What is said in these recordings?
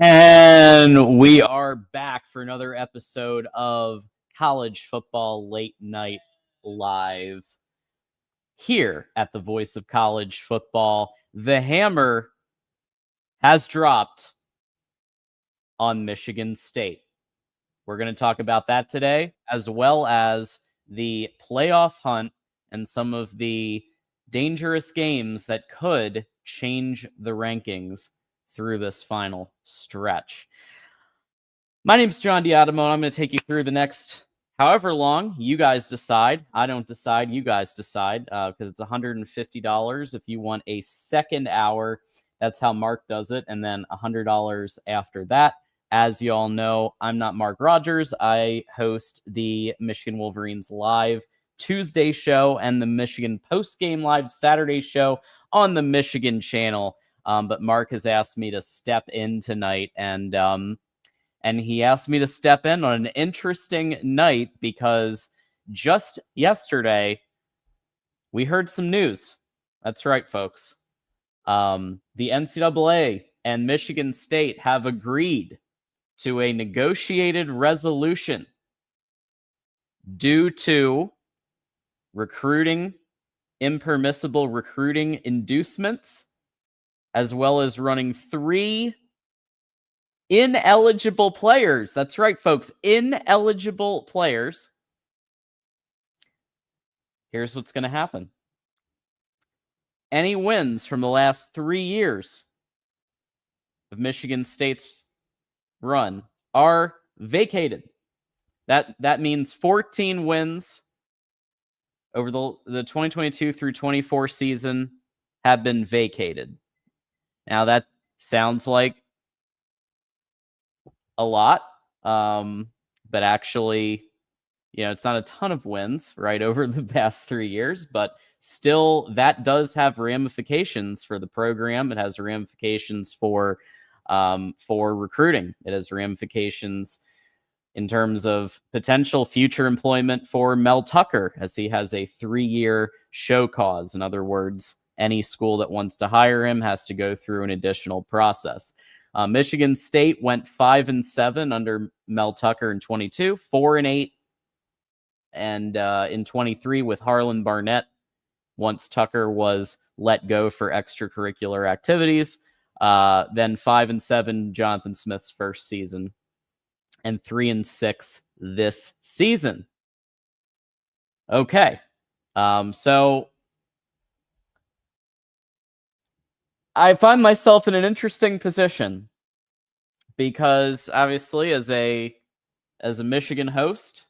And we are back for another episode of College Football Late Night Live here at the Voice of College Football. The hammer has dropped on Michigan State. We're going to talk about that today, as well as the playoff hunt and some of the dangerous games that could change the rankings through this final stretch. My name's John Diadamo. I'm going to take you through the next however long you guys decide. I don't decide. You guys decide because it's $150 if you want a second hour. That's how Mark does it. And then $100 after that. As you all know, I'm not Mark Rogers. I host the Michigan Wolverines Live Tuesday show and the Michigan Postgame Live Saturday show on the Michigan channel. But Mark has asked me to step in tonight, and he asked me to step in on an interesting night because just yesterday we heard some news. That's right, folks. The NCAA and Michigan State have agreed to a negotiated resolution due to impermissible recruiting inducements, as well as running 3 ineligible players. That's right, folks. Ineligible players. Here's what's going to happen. Any wins from the last 3 years of Michigan State's run are vacated. That means 14 wins over the 2022 through 24 season have been vacated. Now that sounds like a lot, but actually, it's not a ton of wins right over the past 3 years, but still that does have ramifications for the program. It has ramifications for recruiting. It has ramifications in terms of potential future employment for Mel Tucker, as he has a 3-year show cause. In other words, any school that wants to hire him has to go through an additional process. Michigan State went 5-7 under Mel Tucker in 22, 4-8, and in 23 with Harlan Barnett once Tucker was let go for extracurricular activities. Then 5-7 Jonathan Smith's first season, and 3-6 this season. Okay, so I find myself in an interesting position because obviously as a Michigan host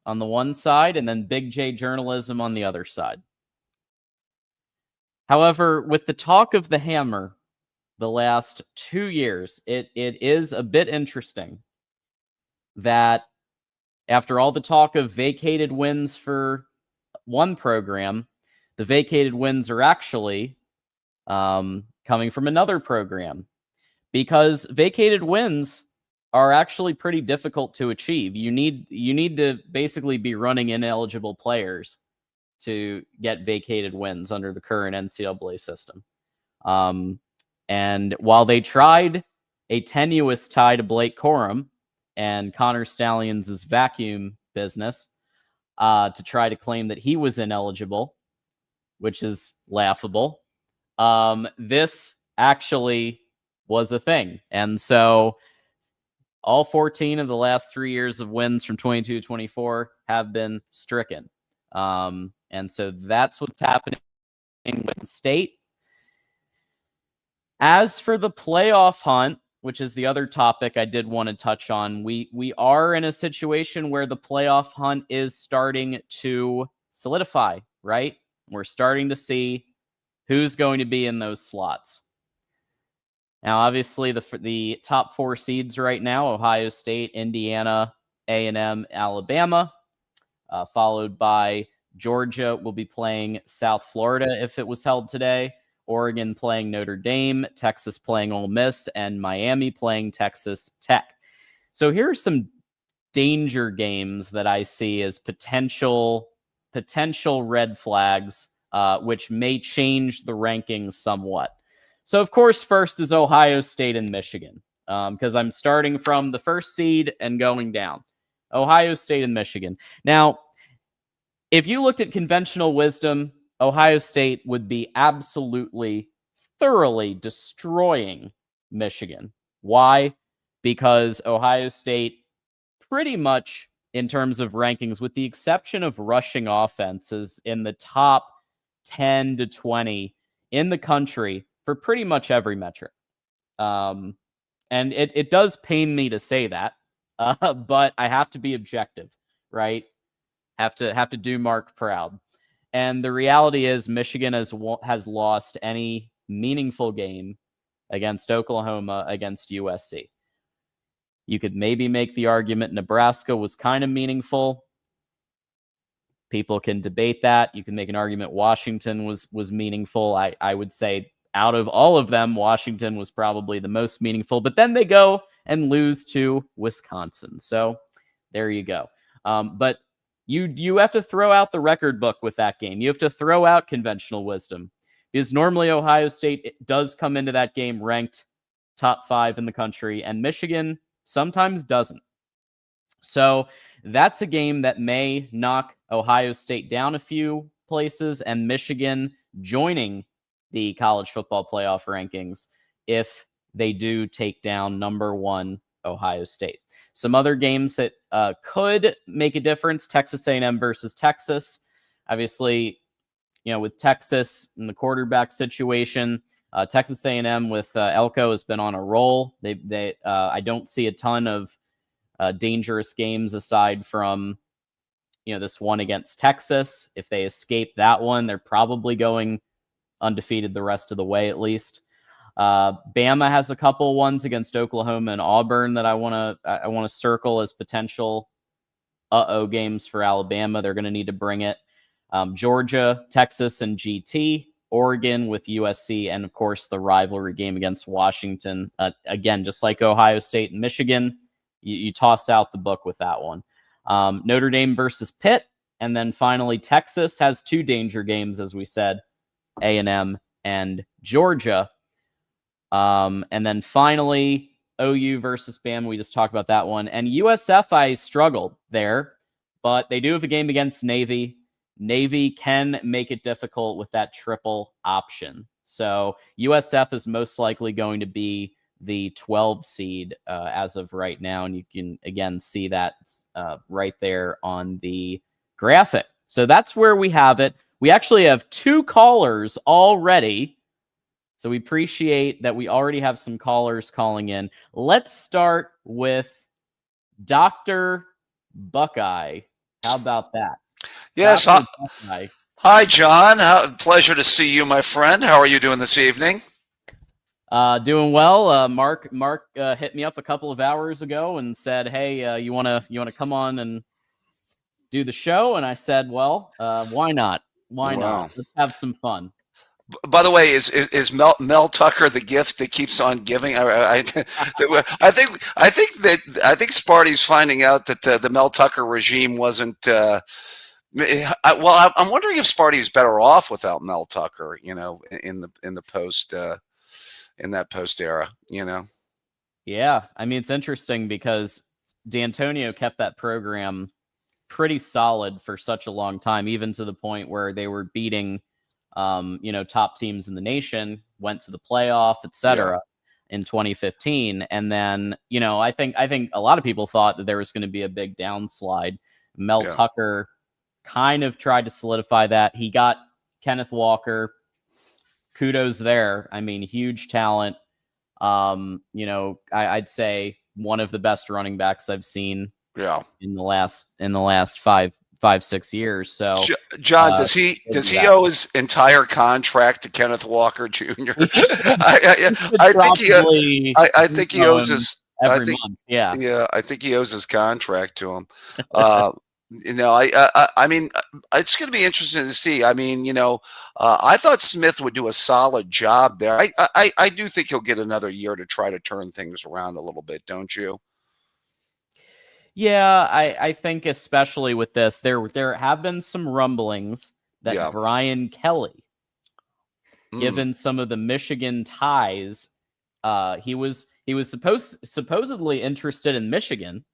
on the one side and then Big J journalism on the other side. However, with the talk of the hammer the last 2 years, it is a bit interesting that after all the talk of vacated wins for one program, the vacated wins are actually coming from another program, because vacated wins are actually pretty difficult to achieve. You need to basically be running ineligible players to get vacated wins under the current NCAA system. And while they tried a tenuous tie to Blake Corum and Connor Stallions' vacuum business to try to claim that he was ineligible, which is laughable, this actually was a thing. And so all 14 of the last 3 years of wins from 22 to 24 have been stricken. And so that's what's happening with the state. As for the playoff hunt, which is the other topic I did want to touch on, we are in a situation where the playoff hunt is starting to solidify, right? We're starting to see who's going to be in those slots. Now, obviously, the top 4 seeds right now, Ohio State, Indiana, A&M, Alabama, followed by Georgia will be playing South Florida if it was held today, Oregon playing Notre Dame, Texas playing Ole Miss, and Miami playing Texas Tech. So here are some danger games that I see as potential red flags, which may change the rankings somewhat. So, of course, first is Ohio State and Michigan. because I'm starting from the first seed and going down. Ohio State and Michigan. Now, if you looked at conventional wisdom, Ohio State would be absolutely, thoroughly destroying Michigan. Why? Because Ohio State pretty much, in terms of rankings, with the exception of rushing offenses, in the top 10 to 20 in the country for pretty much every metric. And it does pain me to say that, but I have to be objective, right? Have to do Mark proud. And the reality is Michigan has lost any meaningful game against Oklahoma, against USC. You could maybe make the argument Nebraska was kind of meaningful. People can debate that. You can make an argument Washington was meaningful. I would say out of all of them, Washington was probably the most meaningful. But then they go and lose to Wisconsin. So there you go. But you have to throw out the record book with that game. You have to throw out conventional wisdom, because normally Ohio State does come into that game ranked top 5 in the country, and Michigan sometimes doesn't. So that's a game that may knock Ohio State down a few places, and Michigan joining the college football playoff rankings if they do take down number 1 Ohio State. Some other games that could make a difference: Texas A&M versus Texas. Obviously, with Texas and the quarterback situation, Texas A&M with Elko has been on a roll. I don't see a ton of dangerous games aside from this one against Texas. If they escape that one, they're probably going undefeated the rest of the way, at least. Bama has a couple ones against Oklahoma and Auburn that I want to circle as potential games for Alabama. They're going to need to bring it. Georgia, Texas, and GT. Oregon with USC, and of course the rivalry game against Washington. Again, just like Ohio State and Michigan, you toss out the book with that one. Notre Dame versus Pitt, and then finally Texas has 2 danger games, as we said, A&M and Georgia. And then finally, OU versus Bama. We just talked about that one. And USF, I struggled there, but they do have a game against Navy. Navy can make it difficult with that triple option. So USF is most likely going to be the 12 seed as of right now. And you can, again, see that right there on the graphic. So that's where we have it. We actually have 2 callers already. So we appreciate that we already have some callers calling in. Let's start with Dr. Buckeye. How about that? Yes. Hi, John. Pleasure to see you, my friend. How are you doing this evening? Doing well. Mark hit me up a couple of hours ago and said, "Hey, you wanna come on and do the show?" And I said, "Well, why not? Why not? Let's have some fun." By the way, is Mel Tucker the gift that keeps on giving? I think Sparty's finding out that the Mel Tucker regime wasn't. I'm wondering if Sparty is better off without Mel Tucker. In the post in that post era. Yeah, I mean, it's interesting because D'Antonio kept that program pretty solid for such a long time, even to the point where they were beating top teams in the nation, went to the playoff, etc. in 2015. And then, I think a lot of people thought that there was going to be a big downslide. Mel Tucker kind of tried to solidify that. He got Kenneth Walker. Kudos there. I mean, huge talent. I'd say one of the best running backs I've seen in the last 5-6 years. So, John, does he owe his entire contract to Kenneth Walker Jr.? I think he owes his every month. Yeah, I think he owes his contract to him. I mean, it's going to be interesting to see. I mean, I thought Smith would do a solid job there. I do think he'll get another year to try to turn things around a little bit, don't you? Yeah, I think especially with this, there have been some rumblings that Brian Kelly, given some of the Michigan ties, He was supposedly interested in Michigan.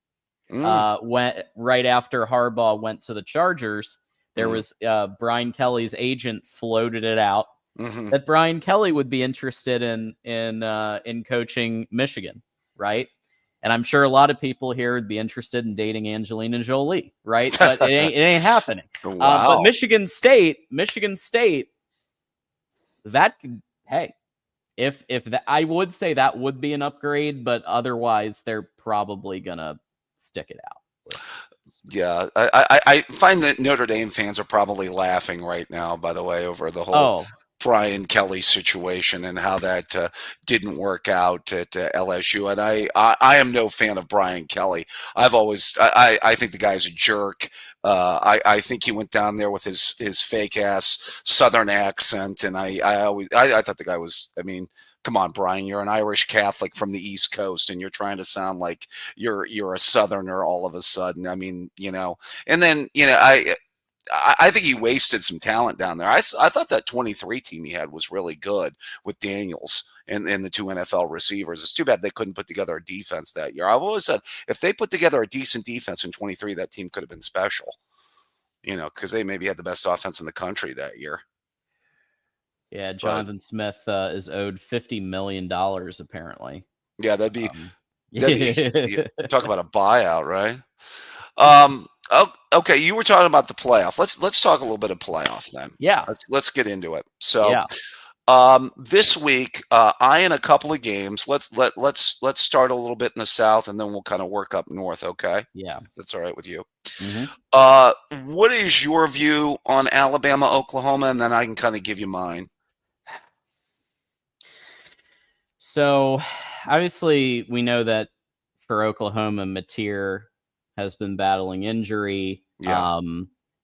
Mm, When right after Harbaugh went to the Chargers, there mm, was Brian Kelly's agent floated it out hmm. that Brian Kelly would be interested in coaching Michigan, right? And I'm sure a lot of people here would be interested in dating Angelina Jolie, right? But it ain't happening. But Wow. Michigan State, that hey, if that, I would say that would be an upgrade, but otherwise they're probably gonna stick it out with. Yeah, I find that Notre Dame fans are probably laughing right now, by the way, over the whole Oh, Brian Kelly situation and how that didn't work out at LSU. And I am no fan of Brian Kelly. I think the guy's a jerk. I think he went down there with his fake ass Southern accent, and I thought the guy was. I mean, come on, Brian, you're an Irish Catholic from the East Coast, and you're trying to sound like you're a Southerner all of a sudden. I mean, and then I think he wasted some talent down there. I thought that 23 team he had was really good with Daniels and the two NFL receivers. It's too bad they couldn't put together a defense that year. I've always said if they put together a decent defense in 23, that team could have been special, because they maybe had the best offense in the country that year. yeah, But Jonathan Smith is owed $50 million apparently. yeah, Um, yeah, talk about a buyout, right? Okay, you were talking about the playoff. Let's talk a little bit of playoff then. yeah, Let's get into it. So yeah, this week, I in a couple of games. Let's start a little bit in the South, and then we'll kind of work up north. Okay, yeah. if that's all right with you. Hmm. What is your view on Alabama, Oklahoma, and then I can kind of give you mine. So obviously we know that for Oklahoma, Mateer has been battling injury, Yeah.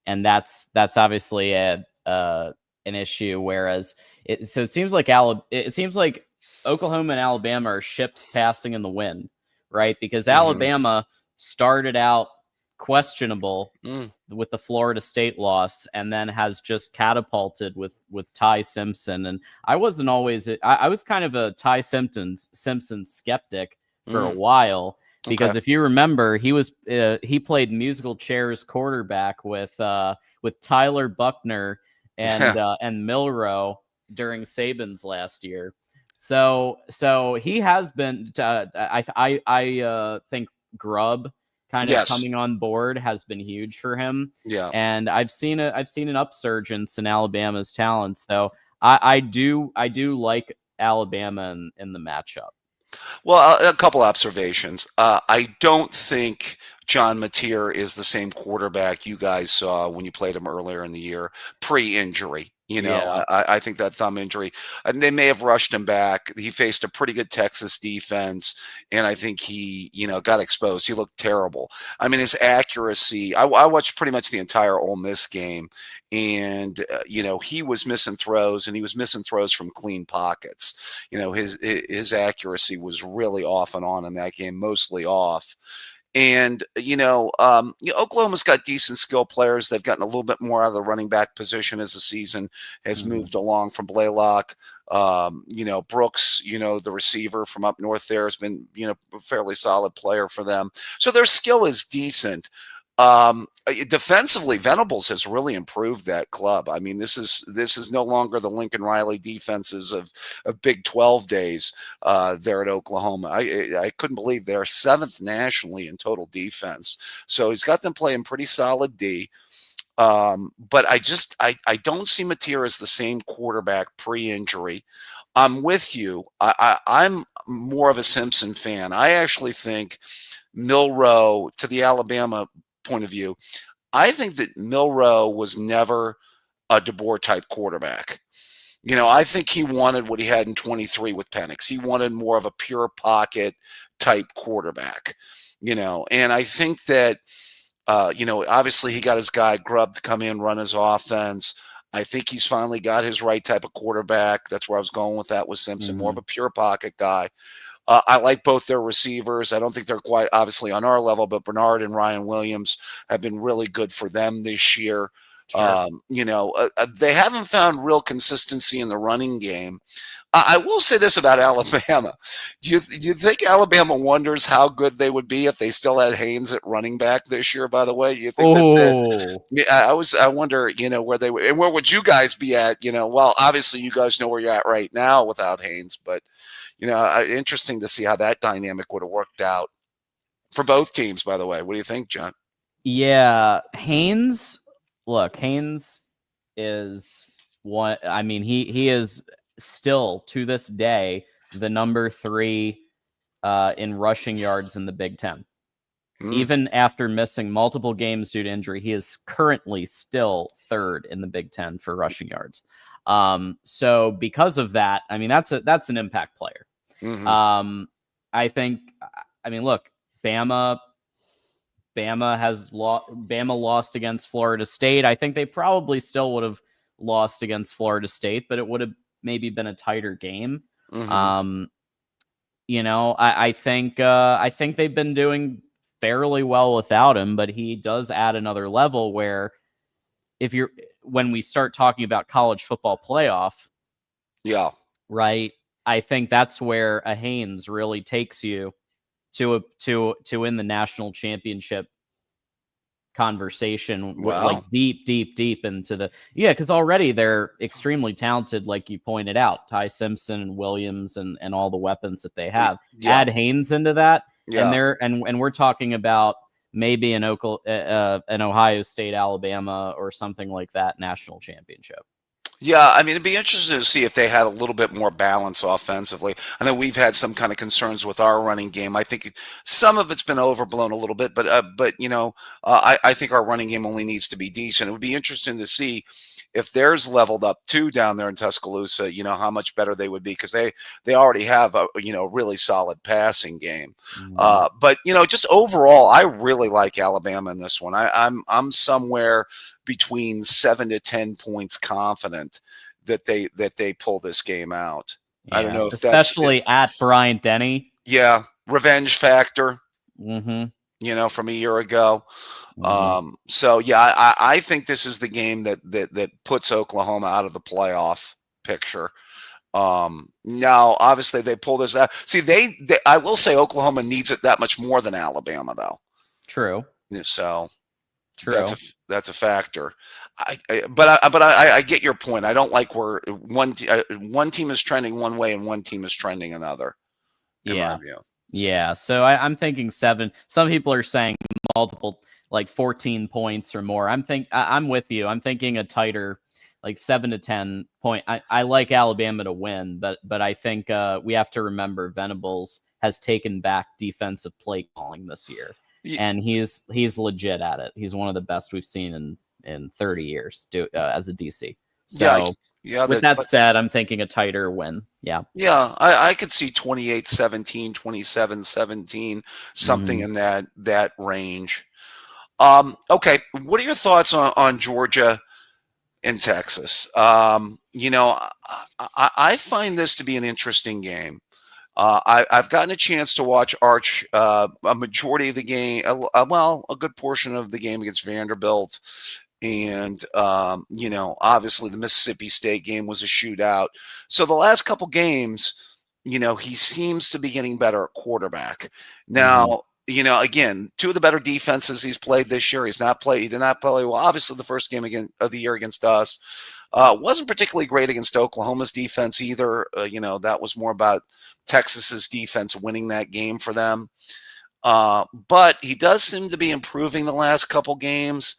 and that's obviously an issue. Whereas it seems like it seems like Oklahoma and Alabama are ships passing in the wind, right? Because Hmm. Alabama started out questionable Mm. with the Florida State loss, and then has just catapulted with Ty Simpson. And I wasn't always I was kind of a Ty Simpson skeptic for a Mm. while, Okay. because if you remember, he played musical chairs quarterback with Tyler Buckner and Milrow during Saban's last year. So he has been. I think Grubb kind of Yes. coming on board has been huge for him, Yeah. and I've seen an upsurgence in Alabama's talent. So I do like Alabama in the matchup. Well, a couple observations. I don't think John Mateer is the same quarterback you guys saw when you played him earlier in the year, pre-injury. Yeah. I think that thumb injury, and they may have rushed him back. He faced a pretty good Texas defense, and I think he, got exposed. He looked terrible. I mean, his accuracy. I watched pretty much the entire Ole Miss game, and he was missing throws, and he was missing throws from clean pockets. His accuracy was really off and on in that game, mostly off. And Oklahoma's got decent skill players. They've gotten a little bit more out of the running back position as the season has Mhm. moved along from Blaylock. Brooks, the receiver from up north there has been, a fairly solid player for them. So their skill is decent. Defensively, Venables has really improved that club. I mean, this is no longer the Lincoln Riley defenses of Big 12 days there at Oklahoma. I couldn't believe they're seventh nationally in total defense. So he's got them playing pretty solid D. But I don't see Mateer as the same quarterback pre-injury. I'm with you. I'm more of a Simpson fan. I actually think Milrow, to the Alabama point of view, I think that Milrow was never a DeBoer type quarterback. I think he wanted what he had in 23 with Penix. He wanted more of a pure pocket type quarterback, and I think that, obviously he got his guy Grubb to come in, run his offense. I think he's finally got his right type of quarterback. That's where I was going with that with Simpson, more of Mhm. a pure pocket guy. I like both their receivers. I don't think they're quite obviously on our level, but Bernard and Ryan Williams have been really good for them this year. Sure. They haven't found real consistency in the running game. I will say this about Alabama. Do you think Alabama wonders how good they would be if they still had Haynes at running back this year, by the way? You think that Oh, I wonder, where they would, and where would you guys be at? Well, obviously you guys know where you're at right now without Haynes, but interesting to see how that dynamic would have worked out for both teams, by the way. What do you think, John? yeah. Haynes is one. I mean, he is still to this day the number 3 in rushing yards in the Big Ten. Even after missing multiple games due to injury, he is currently still 3rd in the Big Ten for rushing yards. So because of that, I mean, that's an impact player. Mm-hmm. I think, look, Bama lost against Florida State. I think they probably still would have lost against Florida State, but it would have maybe been a tighter game. Mm-hmm. I think they've been doing fairly well without him, but he does add another level where when we start talking about college football playoff, Yeah. right? I think that's where a Haynes really takes you to win the national championship conversation, like Wow. deep into because already they're extremely talented, like you pointed out, Ty Simpson and Williams and all the weapons that they have. Yeah. Add Haynes into that, and Yeah. we're talking about maybe an Ohio State, Alabama, or something like that national championship. Yeah, I mean, it'd be interesting to see if they had a little bit more balance offensively. I know we've had some kind of concerns with our running game. I think some of it's been overblown a little bit, but I think our running game only needs to be decent. It would be interesting to see if theirs leveled up too down there in Tuscaloosa. How much better they would be because they already have a really solid passing game. But just overall, I really like Alabama in this one. I'm somewhere between 7 to 10 points confident that they pull this game out. I don't Yeah, know if that's especially at Bryant Denny. revenge factor, from a year ago. So yeah, I think this is the game that puts Oklahoma out of the playoff picture. Now obviously they pull this out. See, I will say Oklahoma needs it that much more than Alabama though. True. So True. that's a factor. I get your point. I don't like where one team is trending one way and one team is trending another. In my view. Yeah. So I'm thinking 7. Some people are saying multiple, like 14 points or more. I'm with you. I'm thinking a tighter, like 7 to 10 point. I like Alabama to win, but I think we have to remember Venables has taken back defensive play calling this year. And he's legit at it. He's one of the best we've seen in 30 years as a DC. So with that said, I'm thinking a tighter win. Yeah. Yeah, I could see 28-17, 27-17, something in that range. Okay, what are your thoughts on Georgia and Texas? I find this to be an interesting game. I've gotten a chance to watch Arch a majority of the game, a good portion of the game against Vanderbilt. And, obviously the Mississippi State game was a shootout. So the last couple games, he seems to be getting better at quarterback. Now, again, 2 of the better defenses he's played this year. He did not play well. Obviously, the first game of the year against us wasn't particularly great against Oklahoma's defense either. That was more about Texas's defense winning that game for them. But he does seem to be improving the last couple games.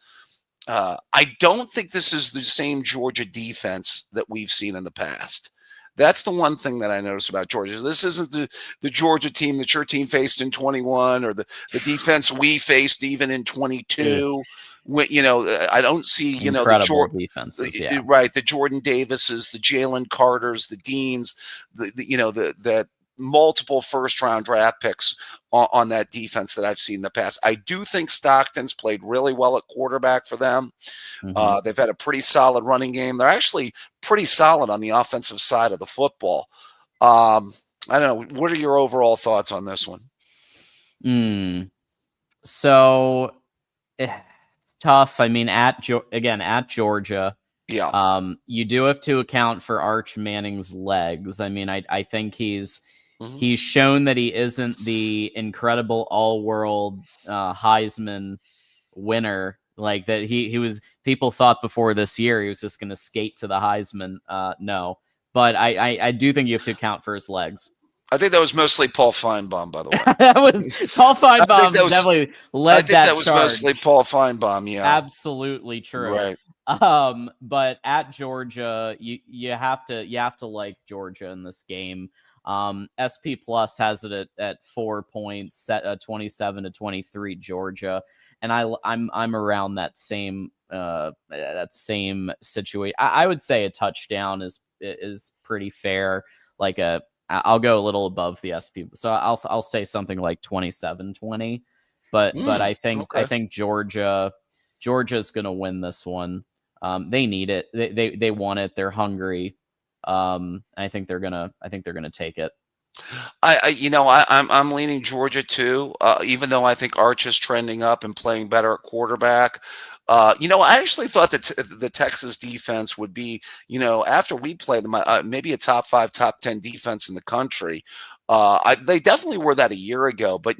I don't think this is the same Georgia defense that we've seen in the past. That's the one thing that I noticed about Georgia. This isn't the Georgia team that your team faced in 21 or the defense we faced even in 22. When, I don't see, incredible defenses. Yeah. Right. The Jordan Davises, the Jalen Carters, the Deans, the multiple first-round draft picks on that defense that I've seen in the past. I do think Stockton's played really well at quarterback for them. They've had a pretty solid running game. They're actually pretty solid on the offensive side of the football. I don't know. What are your overall thoughts on this one? So it's tough. I mean, at Georgia, Yeah. you do have to account for Arch Manning's legs. I mean, I think he's shown that he isn't the incredible all-world Heisman winner. Like that he was. People thought before this year he was just going to skate to the Heisman. No, but I do think you have to account for his legs. I think that was mostly Paul Feinbaum, by the way. That was Paul Feinbaum definitely led I think that was charge. mostly Paul Feinbaum. Yeah, Absolutely true. right. But at Georgia, you have to like Georgia in this game. SP Plus has it at 4 points, set 27-23 Georgia, and I'm around that same situation. I would say a touchdown is pretty fair. Like I'll go a little above the SP, so I'll say something like 27-20. But I think Georgia's going to win this one. They need it. They want it. They're hungry. I think they're gonna take it. I'm leaning Georgia too, even though I think Arch is trending up and playing better at quarterback. I actually thought that the Texas defense would be, after we played them, maybe a top 5, top 10 defense in the country. They definitely were that a year ago, but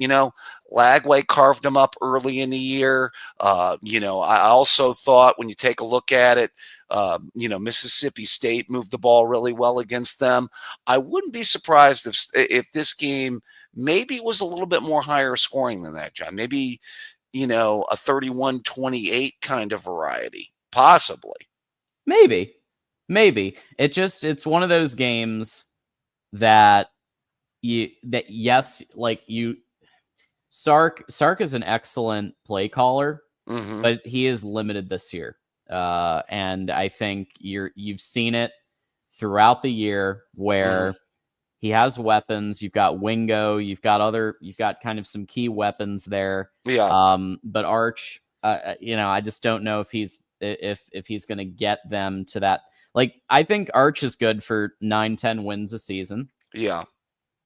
Lagway carved them up early in the year. I also thought when you take a look at it, Mississippi State moved the ball really well against them. I wouldn't be surprised if this game maybe was a little bit more higher scoring than that, John. Maybe, a 31-28 kind of variety, possibly. Maybe. It's one of those games that Sark is an excellent play caller, but he is limited this year. And I think you've seen it throughout the year where he has weapons. You've got Wingo. You've got kind of some key weapons there. Yeah. But Arch, I just don't know if he's going to get them to that. Like, I think Arch is good for 9-10 wins a season. Yeah.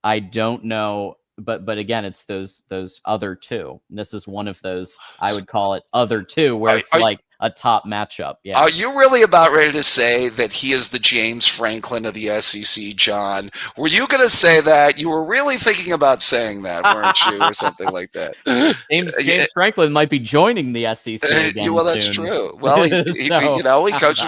I don't know, but again, it's those other two. And this is one of those, I would call it other two, where it's like a top matchup. Yeah. Are you really about ready to say that he is the James Franklin of the SEC, John? Were you going to say that? You were really thinking about saying that, weren't you, or something like that? James Franklin might be joining the SEC again. Well, that's soon. true. Well, he coached.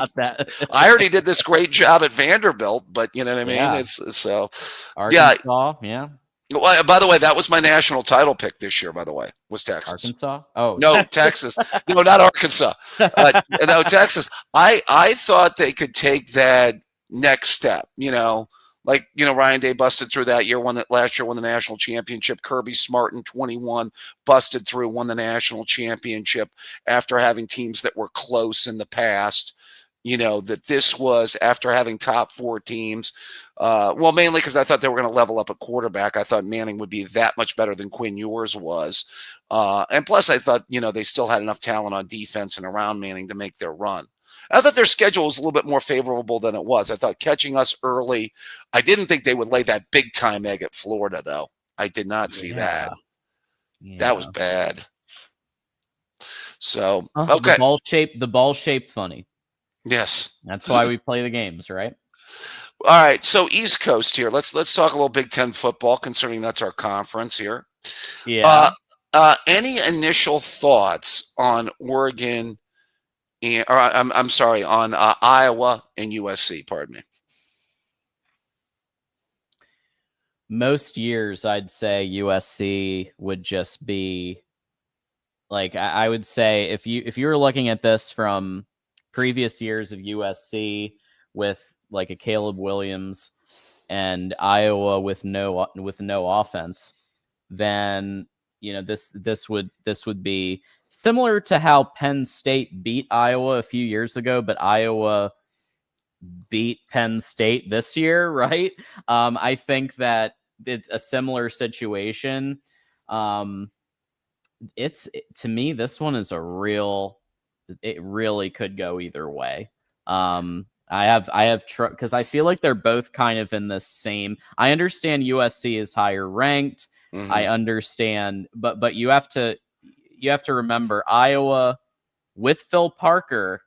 I heard he did this great job at Vanderbilt, but you know what I mean. Yeah. It's so. Arkansas, yeah. Well, by the way, that was my national title pick this year, by the way, was Texas. Arkansas? Oh. No, Texas. No, not Arkansas. No, Texas. I thought they could take that next step, Ryan Day busted through that year, last year won the national championship. Kirby Smart in 21 busted through, won the national championship after having teams that were close in the past. That this was after having top 4 teams. Mainly because I thought they were going to level up a quarterback. I thought Manning would be that much better than Quinn Ewers was. And plus, I thought, they still had enough talent on defense and around Manning to make their run. I thought their schedule was a little bit more favorable than it was. I thought catching us early, I didn't think they would lay that big time egg at Florida, though. I did not see that. Yeah. That was bad. So, okay. The ball shaped funny. Yes. That's why we play the games, right? All right. So East Coast here. Let's talk a little Big Ten football, considering that's our conference here. Yeah. Any initial thoughts on Oregon on Iowa and USC, pardon me? Most years I'd say USC would just be like, I would say if you were looking at this from previous years of USC with like a Caleb Williams and Iowa with no offense, then this would be similar to how Penn State beat Iowa a few years ago, but Iowa beat Penn State this year, right? I think that it's a similar situation. To me, this one is it really could go either way. I have because I feel like they're both kind of in the same. I understand USC is higher ranked. I understand, but you have to remember Iowa with Phil Parker,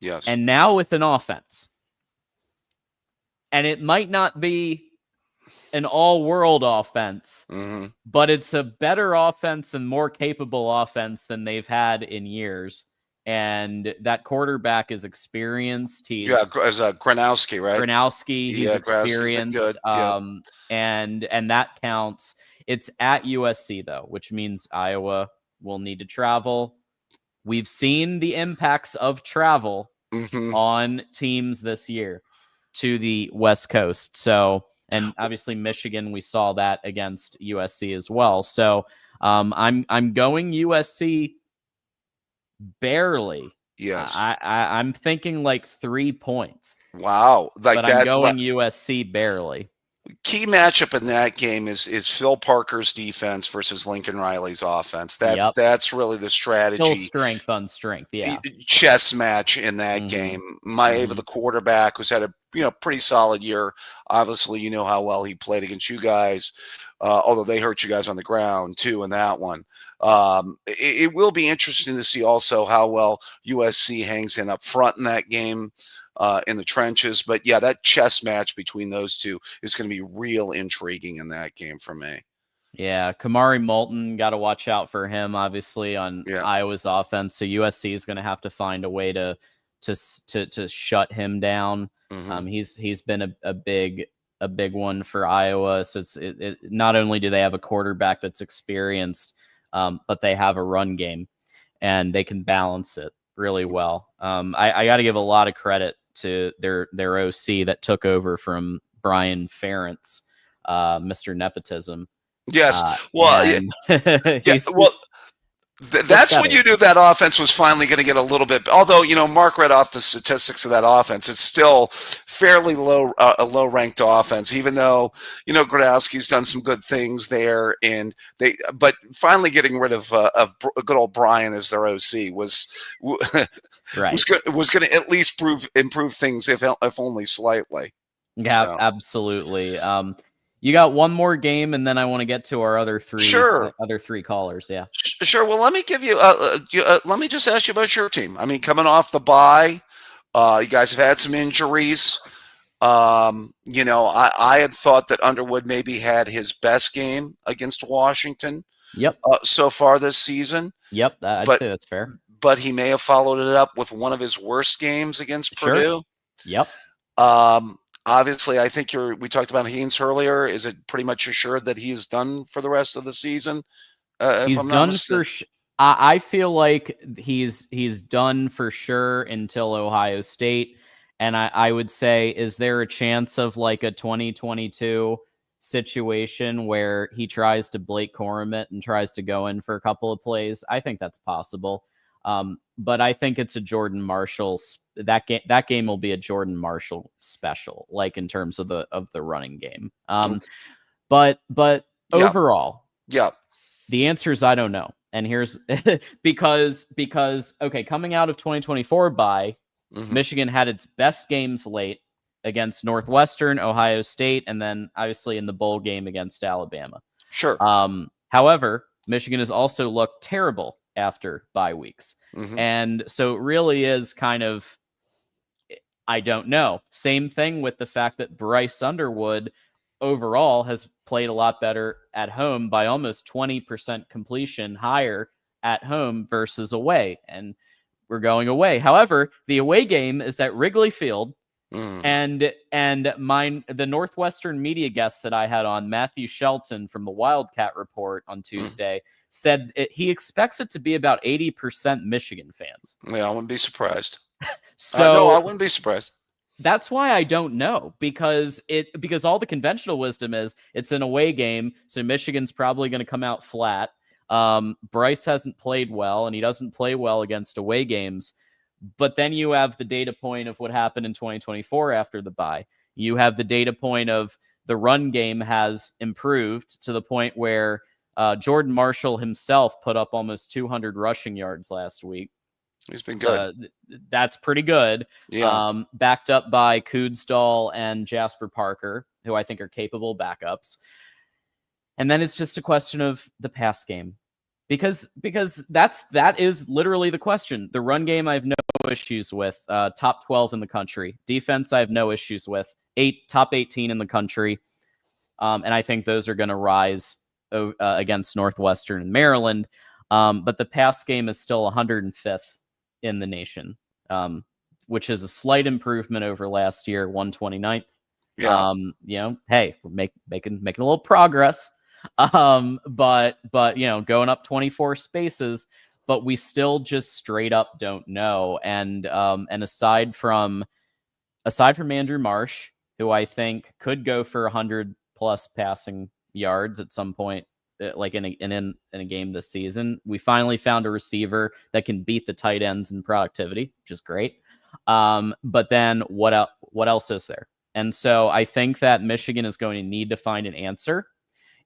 Yes. and now with an offense. And it might not be an all-world offense, but it's a better offense and more capable offense than they've had in years. And that quarterback is experienced. He's as Gronowski, right? Gronowski, he's experienced. Good. And that counts. It's at USC, though, which means Iowa will need to travel. We've seen the impacts of travel on teams this year to the West Coast. So, and obviously Michigan, we saw that against USC as well. So I'm going USC barely. Yes. I'm thinking like 3 points. Wow. Like but that, I'm going USC barely. Key matchup in that game is Phil Parker's defense versus Lincoln Riley's offense. That's really the strategy. Still strength on strength, yeah. Chess match in that game. Maeva, the quarterback, who's had a pretty solid year. Obviously, you know how well he played against you guys, although they hurt you guys on the ground too in that one. It will be interesting to see also how well USC hangs in up front in that game. In the trenches. But yeah, that chess match between those two is going to be real intriguing in that game for me. Yeah, Kamari Moulton, got to watch out for him, obviously, on Iowa's offense. So USC is going to have to find a way to shut him down. He's been a big one for Iowa. So it not only do they have a quarterback that's experienced, but they have a run game, and they can balance it really well. I got to give a lot of credit to their OC that took over from Brian Ferentz, Mr. Nepotism. Yes. That's when you knew that offense was finally going to get a little bit. Although, Mark read off the statistics of that offense. It's still fairly low, a low-ranked offense, even though, Gronowski's done some good things there. But finally getting rid of good old Brian as their OC was going to at least improve things, if only slightly. Yeah, so. Absolutely. You got one more game, and then I want to get to our other three callers. Yeah, sure. Well, let me give you. Let me just ask you about your team. I mean, coming off the bye, you guys have had some injuries. I had thought that Underwood maybe had his best game against Washington. Yep. So far this season. Yep, I'd say that's fair. But he may have followed it up with one of his worst games against Purdue. Yep. Obviously, I think we talked about Haynes earlier. Is it pretty much assured that he's done for the rest of the season? He's done for I feel like he's done for sure until Ohio State. And I would say, is there a chance of like a 2022 situation where he tries to Blake Corum it and tries to go in for a couple of plays? I think that's possible. But I think it's a Jordan Marshall. That game will be a Jordan Marshall special, like in terms of the running game. But overall, the answer is I don't know. And here's because okay, coming out of 2024 bye, Michigan had its best games late against Northwestern, Ohio State, and then obviously in the bowl game against Alabama. Sure. However, Michigan has also looked terrible after bye weeks. And so it really is kind of, I don't know. Same thing with the fact that Bryce Underwood overall has played a lot better at home by almost 20% completion higher at home versus away. And we're going away. However, the away game is at Wrigley Field. And the Northwestern media guest that I had on, Matthew Shelton from the Wildcat Report on Tuesday, said he expects it to be about 80% Michigan fans. Yeah, I wouldn't be surprised. So I wouldn't be surprised. That's why I don't know, because all the conventional wisdom is it's an away game, so Michigan's probably going to come out flat. Bryce hasn't played well, and he doesn't play well against away games. But then you have the data point of what happened in 2024 after the bye. You have the data point of the run game has improved to the point where Jordan Marshall himself put up almost 200 rushing yards last week. He's been good. That's pretty good. Yeah. Backed up by Kudsdal and Jasper Parker, who I think are capable backups. And then it's just a question of the pass game. Because that is literally the question. The run game I have no issues with. Top 12 in the country. Defense I have no issues with. Top 18 in the country. And I think those are going to rise against Northwestern and Maryland. But the pass game is still 105th in the nation, which is a slight improvement over last year, 129th. Yeah. Hey, we're making a little progress. But going up 24 spaces, but we still just straight up don't know. And aside from Andrew Marsh, who I think could go for 100 plus passing yards at some point, like in a game this season, we finally found a receiver that can beat the tight ends in productivity, which is great. But then what else is there? And so I think that Michigan is going to need to find an answer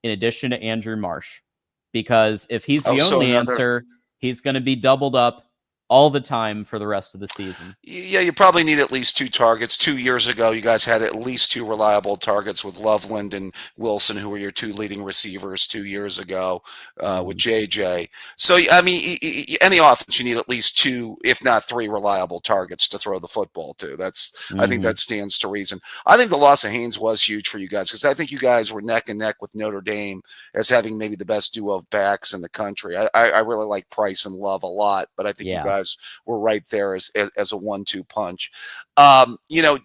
in addition to Andrew Marsh, because if he's the only answer, he's going to be doubled up all the time for the rest of the season. Yeah, you probably need at least 2 targets. 2 years ago, you guys had at least 2 reliable targets with Loveland and Wilson, who were your 2 leading receivers 2 years ago with JJ. So, I mean, any offense, you need at least 2, if not 3 reliable targets to throw the football to. I think that stands to reason. I think the loss of Haynes was huge for you guys, because I think you guys were neck and neck with Notre Dame as having maybe the best duo of backs in the country. I really like Price and Love a lot, but I think you guys were right there as a 1-2 punch.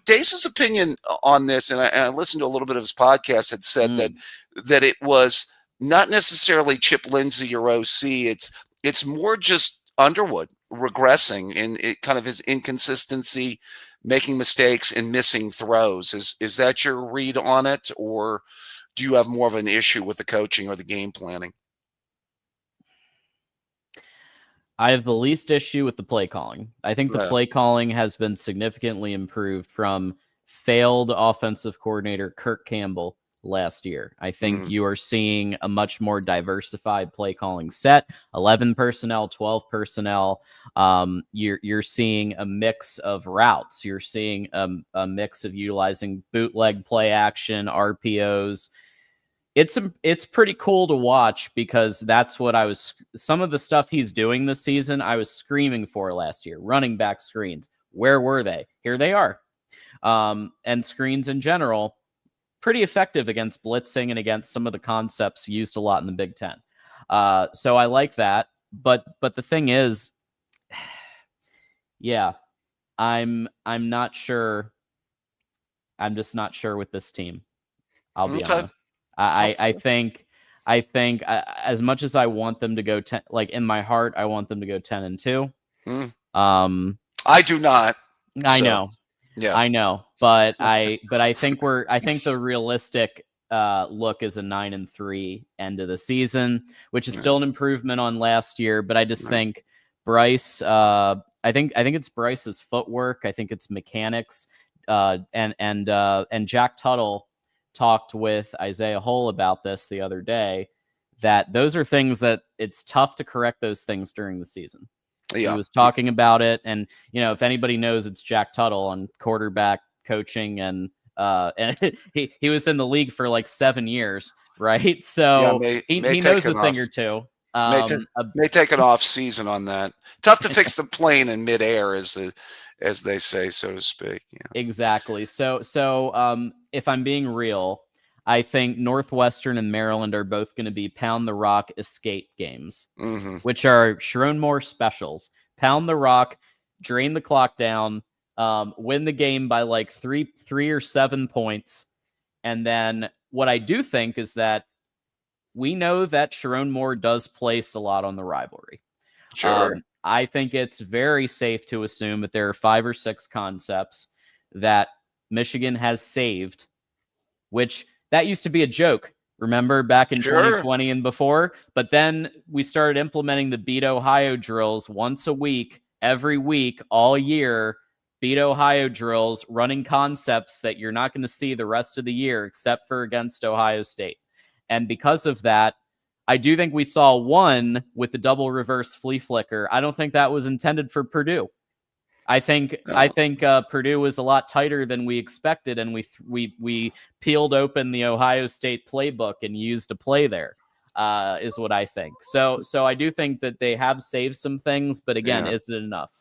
Dace's opinion on this, and I listened to a little bit of his podcast, had said that it was not necessarily Chip Lindsey or OC. It's more just Underwood regressing in kind of his inconsistency, making mistakes and missing throws. Is that your read on it, or do you have more of an issue with the coaching or the game planning? I have the least issue with the play calling. I think the play calling has been significantly improved from failed offensive coordinator Kirk Campbell last year. I think you are seeing a much more diversified play calling set, 11 personnel, 12 personnel. You're seeing a mix of routes. You're seeing a mix of utilizing bootleg play action, RPOs. It's pretty cool to watch, because that's what some of the stuff he's doing this season, I was screaming for last year. Running back screens. Where were they? Here they are. And screens in general, pretty effective against blitzing and against some of the concepts used a lot in the Big Ten. So I like that. But the thing is, yeah, I'm not sure. I'm just not sure with this team. I'll be honest. I think as much as I want them to go 10, like in my heart, I want them to go 10-2. I do not. I know. Yeah, I know. But I think the realistic look is a 9-3 end of the season, which is still an improvement on last year. But I just think Bryce, I think it's Bryce's footwork. I think it's mechanics, and Jack Tuttle talked with Isaiah Hull about this the other day, that those are things that it's tough to correct those things during the season. Yeah. He was talking about it, and if anybody knows, it's Jack Tuttle on quarterback coaching, and he was in the league for like 7 years, right? So he knows a thing or two. May take an off season on that. Tough to fix the plane in midair, as they say, so to speak. Yeah. Exactly. So if I'm being real, I think Northwestern and Maryland are both going to be pound the rock escape games, which are Sharon Moore specials. Pound the rock, drain the clock down, win the game by like three or 7 points. And then what I do think is that we know that Sharon Moore does place a lot on the rivalry. Sure. I think it's very safe to assume that there are 5 or 6 concepts that Michigan has saved, which that used to be a joke, remember, back in 2020 and before? But then we started implementing the Beat Ohio drills once a week, every week, all year. Beat Ohio drills, running concepts that you're not going to see the rest of the year except for against Ohio State. And because of that, I do think we saw one with the double reverse flea flicker. I don't think that was intended for Purdue. I think Purdue was a lot tighter than we expected, and we peeled open the Ohio State playbook and used a play there. is what I think. So I do think that they have saved some things, but again, Yeah. is it enough?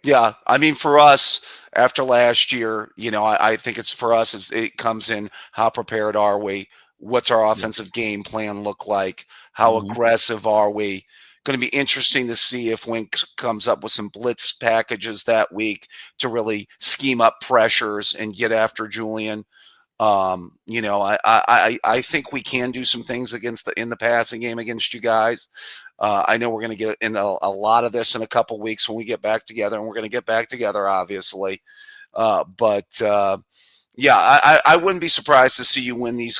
Yeah, I mean, for us after last year, I think it's for us. It comes in how prepared are we? What's our Yeah. offensive game plan look like? How Mhm. aggressive are we? Going to be interesting to see if Wink comes up with some blitz packages that week to really scheme up pressures and get after Julian. I think we can do some things in the passing game against you guys. I know we're going to get into a lot of this in a couple weeks when we get back together, and we're going to get back together, obviously. Yeah, I wouldn't be surprised to see you win these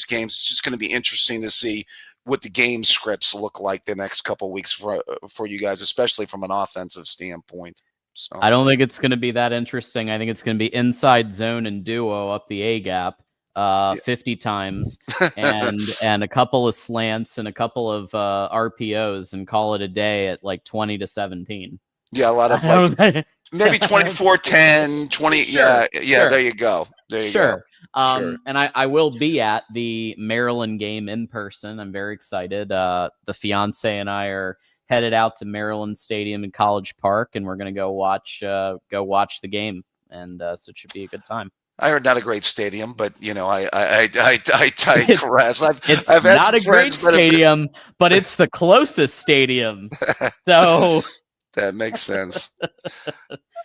games. It's just going to be interesting to see what the game scripts look like the next couple weeks for you guys, especially from an offensive standpoint. So I don't think it's going to be that interesting. I think it's going to be inside zone and duo up the A gap, yeah. 50 times, and a couple of slants and a couple of RPOs, and call it a day at like 20-17. Yeah, a lot of I like don't, maybe I don't 24, think it's 10, 20. sure, Yeah, sure. there you go. There you go. Sure. Sure. And I will be at the Maryland game in person. I'm very excited. The fiance and I are headed out to Maryland Stadium in College Park, and we're gonna go watch the game. And so it should be a good time. I heard not a great stadium, but I It's digress. it's I've had not some a great friends that have been. stadium, but it's the closest stadium. So That makes sense.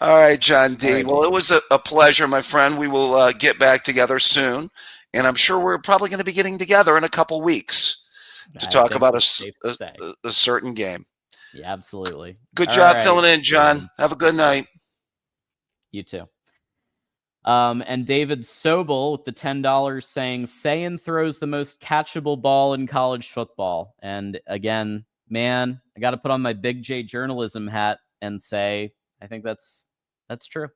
All right, John all D. right, Well, it David. was a pleasure, my friend. We will get back together soon, and I'm sure we're probably going to be getting together in a couple weeks to I talk think about that's safe to say. a certain game. Yeah, absolutely. Good All job right, filling in, John. David. Have a good night. You too. And David Sobel with the $10 saying Sayan throws the most catchable ball in college football. And again, man, I got to put on my Big J journalism hat and say I think that's true.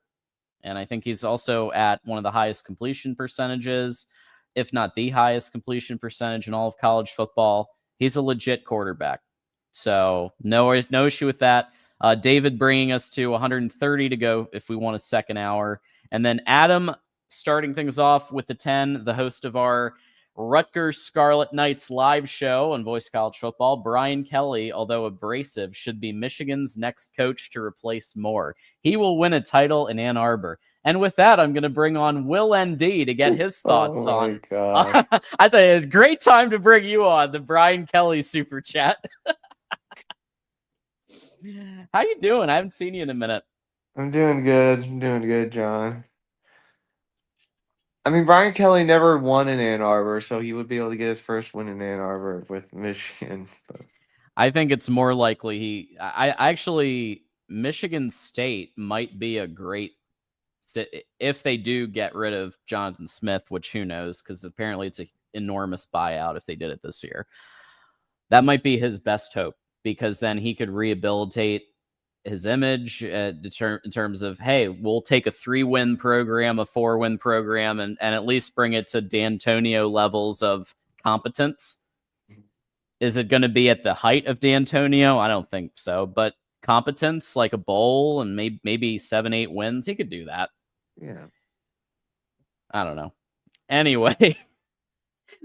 And I think he's also at one of the highest completion percentages, if not the highest completion percentage in all of college football. He's a legit quarterback. So no issue with that. David bringing us to 130 to go if we want a second hour. And then Adam starting things off with the 10, the host of our Rutgers Scarlet Knights live show on Voice College Football. Brian Kelly, although abrasive, should be Michigan's next coach to replace Moore. He will win a title in Ann Arbor. And with that, I'm going to bring on Will ND to get his thoughts Oh my on. God. I thought it was a great time to bring you on the Brian Kelly super chat. How you doing? I haven't seen you in a minute. I'm doing good. I'm doing good, John. I mean, Brian Kelly never won in Ann Arbor, so he would be able to get his first win in Ann Arbor with Michigan. But I think it's more likely I actually Michigan State might be a great if they do get rid of Jonathan Smith, which who knows, because apparently it's an enormous buyout if they did it this year. That might be his best hope, because then he could rehabilitate his image in terms of, hey, we'll take a 3-win program, a 4-win program, and at least bring it to D'Antonio levels of competence. Is it going to be at the height of D'Antonio? I don't think so, but competence, like a bowl and maybe 7-8 wins, he could do that. yeah. I don't know. Anyway,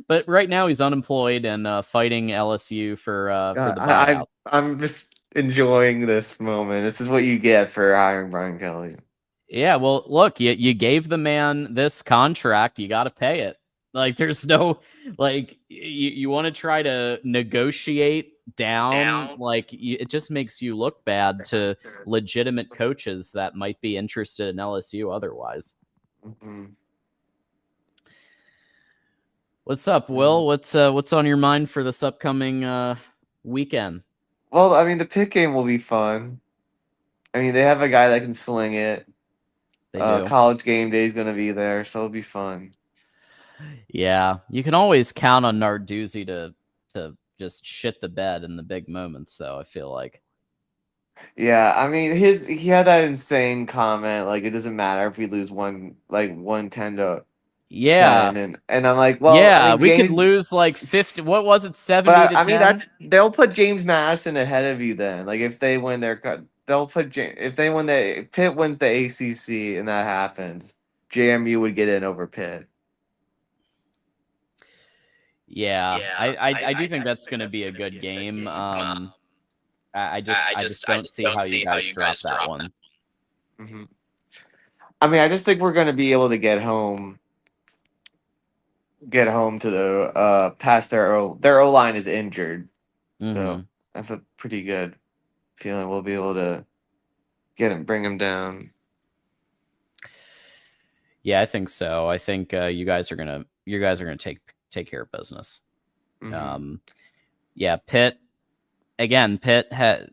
but right now he's unemployed and fighting LSU for the buyout. I'm just enjoying this moment. This is what you get for hiring Brian Kelly. Yeah, well, look, you gave the man this contract, you got to pay it. Like, there's no, like, you want to try to negotiate down, like, it just makes you look bad to legitimate coaches that might be interested in LSU otherwise. Mm-hmm. What's up, Will? What's on your mind for this upcoming weekend? Well, I mean, the Pitt game will be fun. I mean, they have a guy that can sling it. They do. College game day is going to be there, so it'll be fun. Yeah, you can always count on Narduzzi to just shit the bed in the big moments, though. I feel like. Yeah, I mean, he had that insane comment, like it doesn't matter if we lose 110 to Yeah, 10, and I'm like, well, I yeah, mean, we could James, lose like 50. What was it, 70 but to I mean 10? they'll put James Madison ahead of you then. Like if they win they'll put if they win if Pitt wins the ACC and that happens, JMU would get in over Pitt. Yeah, I do think that's going to be a good game. I just don't see how you guys drop that one. Mm-hmm. I mean, I just think we're going to be able to get home to the past their O line is injured, so I have a pretty good feeling we'll be able to bring him down. Yeah, I think so. I think you guys are gonna take care of business. Mm-hmm. Yeah, Pitt had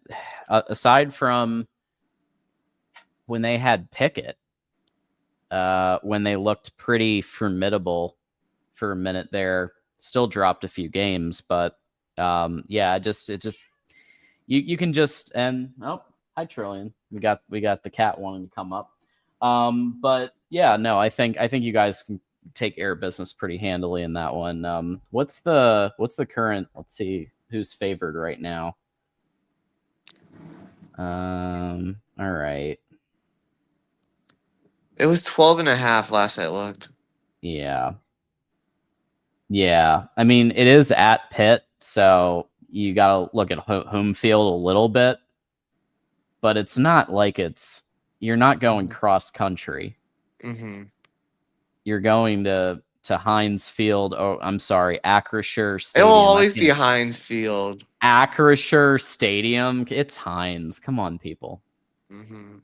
aside from when they had Pickett, when they looked pretty formidable for a minute there, still dropped a few games, but yeah, it just you can just hi Trillion. We got the cat wanting to come up. But yeah, no, I think you guys can take care of business pretty handily in that one. What's the current? Let's see who's favored right now. All right. It was 12.5 last I looked. Yeah. Yeah. I mean, it is at Pitt, so you got to look at home field a little bit, but it's not like you're not going cross country. Mm-hmm. You're going to Heinz Field. Oh, I'm sorry, Acrisure Stadium. It will always be Heinz Field. Acrisure Stadium. It's Heinz. Come on, people. Mm-hmm.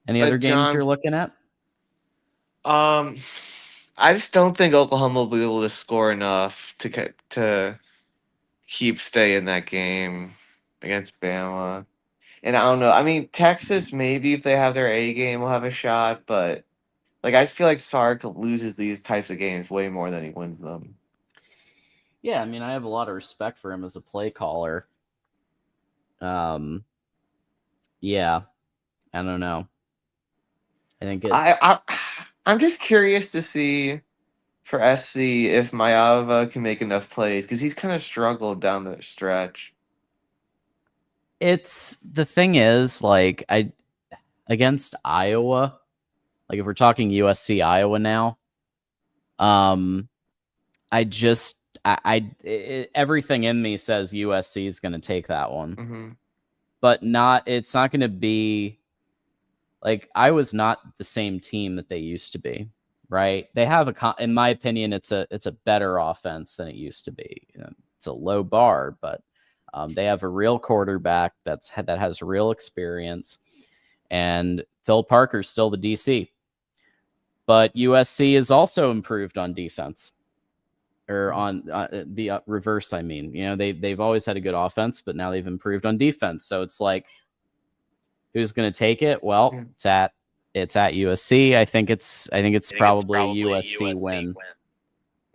Any other games you're looking at? I just don't think Oklahoma will be able to score enough to keep stay in that game against Bama. And I don't know. I mean, Texas maybe if they have their A game will have a shot, but like I just feel like Sark loses these types of games way more than he wins them. Yeah, I mean, I have a lot of respect for him as a play caller. Yeah, I don't know. I think I'm just curious to see for SC if Mayava can make enough plays because he's kind of struggled down the stretch. It's the thing is like against Iowa, like if we're talking USC Iowa now, everything in me says USC is going to take that one, but it's not going to be like Iowa's not the same team that they used to be, right? They have in my opinion, it's a better offense than it used to be. It's a low bar, but they have a real quarterback that has real experience, and Phil Parker's still the DC. But USC is also improved on defense, or on the reverse. I mean, they've always had a good offense, but now they've improved on defense. So it's like, who's going to take it? Well, it's at USC. I think it's probably a USC win.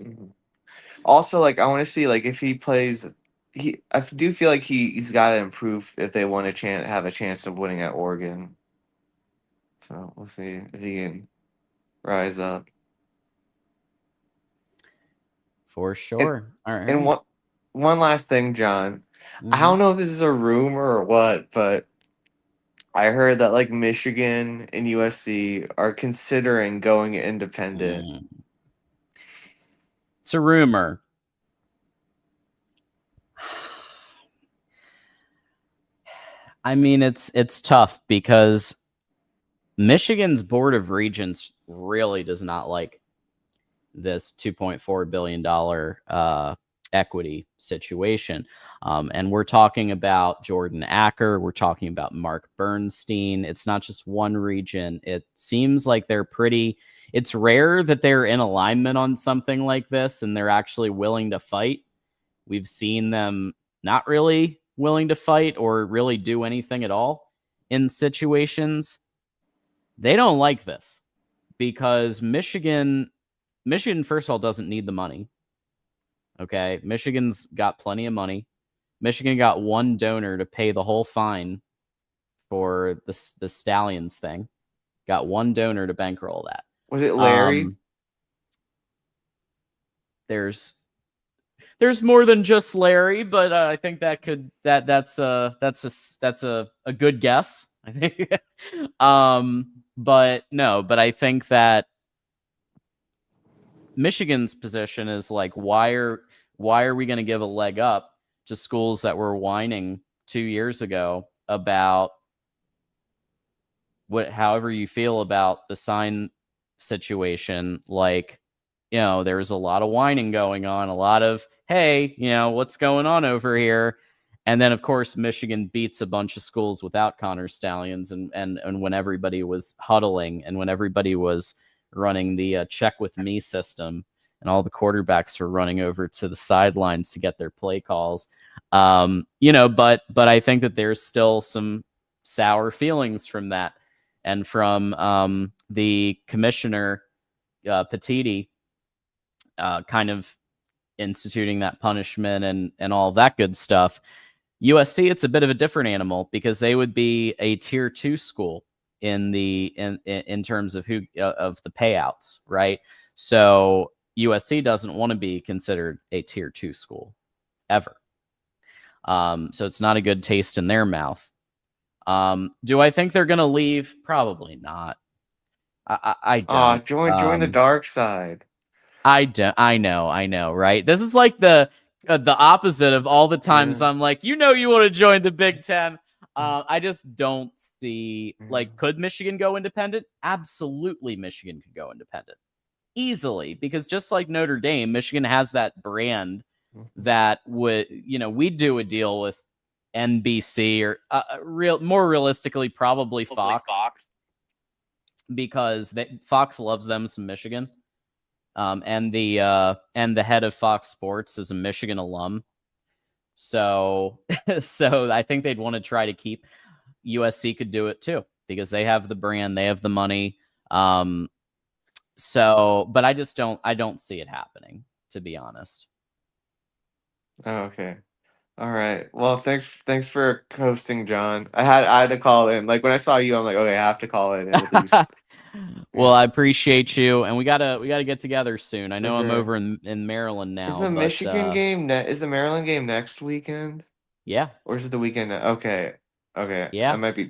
Mm-hmm. Also, like I want to see like if he plays. I do feel like he's got to improve if they want to have a chance of winning at Oregon. So we'll see if he can rise up. For sure. All right. And one last thing, John. I don't know if this is a rumor or what, but I heard that like Michigan and USC are considering going independent. It's a rumor. I mean, it's tough because Michigan's Board of Regents really does not like this $2.4 billion equity situation. And we're talking about Jordan Acker. We're talking about Mark Bernstein. It's not just one region. It seems like it's rare that they're in alignment on something like this and they're actually willing to fight. We've seen them not really willing to fight or really do anything at all in situations. They don't like this because Michigan, first of all, doesn't need the money. Okay. Michigan's got plenty of money. Michigan got one donor to pay the whole fine for the Stallions thing. Got one donor to bankroll that. Was it Larry? There's more than just Larry, but I think that's a good guess. I think. But I think that Michigan's position is like, why are we going to give a leg up to schools that were whining 2 years ago about however you feel about the sign situation? Like, there was a lot of whining going on, a lot of, hey, what's going on over here? And then, of course, Michigan beats a bunch of schools without Connor Stallions, and when everybody was huddling and when everybody was running the check with me system, and all the quarterbacks were running over to the sidelines to get their play calls. But I think that there's still some sour feelings from that, and from the commissioner Petiti kind of instituting that punishment and all that good stuff. USC, it's a bit of a different animal because they would be a tier 2 school in terms of of the payouts, right? So USC doesn't want to be considered a tier 2 school ever. So it's not a good taste in their mouth. Do I think they're going to leave? Probably not. I don't. Join the dark side. I don't. I know, right? This is like the opposite of all the times I'm like, you want to join the Big Ten. I just don't see, like, could Michigan go independent? Absolutely, Michigan could go independent easily, because just like Notre Dame, Michigan has that brand that would, we'd do a deal with NBC or more realistically, probably Fox. Because Fox loves them some Michigan. And the head of Fox Sports is a Michigan alum. So I think they'd want to try to keep. USC could do it too, because they have the brand, they have the money. But I just don't see it happening, to be honest. Oh, okay. All right. Well, thanks for hosting, John. I had to call in. Like, when I saw you, I'm like, okay, I have to call in at least. Well, I appreciate you, and we gotta get together soon. I know I'm over in Maryland now. Is the Michigan game is the Maryland game next weekend? Yeah. Or is it the weekend? Okay. Yeah. That might be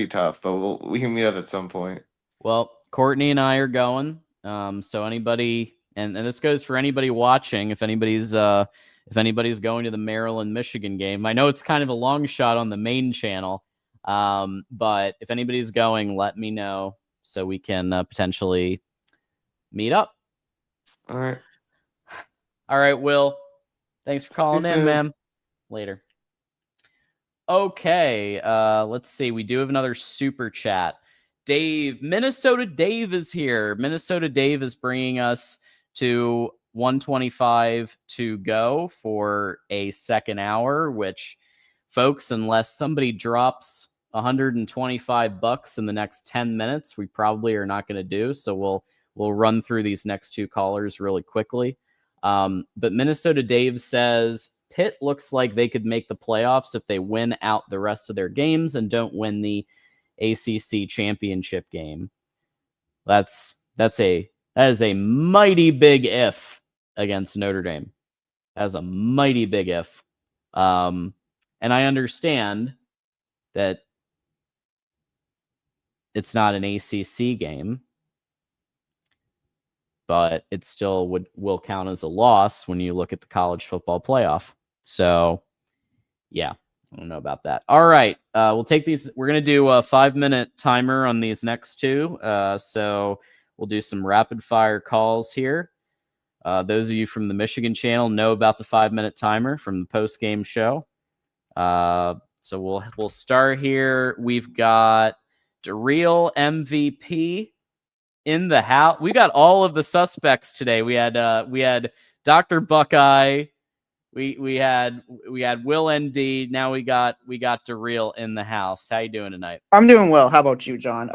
tough. But we can meet up at some point. Well, Courtney and I are going. So anybody, and this goes for anybody watching, if anybody's going to the Maryland Michigan game, I know it's kind of a long shot on the main channel, but if anybody's going, let me know so we can potentially meet up. All right. All right, Will. Thanks for calling in, man. Later. Okay, let's see. We do have another super chat. Dave, Minnesota Dave is here. Minnesota Dave is bringing us to 125 to go for a second hour, which, folks, unless somebody drops $125 in the next 10 minutes, we probably are not going to do. So we'll run through these next two callers really quickly. But Minnesota Dave says Pitt looks like they could make the playoffs if they win out the rest of their games and don't win the ACC championship game. That is a mighty big if against Notre Dame. That's a mighty big if. And I understand that it's not an ACC game, but it still will count as a loss when you look at the college football playoff. So, yeah, I don't know about that. All right, we'll take these. We're going to do a 5-minute timer on these next two. So we'll do some rapid fire calls here. Those of you from the Michigan channel know about the 5-minute timer from the post-game show. So we'll start here. We've got DeReal MVP in the house. We got all of the suspects today. We had Dr. Buckeye. We had Will ND. Now we got DeReal in the house. How you doing tonight? I'm doing well. How about you, John?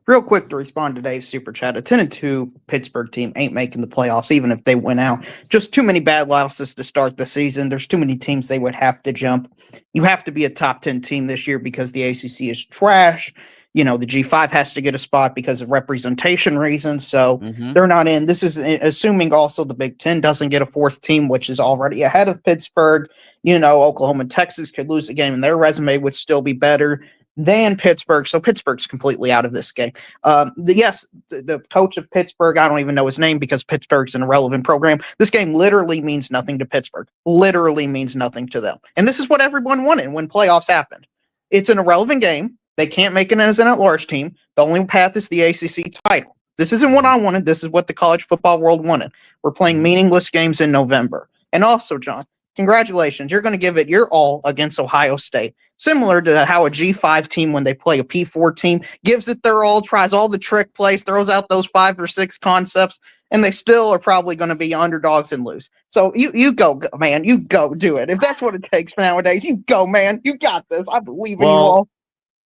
Real quick to respond to Dave's super chat. A 10-2 Pittsburgh team ain't making the playoffs, even if they win out. Just too many bad losses to start the season. There's too many teams they would have to jump. You have to be a top 10 team this year because the ACC is trash. The G5 has to get a spot because of representation reasons, so they're not in. This is assuming also the Big Ten doesn't get a fourth team, which is already ahead of Pittsburgh. Oklahoma and Texas could lose a game, and their resume would still be better. than Pittsburgh. So Pittsburgh's completely out of this game. The coach of Pittsburgh, I don't even know his name because Pittsburgh's an irrelevant program. This game literally means nothing to Pittsburgh. Literally means nothing to them. And this is what everyone wanted when playoffs happened. It's an irrelevant game. They can't make it as an at-large team. The only path is the ACC title. This isn't what I wanted. This is what the college football world wanted. We're playing meaningless games in November. And also, John, congratulations. You're going to give it your all against Ohio State. Similar to how a G5 team, when they play a P4 team, gives it their all, tries all the trick plays, throws out those 5 or 6 concepts, and they still are probably going to be underdogs and lose. So you go, man. You go do it. If that's what it takes nowadays, you go, man. You got this. I believe in you all.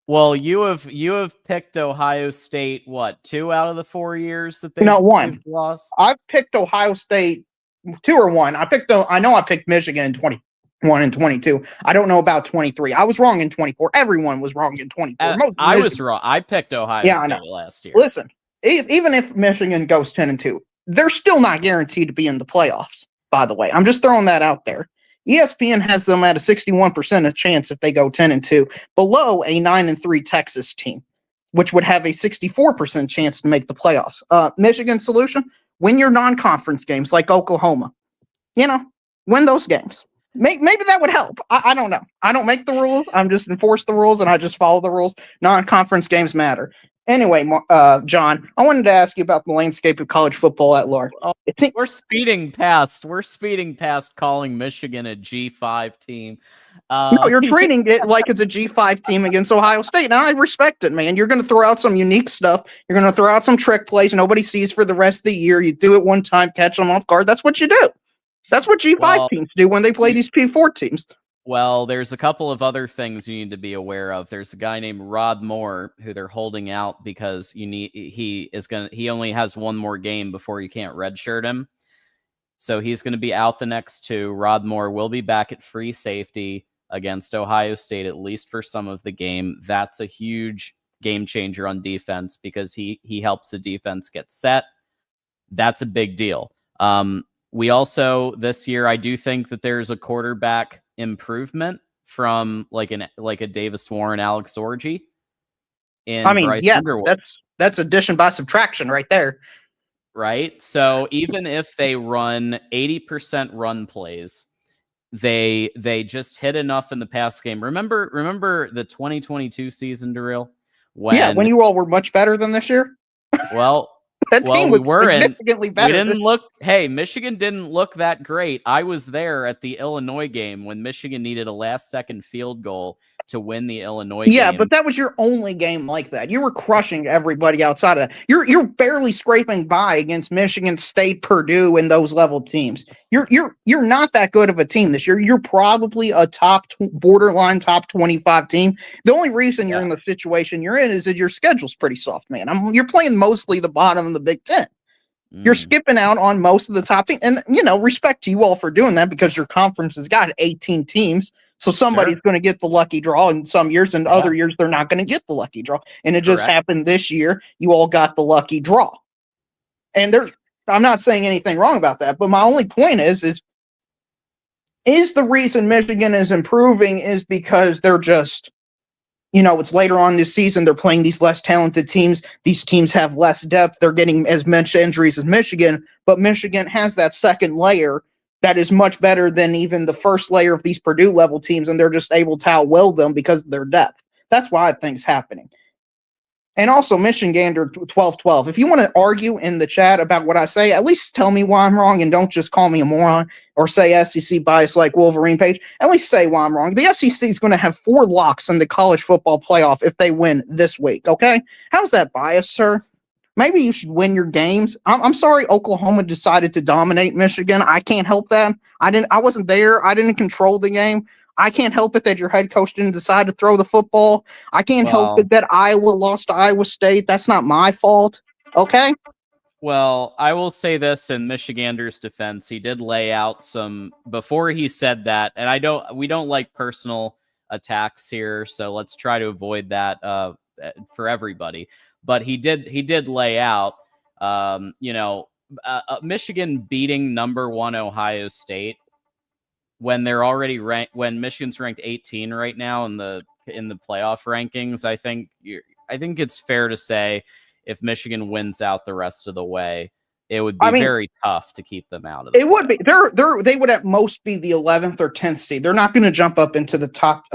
Well, you have picked Ohio State, what, 2 out of the 4 years that they've lost? I've picked Ohio State 2 or 1. I know I picked Michigan in 21 and 22. I don't know about 23. I was wrong in 24. Everyone was wrong in 24. I was wrong. I picked Ohio State last year. Listen, even if Michigan goes 10-2, they're still not guaranteed to be in the playoffs, by the way. I'm just throwing that out there. ESPN has them at a 61% of chance if they go 10-2, below a 9-3 Texas team, which would have a 64% chance to make the playoffs. Michigan's solution: win your non-conference games like Oklahoma. Win those games. Maybe that would help. I don't know. I don't make the rules. I'm just enforce the rules, and I just follow the rules. Non-conference games matter. Anyway, John, I wanted to ask you about the landscape of college football at large. We're speeding past calling Michigan a G5 team. No, you're treating it like it's a G5 team against Ohio State. And I respect it, man. You're going to throw out some unique stuff. You're going to throw out some trick plays nobody sees for the rest of the year. You do it one time, catch them off guard. That's what you do. That's what G5 teams do when they play these P4 teams. Well, there's a couple of other things you need to be aware of. There's a guy named Rod Moore who they're holding out because he only has 1 more game before you can't redshirt him. So he's going to be out the next 2. Rod Moore will be back at free safety against Ohio State, at least for some of the game. That's a huge game changer on defense because he helps the defense get set. That's a big deal. We also, this year, I do think that there's a quarterback improvement from like a Davis Warren, Alex Orji. Bryce Underwood. That's addition by subtraction right there. Right? So even if they run 80% run plays, they just hit enough in the pass game. Remember the 2022 season, Darrell? When you all were much better than this year? Well, that team was significantly better. We didn't look. Hey, Michigan didn't look that great. I was there at the Illinois game when Michigan needed a last-second field goal to win the Illinois game. Yeah, but that was your only game like that. You were crushing everybody outside of that. You're barely scraping by against Michigan State, Purdue, and those level teams. You're not that good of a team this year. You're probably a borderline top 25 team. The only reason you're in the situation you're in is that your schedule's pretty soft, man. You're playing mostly the bottom of the Big Ten. You're skipping out on most of the top teams. And, respect to you all for doing that because your conference has got 18 teams. So somebody's going to get the lucky draw in some years, and other years they're not going to get the lucky draw. And it just happened this year. You all got the lucky draw. And I'm not saying anything wrong about that, but my only point is the reason Michigan is improving is because they're just, it's later on this season. They're playing these less talented teams. These teams have less depth. They're getting as much injuries as Michigan, but Michigan has that second layer that is much better than even the first layer of these Purdue level teams, and they're just able to outwill them because of their depth. That's why I think it's happening. And also, Michigander 12-12. If you want to argue in the chat about what I say, at least tell me why I'm wrong and don't just call me a moron or say SEC bias like Wolverine Page. At least say why I'm wrong. The SEC is going to have 4 locks in the college football playoff if they win this week, okay? How's that bias, sir? Maybe you should win your games. I'm sorry Oklahoma decided to dominate Michigan. I can't help that. I wasn't there. I didn't control the game. I can't help it that your head coach didn't decide to throw the football. I can't help it that Iowa lost to Iowa State. That's not my fault. Okay? Well, I will say this in Michigander's defense. He did lay out some before he said that, and we don't like personal attacks here, so let's try to avoid that for everybody. But he did lay out, Michigan beating number 1 Ohio State when they're already ranked, when Michigan's ranked 18 right now in the in the playoff rankings. I think it's fair to say if Michigan wins out the rest of the way, it would be very tough to keep them out of it. Would be. They would at most be the 11th or 10th seed. They're not going to jump up into the top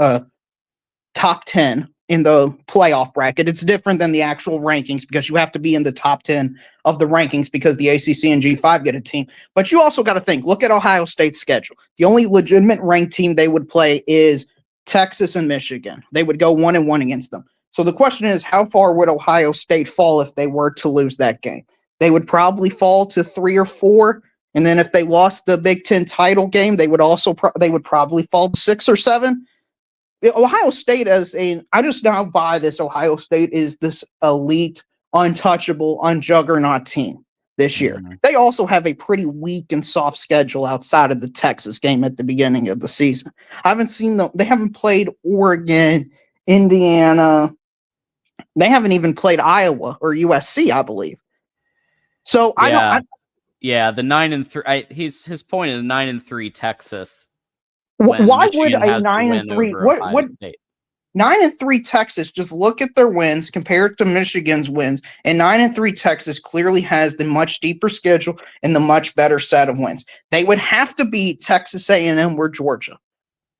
10 in the playoff bracket. It's different than the actual rankings because you have to be in the top 10 of the rankings because the ACC and G5 get a team. But you also got to look at Ohio State's schedule. The only legitimate ranked team they would play is Texas and Michigan. They would go 1-1 against them. So the question is, how far would Ohio State fall if they were to lose that game? They would probably fall to 3 or 4. And then if they lost the Big Ten title game, they would probably fall to 6 or 7. Ohio State I just now buy this. Ohio State is this elite, untouchable, unjuggernaut team this year. Mm-hmm. They also have a pretty weak and soft schedule outside of the Texas game at the beginning of the season. I haven't seen them. They haven't played Oregon, Indiana. They haven't even played Iowa or USC, I believe. So the 9-3. His point is 9-3 Texas. Why would a 9-3? 9-3 Texas? Just look at their wins, compare it to Michigan's wins, and 9-3 Texas clearly has the much deeper schedule and the much better set of wins. They would have to beat Texas A&M or Georgia.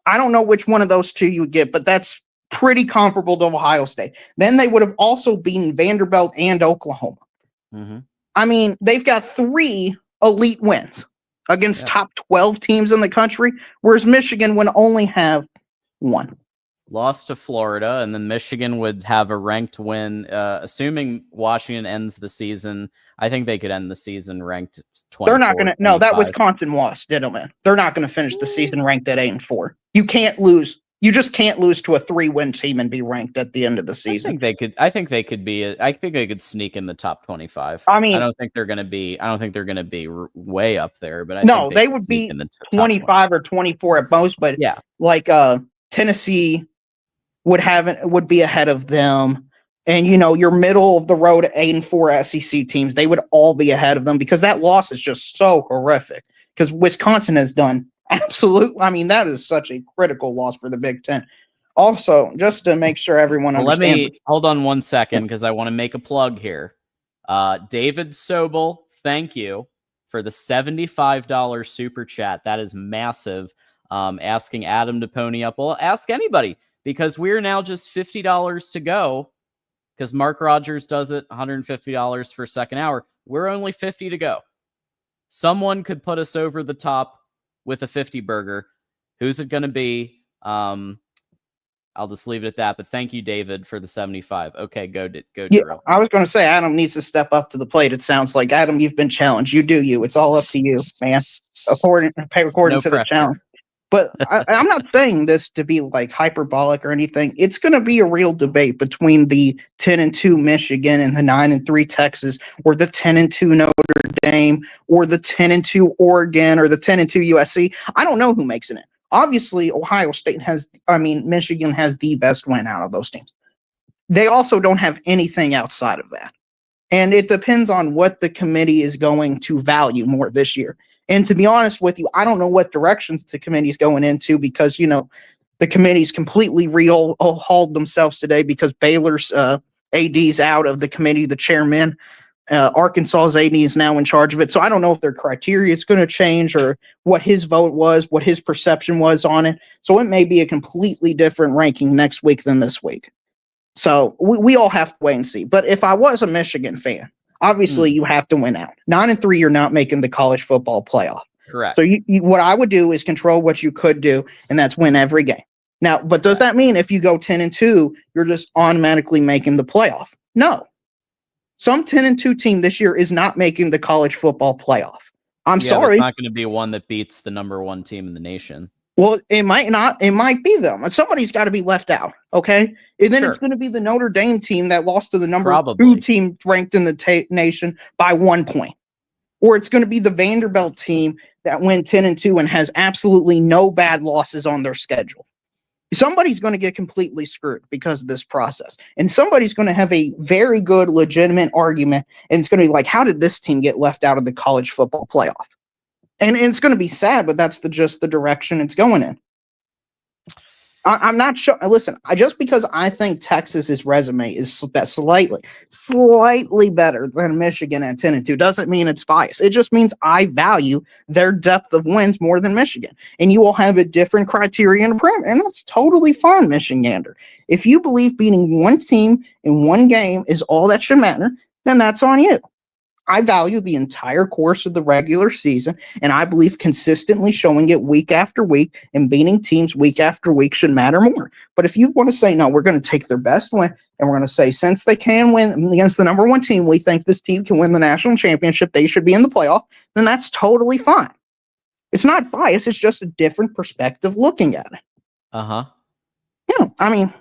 I don't know which one of those two you would get, but that's pretty comparable to Ohio State. Then they would have also beaten Vanderbilt and Oklahoma. Mm-hmm. I mean, they've got 3 elite wins against top 12 teams in the country, whereas Michigan would only have 1. Lost to Florida, and then Michigan would have a ranked win. Assuming Washington ends the season, I think they could end the season ranked 20. They're not going to. No, that Wisconsin loss, gentlemen. They're not going to finish the season ranked at 8-4. You can't lose. You just can't lose to a 3-win team and be ranked at the end of the season. I think they could sneak in the top 25. I mean, I don't think they're going to be way up there, but they would be in the 25 or 24 at most. But Tennessee would be ahead of them, and your middle of the road 8-4 SEC teams, they would all be ahead of them because that loss is just so horrific. Because Wisconsin has done. Absolutely. I mean, that is such a critical loss for the Big Ten. Also, just to make sure everyone understands. Let me hold on one second because I want to make a plug here. David Sobel, thank you for the $75 super chat. That is massive. Asking Adam to pony up. Well, ask anybody because we're now just $50 to go because Mark Rogers does it $150 for second hour. We're only 50 to go. Someone could put us over the top with a 50 burger. Who's it going to be? I'll just leave it at that. But thank you, David, for the 75. Okay, go, Drew. I was going to say Adam needs to step up to the plate. It sounds like Adam, you've been challenged. You do you. It's all up to you, man. According to the challenge. But I'm not saying this to be like hyperbolic or anything. It's going to be a real debate between the 10-2 Michigan and the 9-3 Texas, or the 10-2 Notre Dame, or the 10-2 Oregon, or the 10-2 USC. I don't know who makes it in. Obviously, Michigan has the best win out of those teams. They also don't have anything outside of that. And it depends on what the committee is going to value more this year. And to be honest with you, I don't know what directions the committee is going into because, the committee's completely hauled themselves today because Baylor's AD's out of the committee, the chairman. Arkansas's AD is now in charge of it. So I don't know if their criteria is going to change or what his vote was, what his perception was on it. So it may be a completely different ranking next week than this week. So we all have to wait and see. But if I was a Michigan fan, obviously you have to win out. 9-3, you're not making the college football playoff. Correct. So what I would do is control what you could do, and that's win every game. Now, but does that mean if you go 10-2, you're just automatically making the playoff? No. Some 10-2 team this year is not making the college football playoff. I'm sorry. It's not going to be one that beats the number 1 team in the nation. Well, it might not. It might be them. Somebody's got to be left out, okay? And then it's going to be the Notre Dame team that lost to the number 2 team ranked in the nation by 1 point. Or it's going to be the Vanderbilt team that went 10-2 and has absolutely no bad losses on their schedule. Somebody's going to get completely screwed because of this process. And somebody's going to have a very good, legitimate argument. And it's going to be like, how did this team get left out of the college football playoff? And it's going to be sad, but that's just the direction it's going in. I'm not sure. Listen, just because I think Texas's resume is slightly better than Michigan at 10-2 doesn't mean it's biased. It just means I value their depth of wins more than Michigan. And you will have a different criterion and parameter, and that's totally fine, Michigander. If you believe beating one team in one game is all that should matter, then that's on you. I value the entire course of the regular season, and I believe consistently showing it week after week and beating teams week after week should matter more. But if you want to say, no, we're going to take their best win, and we're going to say, since they can win against the number one team, we think this team can win the national championship, they should be in the playoff, then that's totally fine. It's not bias, it's just a different perspective looking at it. Uh-huh. Yeah, I mean.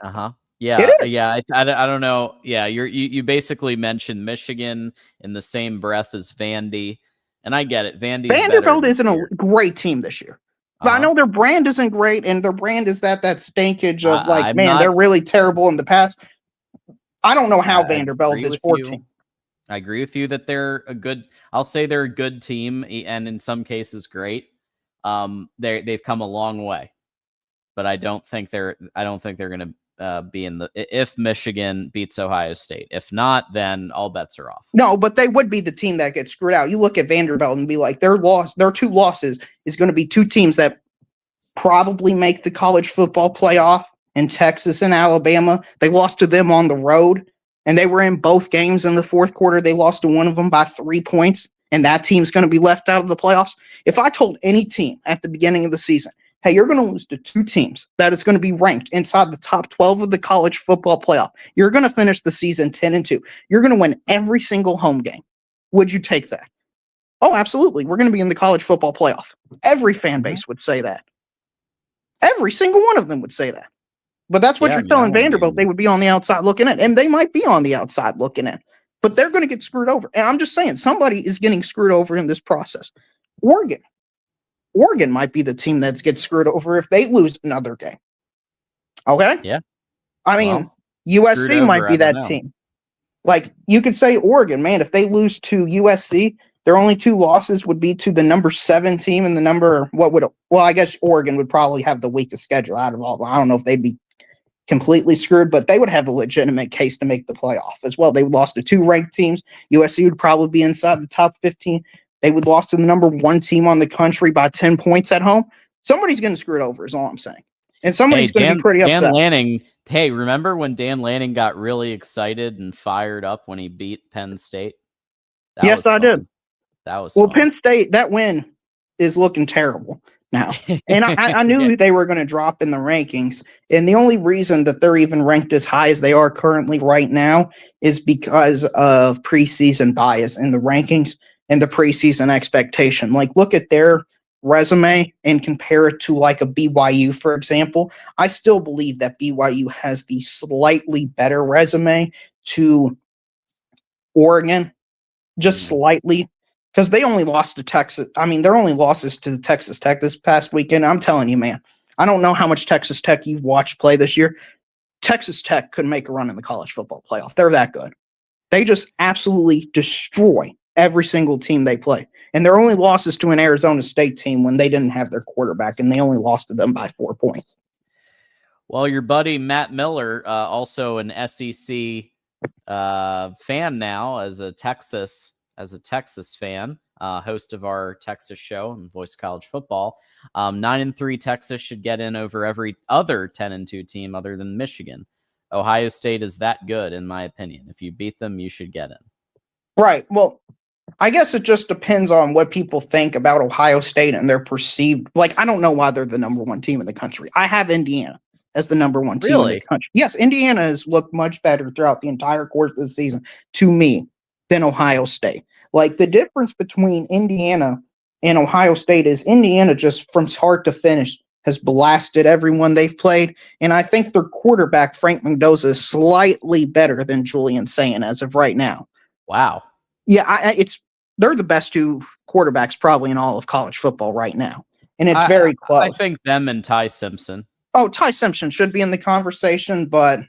Uh-huh. Yeah, yeah. I don't know. Yeah, you basically mentioned Michigan in the same breath as Vandy, and I get it. Vanderbilt isn't a great team this year. But I know their brand isn't great, and their brand is that stinkage of they're really terrible in the past. I don't know how Vanderbilt is 14. I agree with you that they're a good. I'll say they're a good team, and in some cases, great. They've come a long way, but I don't think they're going to. Be in the if Michigan beats Ohio State. If not, then all bets are off. No, but they would be the team that gets screwed out. You look at Vanderbilt and be like, their two losses is going to be two teams that probably make the college football playoff in Texas and Alabama. They lost to them on the road, and they were in both games in the fourth quarter. They lost to one of them by 3 points, and that team's going to be left out of the playoffs. If I told any team at the beginning of the season, hey, you're going to lose to two teams that is going to be ranked inside the top 12 of the college football playoff. You're going to finish the season 10-2. You're going to win every single home game. Would you take that? Oh, absolutely. We're going to be in the college football playoff. Every fan base would say that. Every single one of them would say that. But that's what you're telling Vanderbilt. They would be on the outside looking in, and they might be on the outside looking in. But they're going to get screwed over. And I'm just saying, somebody is getting screwed over in this process. Oregon might be the team that gets screwed over if they lose another game. Okay? Yeah. I mean, USC might be that team. Like, you could say Oregon, man, if they lose to USC, their only two losses would be to the number 7 team and I guess Oregon would probably have the weakest schedule out of all. I don't know if they'd be completely screwed, but they would have a legitimate case to make the playoff as well. They lost to 2 ranked teams. USC would probably be inside the top 15. They would lost to the number 1 team on the country by 10 points at home. Somebody's getting screwed over is all I'm saying. And somebody's going to be pretty upset. Dan Lanning, remember when Dan Lanning got really excited and fired up when he beat Penn State? Yes, I did. That was fun. Penn State, that win is looking terrible now. And I knew they were going to drop in the rankings. And the only reason that they're even ranked as high as they are currently right now is because of preseason bias in the rankings and the preseason expectation. Like, look at their resume and compare it to like a BYU, for example. I still believe that BYU has the slightly better resume to Oregon, just slightly, because they only lost to Texas. I mean, their only losses to Texas Tech this past weekend. I'm telling you, man, I don't know how much Texas Tech you've watched play this year. Texas Tech could make a run in the college football playoff. They're that good. They just absolutely destroy every single team they play. And their only losses to an Arizona State team when they didn't have their quarterback, and they only lost to them by 4 points. Well, your buddy Matt Miller, also an SEC fan now, as a Texas fan, host of our Texas show and Voice of College Football. 9-3 Texas should get in over every other 10-2 team other than Michigan. Ohio State is that good, in my opinion. If you beat them, you should get in. Right. Well, I guess it just depends on what people think about Ohio State and their perceived. Like, I don't know why they're the number 1 team in the country. I have Indiana as the number 1 team in the country. Yes, Indiana has looked much better throughout the entire course of the season to me than Ohio State. Like, the difference between Indiana and Ohio State is Indiana just from start to finish has blasted everyone they've played. And I think their quarterback, Frank Mendoza, is slightly better than Julian Sayin as of right now. Wow. Yeah, they're the best 2 quarterbacks probably in all of college football right now. And it's very close. I think them and Ty Simpson. Oh, Ty Simpson should be in the conversation, but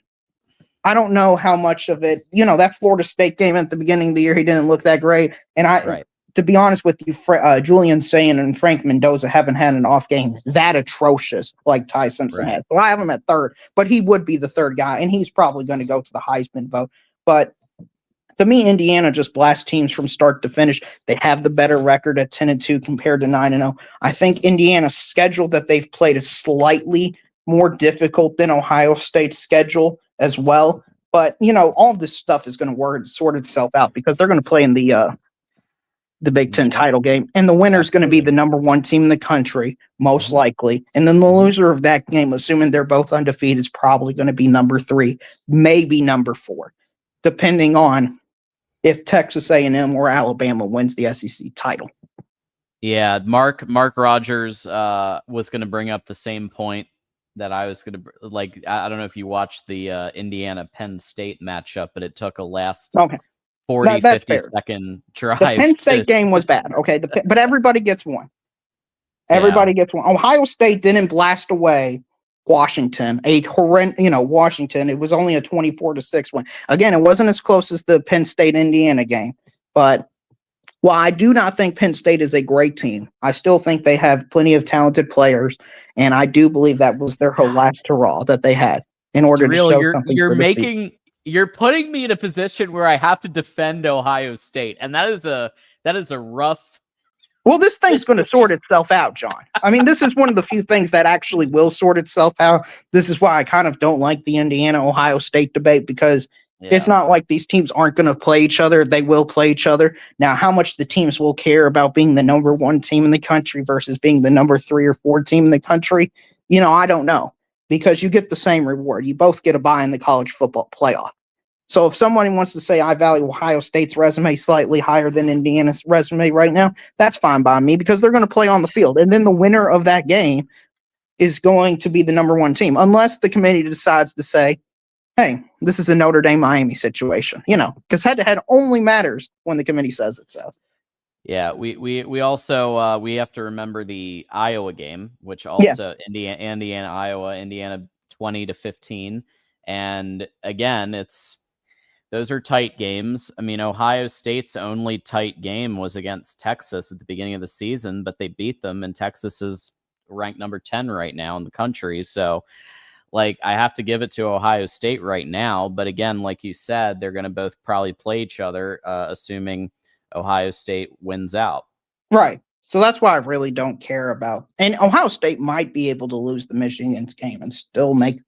I don't know how much of it, that Florida State game at the beginning of the year, he didn't look that great. And to be honest with you, Julian Sayin and Frank Mendoza haven't had an off game that atrocious like Ty Simpson Right. had. So I have him at third, but he would be the third guy, and he's probably going to go to the Heisman vote. But to me, Indiana just blasts teams from start to finish. They have the better record at 10-2 compared to 9-0. I think Indiana's schedule that they've played is slightly more difficult than Ohio State's schedule as well. But all this stuff is going to sort itself out because they're going to play in the Big Ten title game, and the winner is going to be the number one team in the country, most likely. And then the loser of that game, assuming they're both undefeated, is probably going to be number 3, maybe number 4, depending on if Texas A&M or Alabama wins the SEC title. Yeah, Mark Rogers was going to bring up the same point that I was going to I don't know if you watched the Indiana Penn State matchup, but it took a last 50 second drive. The Penn State game was bad, okay, but everybody gets one. Everybody gets one. Ohio State didn't blast away Washington, Washington. It was only a 24-6 win. Again, it wasn't as close as the Penn State-Indiana game, but while I do not think Penn State is a great team, I still think they have plenty of talented players, and I do believe that was their whole last hurrah that they had in order to show something. You're putting me in a position where I have to defend Ohio State, and that is a rough. Well, this thing's going to sort itself out, John. I mean, this is one of the few things that actually will sort itself out. This is why I kind of don't like the Indiana-Ohio State debate, because it's not like these teams aren't going to play each other. They will play each other. Now, how much the teams will care about being the number 1 team in the country versus being the number 3 or 4 team in the country, I don't know, because you get the same reward. You both get a bye in the college football playoff. So if someone wants to say I value Ohio State's resume slightly higher than Indiana's resume right now, that's fine by me, because they're going to play on the field. And then the winner of that game is going to be the number 1 team, unless the committee decides to say, hey, this is a Notre Dame-Miami situation, because head-to-head only matters when the committee says it says. Yeah, we also we have to remember the Iowa game, which also Indiana, Iowa, Indiana 20-15. And again, those are tight games. I mean, Ohio State's only tight game was against Texas at the beginning of the season, but they beat them, and Texas is ranked number 10 right now in the country. So, I have to give it to Ohio State right now. But again, like you said, they're going to both probably play each other, assuming Ohio State wins out. Right. So that's why I really don't care about. And Ohio State might be able to lose the Michigan's game and still make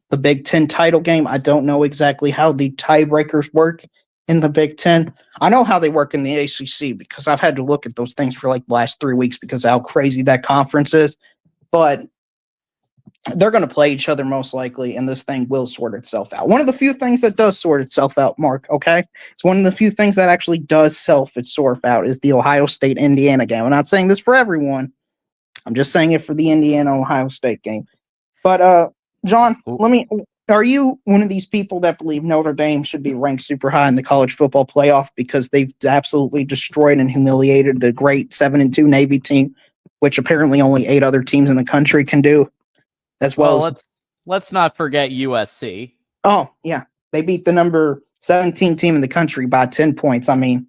the Big Ten title game. I don't know exactly how the tiebreakers work in the Big Ten. I know how they work in the ACC because I've had to look at those things for the last 3 weeks because of how crazy that conference is. But they're going to play each other most likely, and this thing will sort itself out. One of the few things that does sort itself out, Mark, okay? It's one of the few things that actually does sort out is the Ohio State-Indiana game. I'm not saying this for everyone. I'm just saying it for the Indiana-Ohio State game. But, John, are you one of these people that believe Notre Dame should be ranked super high in the college football playoff because they've absolutely destroyed and humiliated the great 7-2 Navy team, which apparently only 8 other teams in the country can do? Let's not forget USC. Oh, yeah. They beat the number 17 team in the country by 10 points. I mean,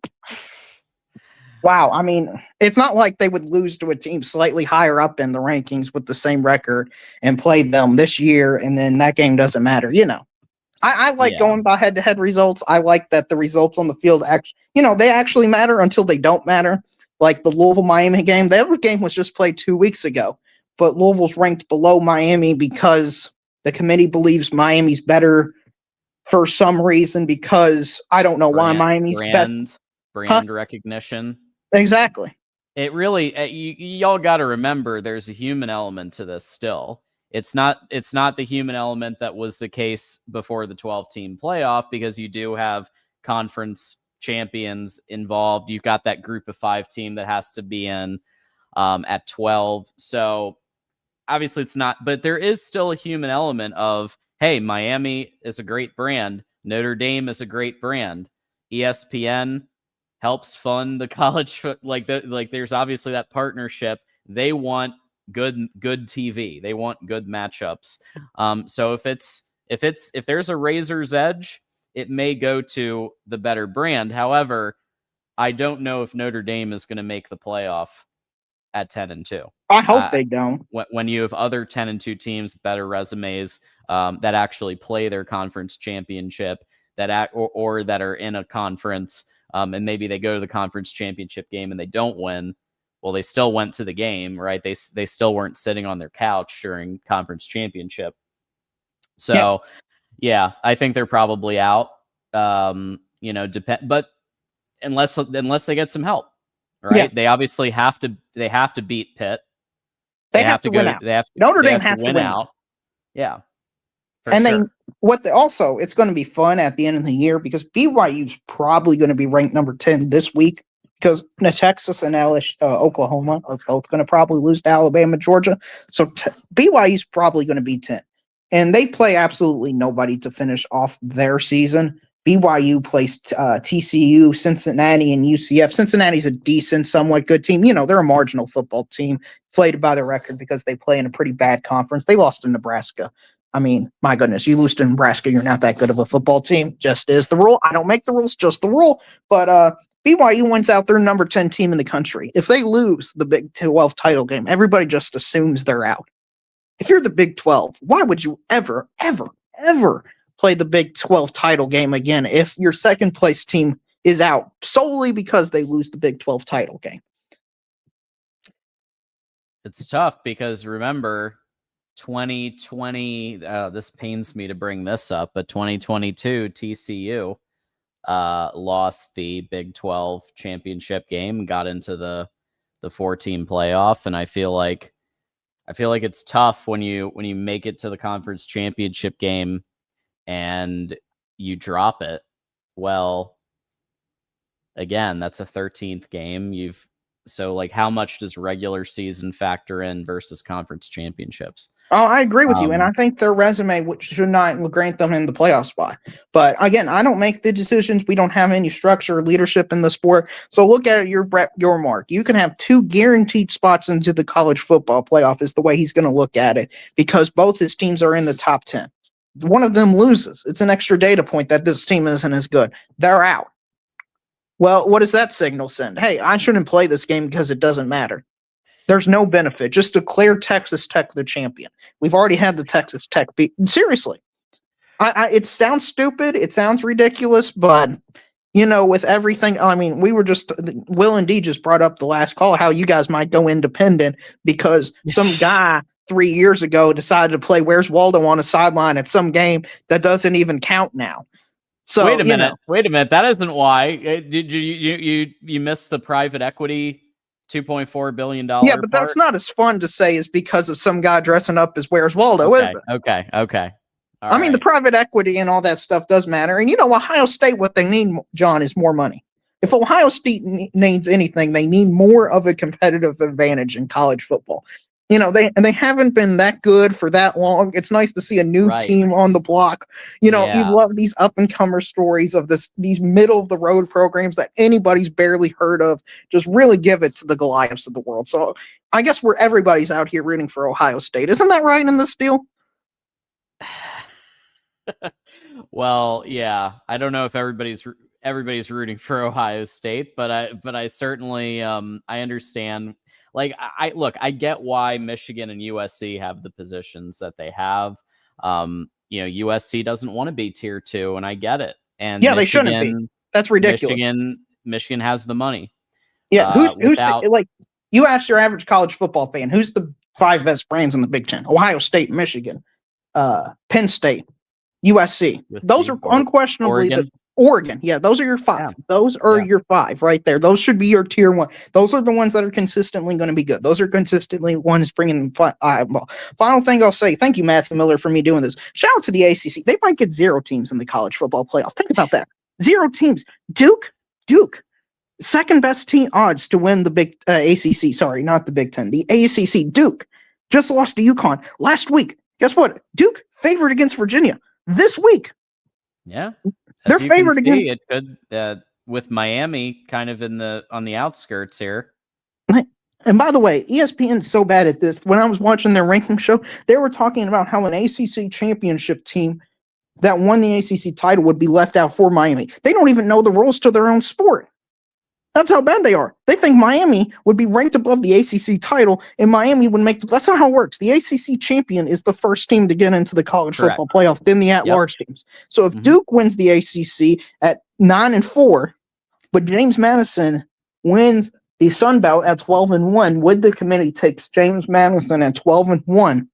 wow. I mean, it's not like they would lose to a team slightly higher up in the rankings with the same record and played them this year, and then that game doesn't matter. I like going by head-to-head results. I like that the results on the field they actually matter until they don't matter. Like the Louisville-Miami game. That game was just played 2 weeks ago. But Louisville's ranked below Miami because the committee believes Miami's better for some reason, because I don't know why Miami's brand recognition. Exactly. It really, y'all got to remember there's a human element to this still. It's not the human element that was the case before the 12-team playoff, because you do have conference champions involved. You've got that group of 5 team that has to be in at 12. So obviously it's not, but there is still a human element of, hey, Miami is a great brand. Notre Dame is a great brand. ESPN helps fund the college, there's obviously that partnership. They want good TV. They want good matchups. So if there's a razor's edge, it may go to the better brand. However, I don't know if Notre Dame is going to make the playoff at 10-2. I hope they don't. When you have other 10-2 teams with better resumes that actually play their conference championship, or that are in a conference, and maybe they go to the conference championship game and they don't win. Well, they still went to the game, right? They still weren't sitting on their couch during conference championship. So, yeah, I think they're probably out. But unless they get some help, right? Yeah. They obviously have to beat Pitt. They have to win out. Notre Dame has to win out. Yeah. And then it's going to be fun at the end of the year because BYU's probably going to be ranked number 10 this week because Texas and Oklahoma are both going to probably lose to Alabama, Georgia. So BYU's probably going to be 10. And they play absolutely nobody to finish off their season. BYU plays TCU, Cincinnati, and UCF. Cincinnati's a decent, somewhat good team. They're a marginal football team, inflated by the record because they play in a pretty bad conference. They lost to Nebraska. I mean, my goodness, you lose to Nebraska, you're not that good of a football team. Just is the rule. I don't make the rules, just the rule. But BYU wins out their number 10 team in the country. If they lose the Big 12 title game, everybody just assumes they're out. If you're the Big 12, why would you ever, ever, ever play the Big 12 title game again if your second place team is out solely because they lose the Big 12 title game? It's tough because remember, 2020, this pains me to bring this up, but 2022 TCU lost the Big 12 championship game, got into the 4-team playoff, and I feel like it's tough when you make it to the conference championship game and you drop it. Well, again, that's a 13th game. So like, how much does regular season factor in versus conference championships? Oh, I agree with you, and I think their resume should not grant them in the playoff spot. But again, I don't make the decisions. We don't have any structure or leadership in the sport. So look at your Mark. You can have 2 guaranteed spots into the college football playoff is the way he's going to look at it because both his teams are in the top 10. One of them loses. It's an extra data point that this team isn't as good. They're out. Well, what does that signal send? Hey, I shouldn't play this game because it doesn't matter. There's no benefit. Just declare Texas Tech the champion. We've already had the Texas Tech beat. Seriously. It sounds stupid. It sounds ridiculous, but, with everything, I mean, Will and D just brought up the last call, how you guys might go independent because some guy 3 years ago decided to play Where's Waldo on a sideline at some game that doesn't even count now. So wait a minute. That isn't why. Did you missed the private equity $2.4 billion? Yeah, but that's not as fun to say as because of some guy dressing up as Where's Waldo, is it? Okay. I mean, the private equity and all that stuff does matter. And Ohio State, what they need, John, is more money. If Ohio State needs anything, they need more of a competitive advantage in college football. They haven't been that good for that long. It's nice to see a new team on the block. You love these up-and-comer stories of these middle-of-the-road programs that anybody's barely heard of. Just really give it to the Goliaths of the world. So I guess everybody's out here rooting for Ohio State. Isn't that right in this deal? Well, yeah. I don't know if everybody's rooting for Ohio State, but I certainly I understand. Like, I get why Michigan and USC have the positions that they have. USC doesn't want to be tier 2, and I get it. And yeah, they shouldn't be. That's ridiculous. Michigan has the money. Yeah, you ask your average college football fan, who's the 5 best brands in the Big Ten? Ohio State, Michigan, Penn State, USC. Those are unquestionably Oregon. Yeah, those are your 5. Yeah. Those are your 5 right there. Those should be your tier 1. Those are the ones that are consistently going to be good. Those are consistently ones bringing final thing I'll say. Thank you, Matthew Miller, for me doing this. Shout out to the ACC. They might get 0 teams in the college football playoff. Think about that. 0 teams. Duke. Second best team odds to win the big ACC. Sorry, not the Big Ten. The ACC. Duke just lost to UConn last week. Guess what? Duke favored against Virginia this week. Yeah. They're favored again. It could with Miami kind of on the outskirts here. And by the way, ESPN's so bad at this. When I was watching their ranking show, they were talking about how an ACC championship team that won the ACC title would be left out for Miami. They don't even know the rules to their own sport. That's how bad they are. They think Miami would be ranked above the ACC title, and Miami would make that's not how it works. The ACC champion is the first team to get into the college football playoff, then the at-large teams. So if Duke wins the ACC at 9-4, but James Madison wins the Sun Belt at 12-1, would the committee take James Madison at 12-1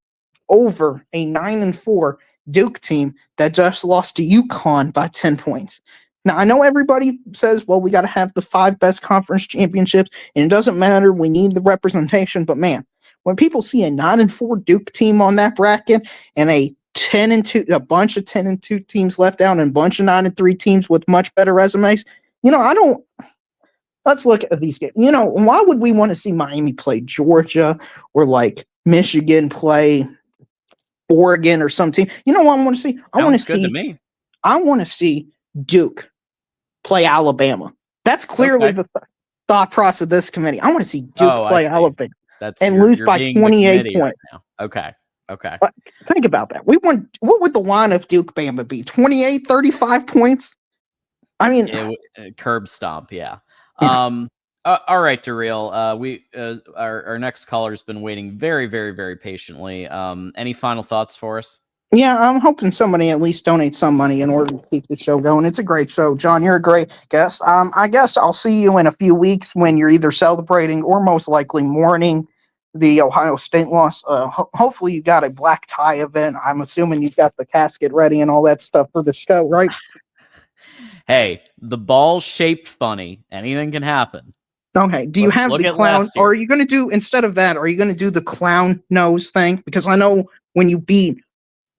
over a 9-4 Duke team that just lost to UConn by 10 points? Now, I know everybody says, well, we got to have the 5 best conference championships, and it doesn't matter. We need the representation. But, man, when people see a 9-4 Duke team on that bracket and a 10-2, a bunch of 10-2 teams left out and a bunch of 9-3 teams with much better resumes, let's look at these games. Why would we want to see Miami play Georgia or like Michigan play Oregon or some team? You know what I want to see? I want to see Duke play Alabama. That's clearly the thought process of this committee. I want to see Duke play Alabama and lose by 28 points. Right okay. But think about that. What would the line of Duke Bama be? 28, 35 points? I mean, curb stomp, yeah. All right, Daryl. Our next caller's been waiting very, very, very patiently. Any final thoughts for us? Yeah, I'm hoping somebody at least donates some money in order to keep the show going. It's a great show. John, you're a great guest. I guess I'll see you in a few weeks when you're either celebrating or most likely mourning the Ohio State loss. Hopefully you got a black tie event. I'm assuming you've got the casket ready and all that stuff for the show, right? Hey, the ball's shaped funny. Anything can happen. Okay. Do you have the clown? Or are you going to do, instead of that, are you going to do the clown nose thing? Because I know when you beat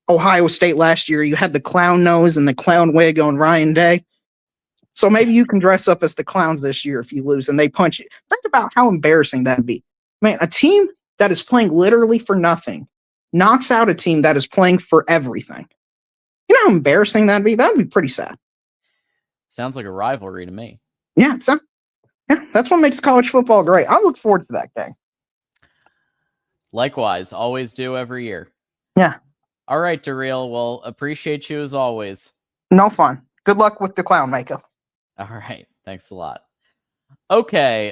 Ohio State last year, you had the clown nose and the clown wig on Ryan Day. So maybe you can dress up as the clowns this year if you lose and they punch you. Think about how embarrassing that'd be. Man, a team that is playing literally for nothing knocks out a team that is playing for everything. You know how embarrassing that'd be? That'd be pretty sad. Sounds like a rivalry to me. Yeah, that's what makes college football great. I look forward to that game. Likewise, always do every year. Yeah. All right, Daryl. Well, appreciate you as always. No fun. Good luck with the clown makeup. All right. Thanks a lot. Okay.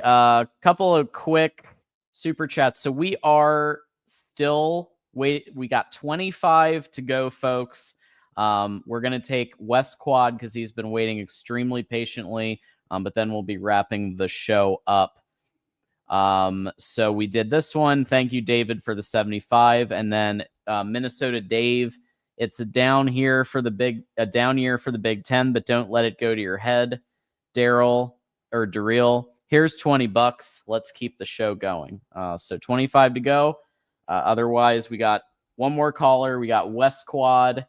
Couple of quick super chats. So we are still we got 25 to go, folks. We're going to take West Quad because he's been waiting extremely patiently, but then we'll be wrapping the show up. So we did this one. Thank you, David, for the 75. And then Minnesota Dave, it's a down year for the Big Ten, but don't let it go to your head. Daryl, here's $20. Let's keep the show going. So 25 to go. Otherwise, we got one more caller. We got West Quad,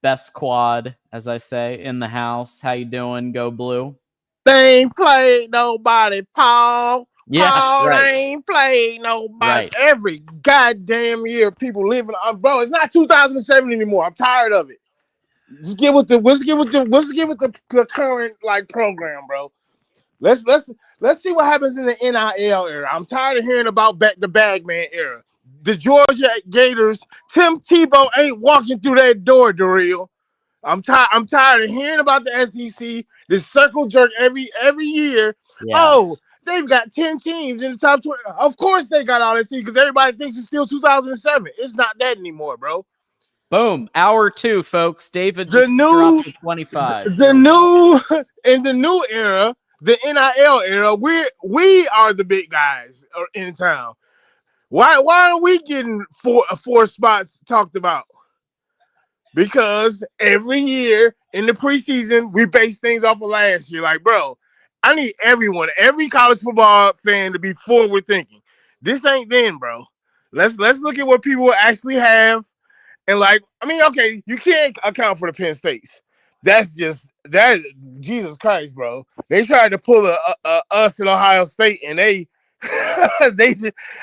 best quad, as I say, in the house. How you doing? Go Blue. They ain't played nobody, Paul. Yeah, Paul, right. They ain't played nobody. Right. Every goddamn year, people living. Bro, it's not 2007 anymore. I'm tired of it. Let's get with the current program, bro. Let's see what happens in the NIL era. I'm tired of hearing about the Bagman era. The Georgia Gators, Tim Tebow ain't walking through that door, Daryl. I'm tired of hearing about the SEC. This circle jerk every year. Yeah. Oh, they've got 10 teams in the top 20. Of course they got all that seed because everybody thinks it's still 2007. It's not that anymore, bro. Boom. Hour 2, folks. David just dropped to 25. In the new era, the NIL era, we are the big guys in town. Why aren't we getting four spots talked about? Because every year in the preseason, we base things off of last year. Like, bro, I need every college football fan to be forward thinking. This ain't then, bro. Let's look at what people actually have. And okay, you can't account for the Penn States. Jesus Christ, bro. They tried to pull us at Ohio State, and they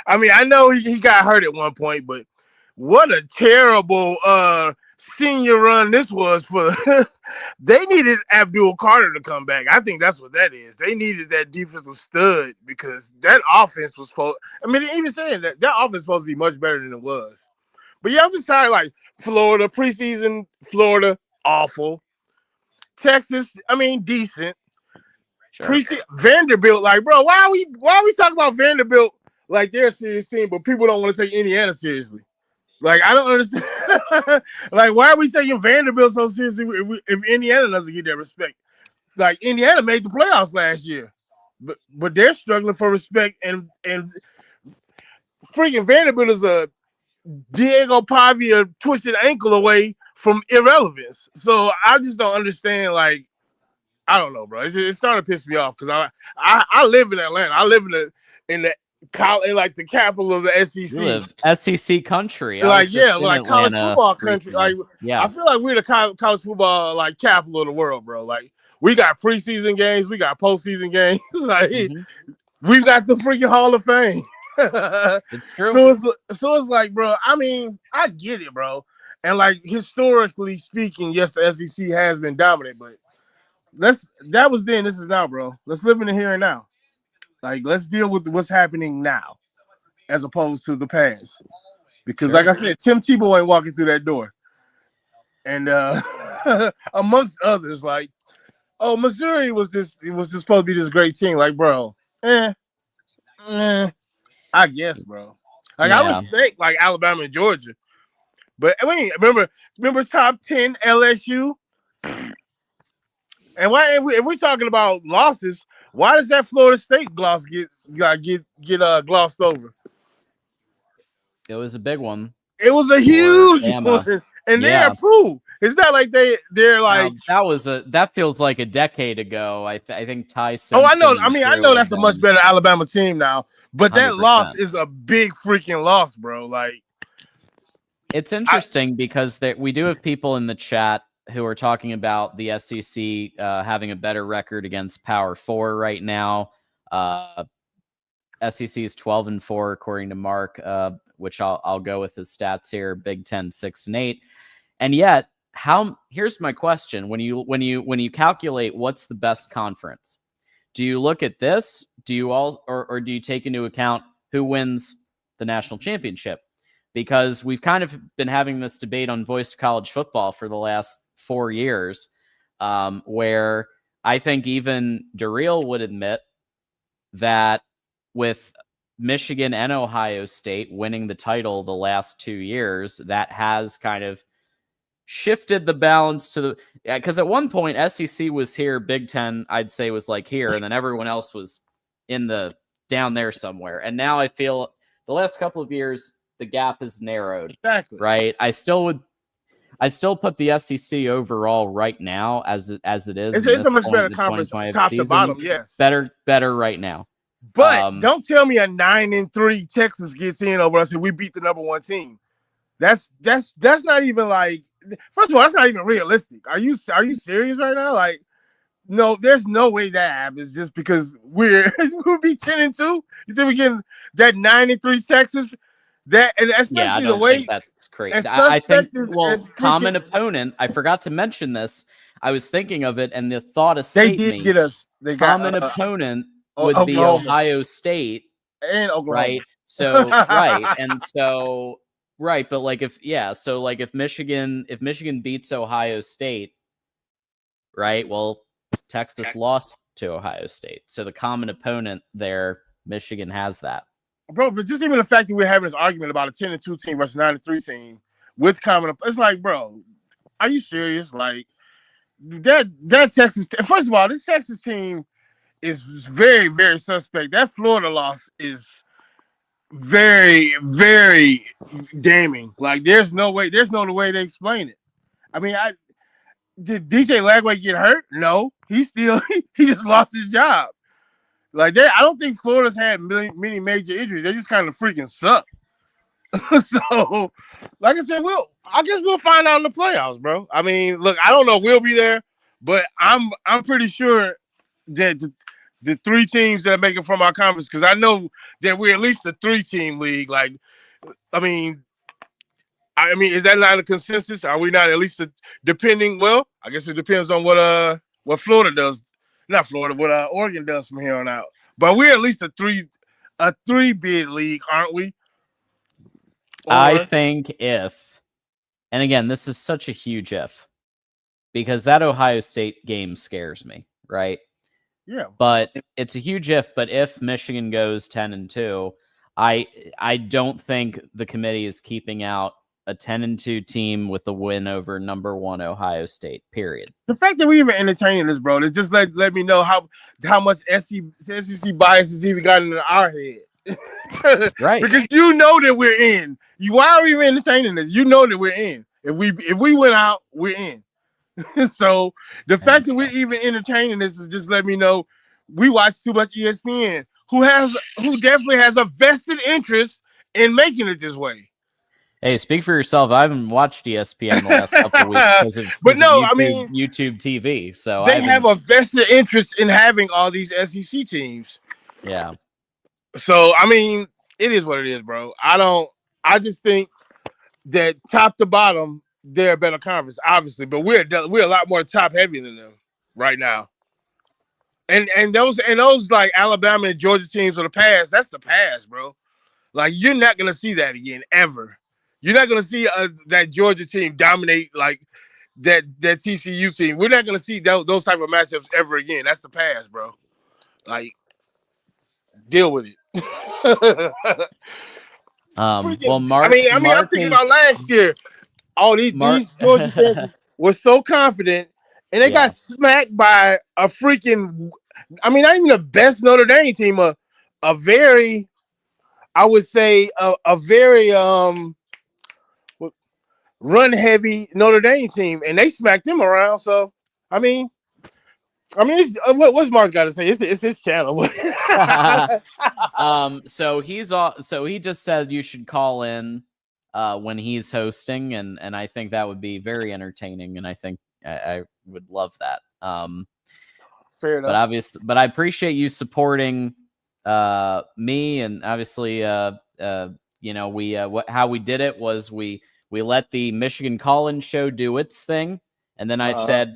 I know he got hurt at one point, but what a terrible senior run this was for. They needed Abdul Carter to come back. I think that's what that is. They needed that defensive stud because that offense was even saying that offense was supposed to be much better than it was. But yeah, I'm just tired. Florida preseason, Florida awful. Texas, decent. Sure. Vanderbilt, like, bro, why are we talking about Vanderbilt like they're a serious team, but people don't want to take Indiana seriously? Like, I don't understand. Like, why are we taking Vanderbilt so seriously if Indiana doesn't get that respect? Like, Indiana made the playoffs last year, but they're struggling for respect, and freaking Vanderbilt is a Diego Pavia twisted ankle away from irrelevance. So I just don't understand. Like, I don't know, bro. It's starting to piss me off because I live in Atlanta. I live in the capital of the SEC. You live SEC country. Like, yeah, in like college Atlanta football country. recently. Like, yeah, I feel like we're the college football like capital of the world, bro. Like, we got preseason games, we got postseason games. Like, we've got the freaking Hall of Fame. it's true. So it's like, bro. I mean, I get it, bro. And like historically speaking, yes, the SEC has been dominant, but that was then. This is now, bro. Let's live in the here and now. Like, let's deal with what's happening now, as opposed to the past. Because, like I said, Tim Tebow ain't walking through that door. And amongst others, like, oh, Missouri was supposed to be this great team. Like, bro, I guess, bro. Like, I respect like Alabama and Georgia, but I mean, remember top 10 LSU. And why, if we're talking about losses, why does that Florida State gloss get glossed over? It was a big one. It was a huge one, and they're poo. It's not like they're like that feels like a decade ago. I think Tyson. Oh, I know. I mean, I know that's a much better Alabama team now, but that 100%. loss is a big freaking loss, bro. Like, it's interesting because we do have people in the chat who are talking about the SEC having a better record against Power 4 right now. SEC is 12-4 according to Mark, which I'll go with his stats here. Big Ten 6-8, and yet here's my question: when you calculate what's the best conference, do you look at this? Do you or do you take into account who wins the national championship? Because we've kind of been having this debate on Voice of College Football for the last 4 years, where I think even Darrell would admit that with Michigan and Ohio State winning the title the last 2 years, that has kind of shifted the balance to because at one point SEC was here, Big Ten I'd say was like here, and then everyone else was down there somewhere. And now I feel the last couple of years the gap is narrowed. Exactly. Right. I still put the SEC overall right now as it is. It's a much better conference, top to bottom. Yes, better right now. But don't tell me a 9-3 Texas gets in over us and we beat the number one team. That's not even like. First of all, that's not even realistic. Are you serious right now? Like, no, there's no way that happens just because we'll be 10-2. You think we get that 9-3 Texas? That, and especially the way that's crazy. I think common opponent. I forgot to mention this. I was thinking of it, and the thought escaped me. They did get us. Common opponent would be Ohio State and Oklahoma, right? So right, and so right, but like if Michigan beats Ohio State, right? Well, Texas lost to Ohio State, so the common opponent there, Michigan has that. Bro, but just even the fact that we're having this argument about a 10-2 team versus 9-3 team with common, it's like, bro, are you serious? Like that Texas. First of all, this Texas team is very, very suspect. That Florida loss is very, very damning. Like, there's no way to explain it. I mean, did DJ Lagway get hurt? No, he just lost his job. Like, I don't think Florida's had many major injuries. They just kind of freaking suck. So, like I said, I guess we'll find out in the playoffs, bro. I mean, look, I don't know if we'll be there, but I'm pretty sure that the 3 teams that are making from our conference, because I know that we're at least a 3-team league. Like, I mean, is that not a consensus? Are we not at least depending? Well, I guess it depends on what Florida does. Not Florida, what Oregon does from here on out. But we're at least a 3-bid league, aren't we? I think and again, this is such a huge if, because that Ohio State game scares me, right? Yeah. But it's a huge if. But if Michigan goes 10-2, I don't think the committee is keeping out a 10-2 team with a win over number 1 Ohio State. Period. The fact that we even entertaining this, bro, it just let me know how much SEC bias has even gotten in our head. Right. Because you know that we're in. Why are we even entertaining this? You know that we're in. If we went out, we're in. So the fact that we're even entertaining this is just let me know we watch too much ESPN, who definitely has a vested interest in making it this way. Hey, speak for yourself. I haven't watched ESPN the last couple of weeks because of YouTube TV. So they have a vested interest in having all these SEC teams. Yeah. So I mean, it is what it is, bro. I just think that top to bottom, they're a better conference, obviously, but we're a lot more top heavy than them right now. And those like Alabama and Georgia teams of the past, that's the past, bro. Like you're not gonna see that again ever. You're not gonna see that Georgia team dominate like that TCU team. We're not gonna see those type of matchups ever again. That's the past, bro. Like, deal with it. Well, Mark. I'm thinking about last year. All these Georgia fans were so confident, and they got smacked by a freaking. I mean, not even the best Notre Dame team. A very, I would say, a very run heavy Notre Dame team, and they smacked them around. So, I mean, it's, what's Mark got to say? It's his channel. So he just said you should call in when he's hosting, and I think that would be very entertaining, and I think I would love that. Fair enough. But I appreciate you supporting me, and obviously, how we did it was we let the Michigan Call-In show do its thing, and then I said,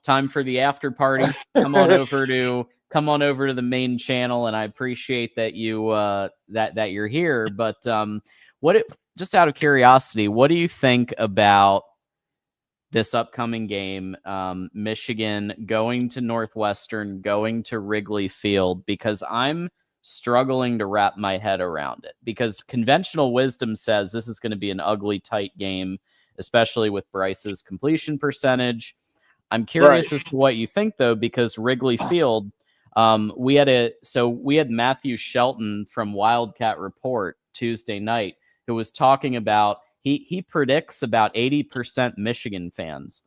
time for the after party. Come on over to the main channel, and I appreciate that you that you're here. But just out of curiosity, what do you think about this upcoming game? Michigan going to Northwestern, going to Wrigley Field, because I'm struggling to wrap my head around it, because conventional wisdom says this is going to be an ugly, tight game, especially with Bryce's completion percentage. I'm curious as to what you think, though, because Wrigley Field, we had Matthew Shelton from Wildcat Report Tuesday night, who was talking about he predicts about 80% Michigan fans.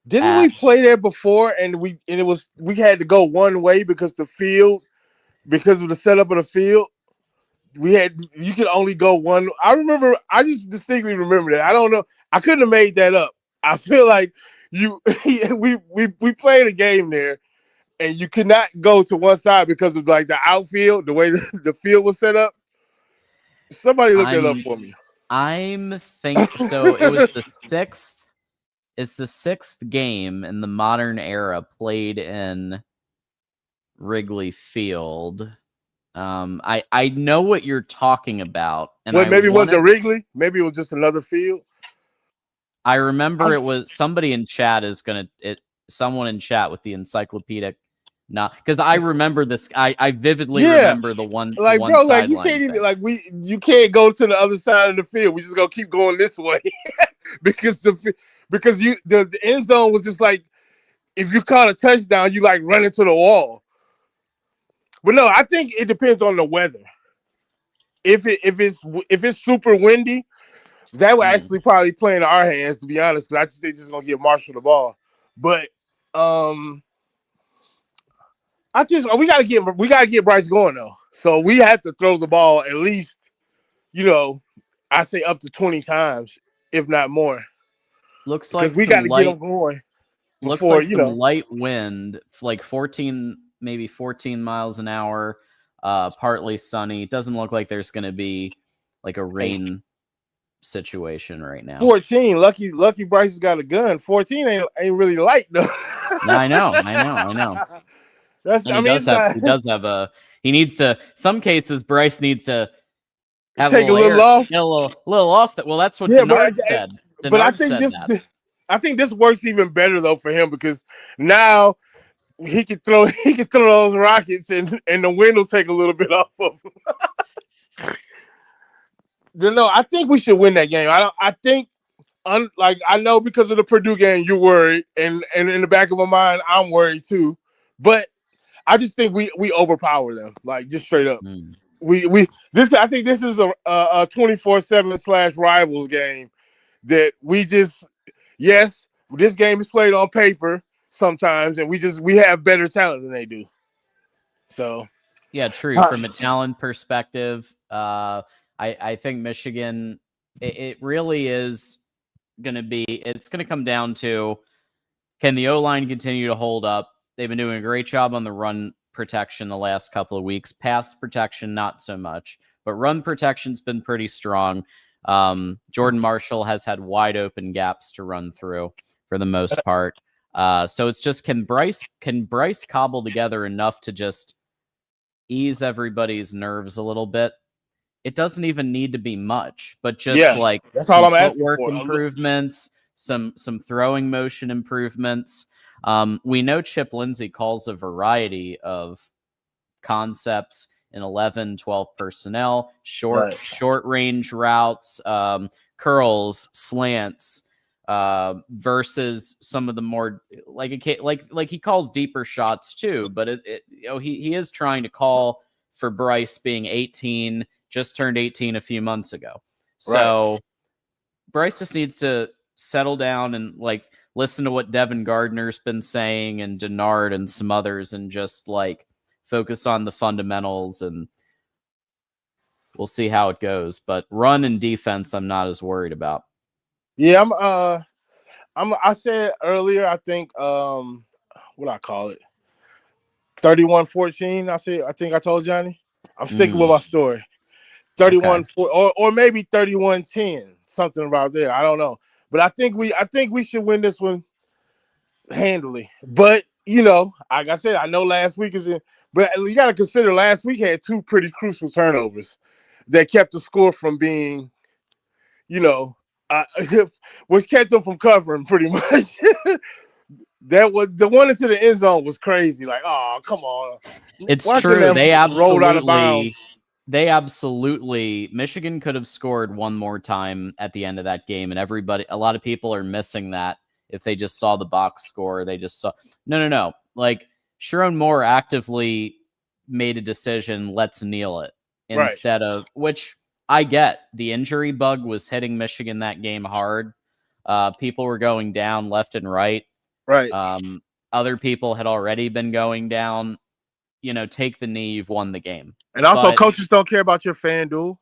Didn't we play there before, and we had to go one way because of the setup of the field? You could only go one. I just distinctly remember that. I don't know. I couldn't have made that up. I feel like we played a game there, and you could not go to one side because of like the outfield, the way the field was set up. Somebody look that up for me. I'm thinking so. It was the sixth. It's the sixth game in the modern era played in Wrigley Field. I know what you're talking about. And maybe it wasn't Wrigley. Maybe it was just another field. I remember it was somebody in chat someone in chat with the encyclopedic. Not because I remember this. I vividly remember the one. Like, bro, like you can't even you can't go to the other side of the field. We just gonna keep going this way because the end zone was just like, if you caught a touchdown, you like run into the wall. But no, I think it depends on the weather. If it's super windy, that would actually probably play in our hands, to be honest, because I just think just gonna give Marshall the ball. But we gotta get Bryce going though. So we have to throw the ball at least, I say up to 20 times, if not more. Looks like we got to get them going. Looks like some light wind, like 14 miles an hour, partly sunny. It doesn't look like there's going to be like a rain situation right now. 14, lucky Bryce has got a gun. 14 ain't really light though. I know. He needs to. Some cases, Bryce needs to have take a little off. A little off. Well, that's what Denard said. But I think this works even better though for him, because now he can throw those rockets and the wind will take a little bit off of him. No, I think we should win that game. I think I know because of the Purdue game you're worried, and in the back of my mind I'm worried too. But I just think we overpower them, like just straight up. I think this is a 24/7 /rivals game that we just this game is played on paper sometimes, and we have better talent than they do. So yeah, true. From a talent perspective, I think Michigan, it really is it's going to come down to, can the O-line continue to hold up? They've been doing a great job on the run protection the last couple of weeks. Pass protection, not so much, but run protection's been pretty strong. Jordan Marshall has had wide open gaps to run through for the most part. So it's just, can Bryce cobble together enough to just ease everybody's nerves a little bit? It doesn't even need to be much, but just like that's all I'm asking footwork for. improvements, some throwing motion improvements. We know Chip Lindsey calls a variety of concepts in 11, 12 personnel, short range routes, curls, slants, versus some of the more like he calls deeper shots too. But he is trying to call for Bryce being 18, just turned 18 a few months ago. So Bryce just needs to settle down and like listen to what Devin Gardner's been saying and Denard and some others, and just like focus on the fundamentals, and we'll see how it goes. But run and defense, I'm not as worried about. Yeah, I said earlier, I think what I call it, 31-14. I think I told Johnny. I'm sticking with my story. 31-4 or maybe 31-10, something about there. I don't know. But I think we should win this one handily. But like I said, I know last week but you got to consider last week had two pretty crucial turnovers that kept the score from being, which kept them from covering pretty much. That was the one into the end zone was crazy. Like, oh, come on. It's Watching true. them They rolled out of bounds. Michigan could have scored one more time at the end of that game, and a lot of people are missing that. If they just saw the box score, they just saw no. Like, Sharon Moore actively made a decision, let's kneel it, instead of, which I get. The injury bug was hitting Michigan that game hard. People were going down left and right. Other people had already been going down. Take the knee, you've won the game. And also, coaches don't care about your FanDuel.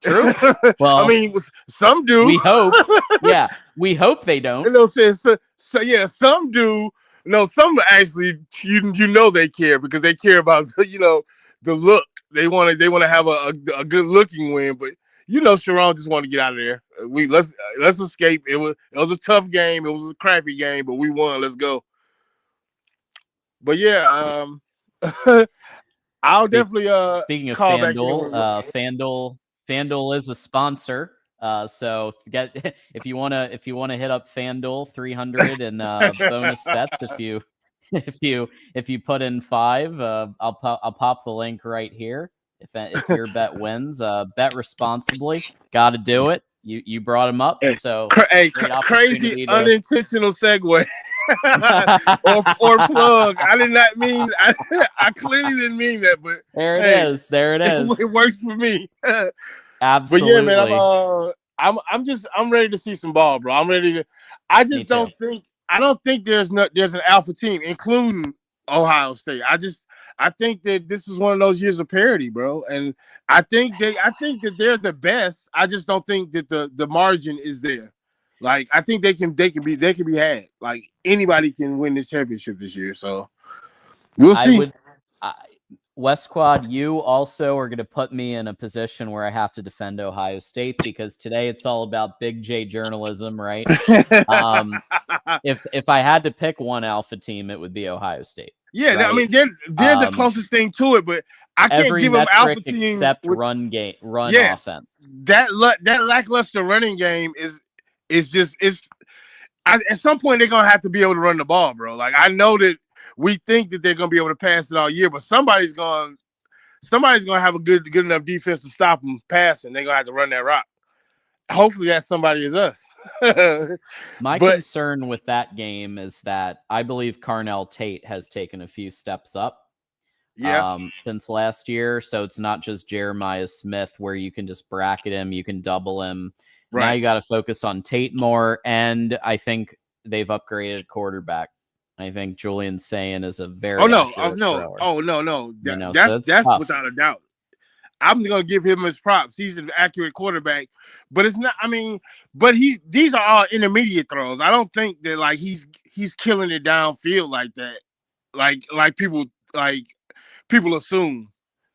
True. Well, I mean, some do. We hope. Yeah, we hope they don't. Yeah, some do. No, some actually, they care because they care about the look. They want to have a good looking win, but Sharon just want to get out of there. Let's escape. It was a tough game. It was a crappy game, but we won. Let's go. But yeah, I'll definitely speaking of call FanDuel, FanDuel is a sponsor. So if you wanna hit up FanDuel, 300 and bonus bets if you put in 5. I'll pop the link right here. If your bet wins, bet responsibly. Got to do it. You brought him up, so crazy unintentional segue. or plug. I did not mean. I clearly didn't mean that, but there it is. There it is. It works for me. Absolutely. But yeah, man, I'm ready to see some ball, bro. I'm ready to. I don't think there's an alpha team, including Ohio State. I think that this is one of those years of parity, bro. And I think that they're the best. I just don't think that the margin is there. Like, I think they can be had. Like, anybody can win this championship this year. So we'll see. West Quad, you also are going to put me in a position where I have to defend Ohio State, because today it's all about Big J journalism, right? If I had to pick one alpha team, it would be Ohio State. Yeah, right? I mean they're the closest thing to it, but I can't give them alpha team except run offense. That lackluster running game is at some point they're gonna have to be able to run the ball, bro. Like I know that we think that they're gonna be able to pass it all year, but somebody's gonna have a good enough defense to stop them passing. They're gonna have to run that rock. Hopefully that somebody is us. My But concern with that game is that I believe Carnell Tate has taken a few steps up since last year. So it's not just Jeremiah Smith where you can just bracket him, you can double him. right. Now you got to focus on Tate more. And I think they've upgraded quarterback. I think Julian Sayin is a very accurate thrower. No. You know, That's so it's tough. without a doubt. I'm gonna give him his props. He's an accurate quarterback, but it's not. I mean, but these are all intermediate throws. I don't think that like he's killing it downfield like that. Like people assume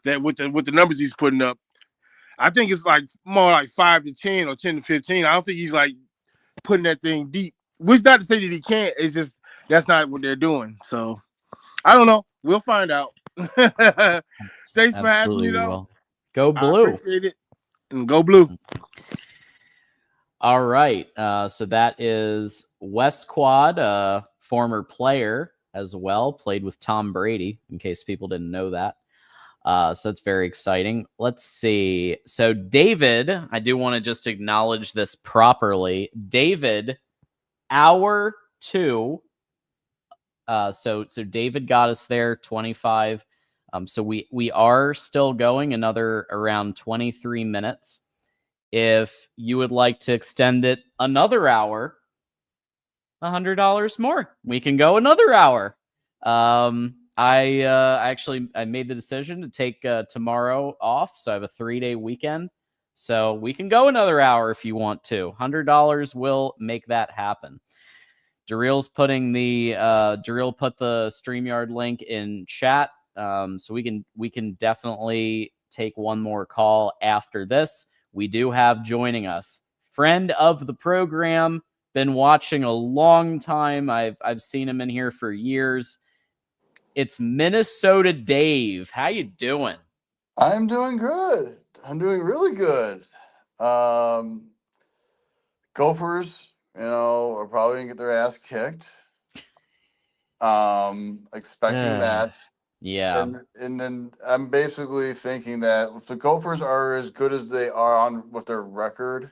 that with the numbers he's putting up. I think it's like more like 5 to 10 or 10 to 15. I don't think he's like putting that thing deep. Which not to say that he can't. It's just that's not what they're doing. So I don't know. We'll find out. Thanks for having me, though. Will. Go Blue. I appreciate it. And go Blue. All right. So that is Wes Quad, former player as well, played with Tom Brady, in case people didn't know that. So that's very exciting. Let's see. So David, I do want to just acknowledge this properly. David, hour 2. So David got us there, 25. So we are still going another around 23 minutes. If you would like to extend it another hour, $100 more. We can go another hour. I made the decision to take tomorrow off, so I have a 3-day weekend. So we can go another hour if you want to. $100 will make that happen. Darrell's putting Darrell put the StreamYard link in chat. So we can definitely take one more call after this. We do have joining us, friend of the program, been watching a long time. I've seen him in here for years. It's Minnesota Dave. How you doing? I'm doing good. I'm doing really good. Gophers, are probably gonna get their ass kicked. Expecting that. Yeah. And then I'm basically thinking that if the Gophers are as good as they are on with their record,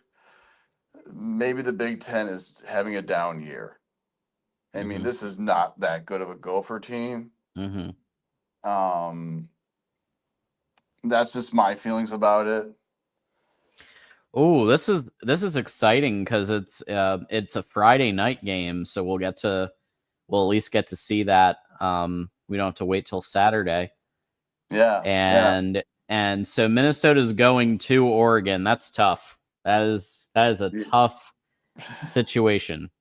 maybe the Big Ten is having a down year. I mean, this is not that good of a Gopher team. Mm-hmm. That's just my feelings about it. Oh, this is exciting because it's a Friday night game, so we'll at least get to see that. We don't have to wait till Saturday. Yeah. And so Minnesota's going to Oregon. That's tough. That is a tough situation.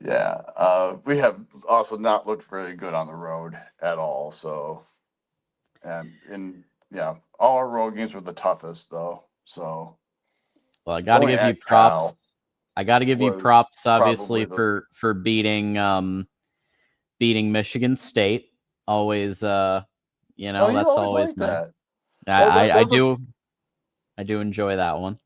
Yeah. We have also not looked very good on the road at all. So, and all our road games were the toughest though. So, well, I got to give you props. Obviously, for beating Michigan State. Always, that's always like nice. that. I do enjoy that one.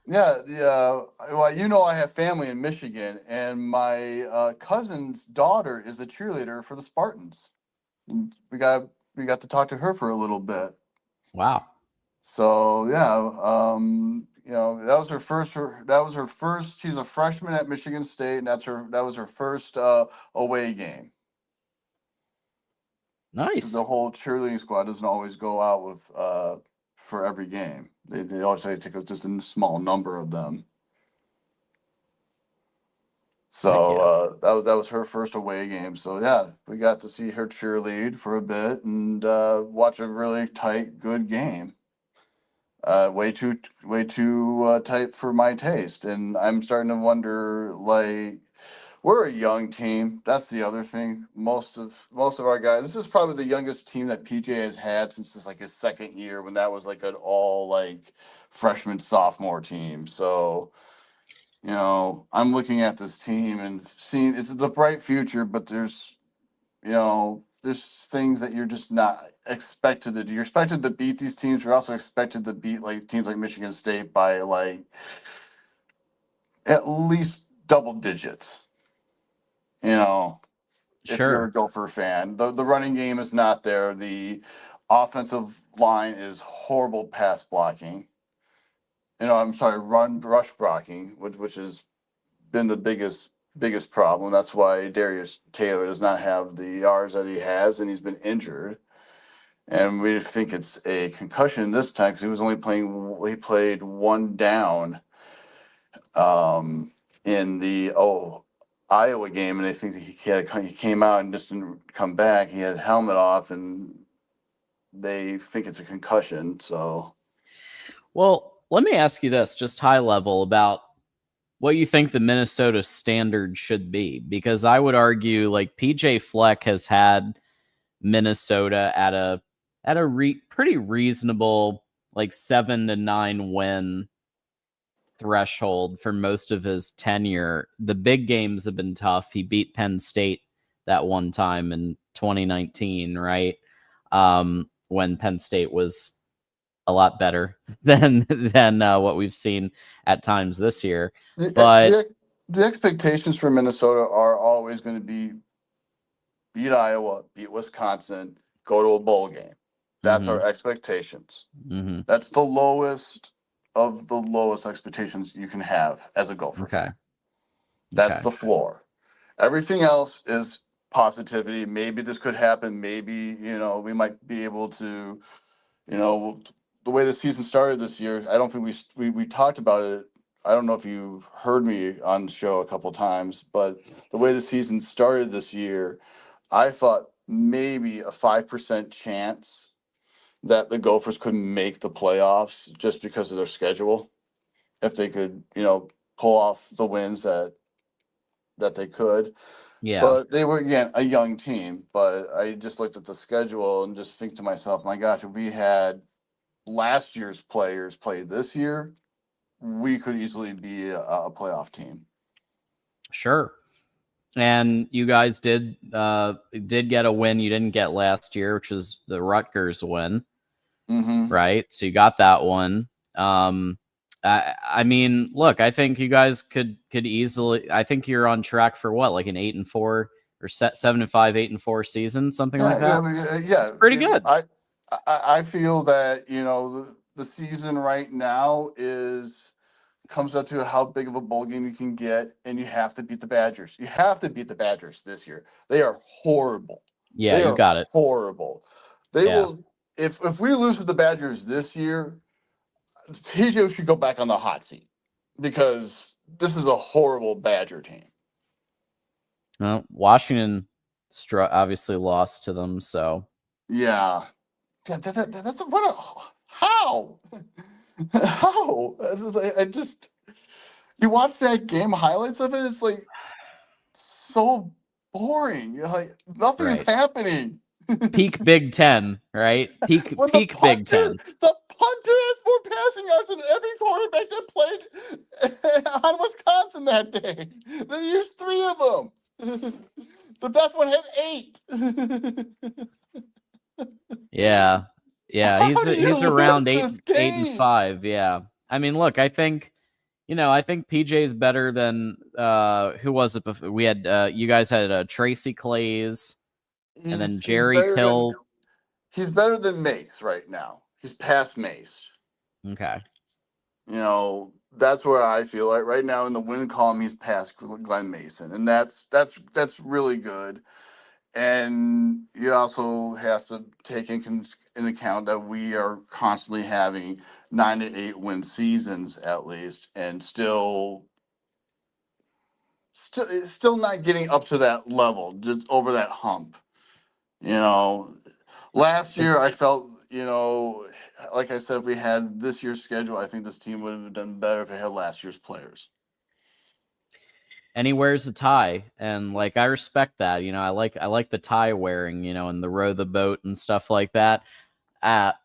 Yeah. Well, I have family in Michigan, and my cousin's daughter is the cheerleader for the Spartans. We got to talk to her for a little bit. Wow. So yeah, that was her first. She's a freshman at Michigan State, and that was her first away game. Nice. The whole cheerleading squad doesn't always go out with for every game. They always say take just a small number of them. So that was her first away game. So yeah, we got to see her cheerlead for a bit and watch a really tight, good game. Way too tight for my taste, and I'm starting to wonder, like, we're a young team. That's the other thing. Most of our guys. This is probably the youngest team that PJ has had since his second year, when that was like an all freshman sophomore team. So, I'm looking at this team and seeing it's a bright future, but there's things that you're just not expected to do. You're expected to beat these teams. You're also expected to beat teams like Michigan State by at least double digits. You know, if you're a Sure. Gopher fan, the running game is not there. The offensive line is horrible pass blocking. I'm sorry, rush blocking, which has been the biggest problem. That's why Darius Taylor does not have the yards that he has, and he's been injured. And we think it's a concussion this time because he played one down in the Iowa game, and I think that he came out and just didn't come back. He had a helmet off, and they think it's a concussion. So, Well, let me ask you this, just high level, about what you think the Minnesota standard should be, because I would argue like PJ Fleck has had Minnesota at a pretty reasonable like 7-9 win threshold for most of his tenure. The big games have been tough. He beat Penn State that one time in 2019, right? When Penn State was a lot better than what we've seen at times this year. But the expectations for Minnesota are always going to be beat Iowa, beat Wisconsin, go to a bowl game. That's our expectations. That's the lowest of the lowest expectations you can have as a Gopher fan. That's the floor. Everything else is positivity. Maybe this could happen. Maybe, we might be able to, the way the season started this year, I don't think we talked about it. I don't know if you heard me on the show a couple times, but the way the season started this year, I thought maybe a 5% chance that the Gophers could make the playoffs just because of their schedule. If they could, pull off the wins that they could. yeah. But they were, again, a young team. But I just looked at the schedule and just think to myself, my gosh, if we had last year's players play this year, we could easily be a playoff team. Sure. And you guys did get a win you didn't get last year, which was the Rutgers win, right? So you got that one. I mean, look, I think you guys could easily. I think you're on track for what, like an 8-4 or 7-5, 8-4 season, something like that. Yeah, it's pretty good. I feel that the season right now comes up to how big of a bowl game you can get, and you have to beat the Badgers. You have to beat the Badgers this year. They are horrible. Yeah, you got it. Horrible. They will. If we lose to the Badgers this year, PJ should go back on the hot seat because this is a horrible Badger team. Well, Washington obviously lost to them, so yeah. That's how. How? I just, you watch that game highlights of it, it's like so boring. You're like, nothing is happening. Peak Big Ten, right? Peak Big Ten. The punter has more passing yards than every quarterback that played on Wisconsin that day. They used 3 of them. The best one had 8. Yeah. He's around 8-5. Yeah. I mean, look, I think PJ's better than who was it before? We had you guys had Tracy Clays and then Jerry Kill. He's better than Mace right now. He's past Mace. Okay. That's where I feel like right now in the win column he's past Glenn Mason, and that's really good. And you also have to take in account that we are constantly having 9 to 8 win seasons at least, and still not getting up to that level, just over that hump. Last year I felt, like I said, if we had this year's schedule, I think this team would have done better if it had last year's players. Anywhere's a tie, and like I respect that. I like the tie wearing, and the row the boat and stuff like that.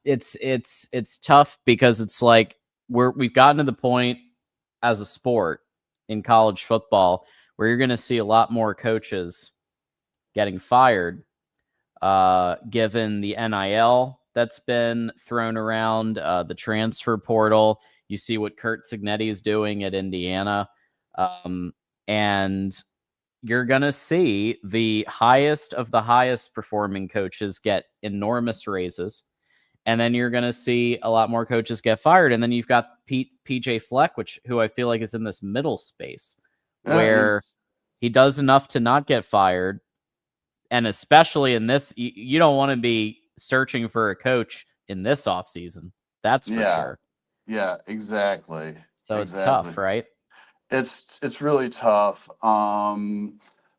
It's tough because it's like we've gotten to the point as a sport in college football where you're going to see a lot more coaches getting fired, given the NIL that's been thrown around, the transfer portal. You see what Kurt Cignetti is doing at Indiana. And you're going to see the highest of the highest performing coaches get enormous raises. And then you're going to see a lot more coaches get fired. And then you've got PJ Fleck, who I feel like is in this middle space where he does enough to not get fired. And especially in this, you don't want to be searching for a coach in this offseason. That's for sure. Yeah, exactly. So it's tough, right? It's really tough. The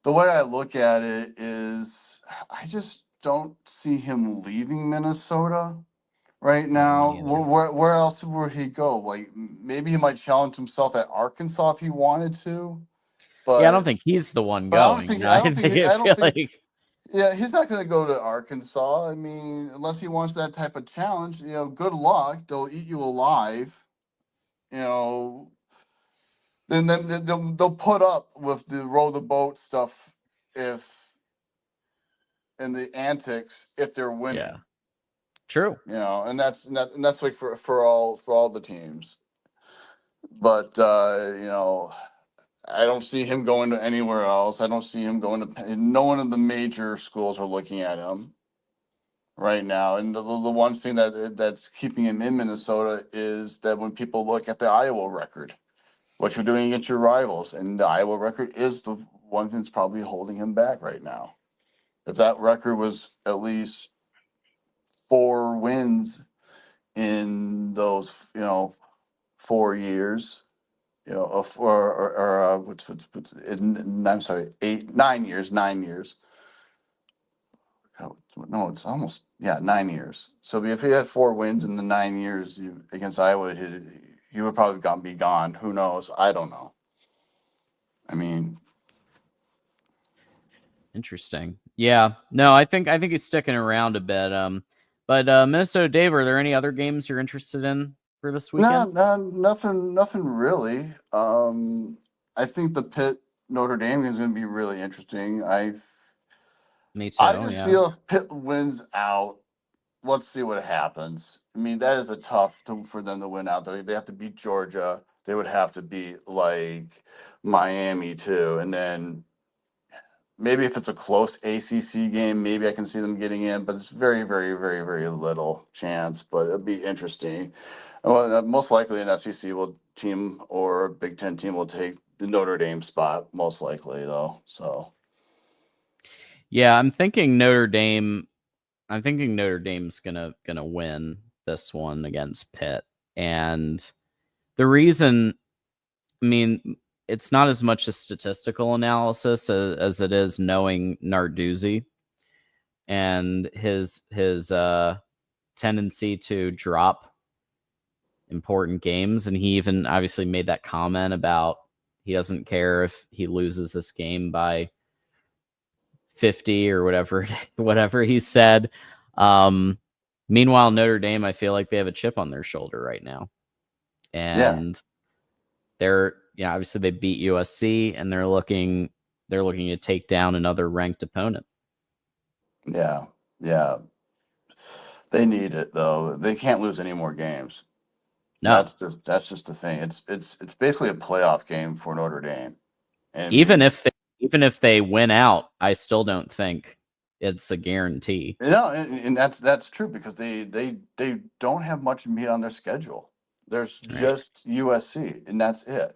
way I look at it is I just don't see him leaving Minnesota right now. Where else would he go? Like maybe he might challenge himself at Arkansas if he wanted to. But yeah, I don't think he's the one going. I don't think yeah, he's not going to go to Arkansas. I mean, unless he wants that type of challenge, good luck. They'll eat you alive. Then they'll put up with the row the boat stuff and the antics if they're winning. Yeah. True. And that's like for all the teams. But I don't see him going to anywhere else. I don't see him going to. No one of the major schools are looking at him right now. And the one thing that's keeping him in Minnesota is that when people look at the Iowa record, what you're doing against your rivals, and the Iowa record is the one thing that's probably holding him back right now. If that record was at least 4 wins in those 4 years. I'm sorry, 9 years. No, it's almost 9 years. So if he had 4 wins in the 9 years against Iowa, he would probably be gone. Who knows? I don't know. I mean, interesting. Yeah, no, I think he's sticking around a bit. But Minnesota Dave, are there any other games you're interested in for this weekend? No, nothing really. I think the Pitt Notre Dame is going to be really interesting. Me too. I just feel if Pitt wins out, let's see what happens. I mean, that is a tough for them to win out. They have to beat Georgia. They would have to beat like Miami too, and then maybe if it's a close ACC game, maybe I can see them getting in. But it's very, very, very, very little chance. But it'll be interesting. Well, most likely an SEC team or a Big Ten team will take the Notre Dame spot, most likely though. So, yeah, I'm thinking Notre Dame's gonna win this one against Pitt, and the reason, I mean, it's not as much a statistical analysis as it is knowing Narduzzi and his tendency to drop important games. And he even obviously made that comment about he doesn't care if he loses this game by 50 or whatever he said. Meanwhile, Notre Dame, I feel like they have a chip on their shoulder right now. And they're, obviously they beat USC and they're looking to take down another ranked opponent. Yeah. They need it though. They can't lose any more games. No. That's just the thing. It's basically a playoff game for Notre Dame. And even if they win out, I still don't think it's a guarantee. And that's true because they don't have much meat on their schedule. There's just USC, and that's it.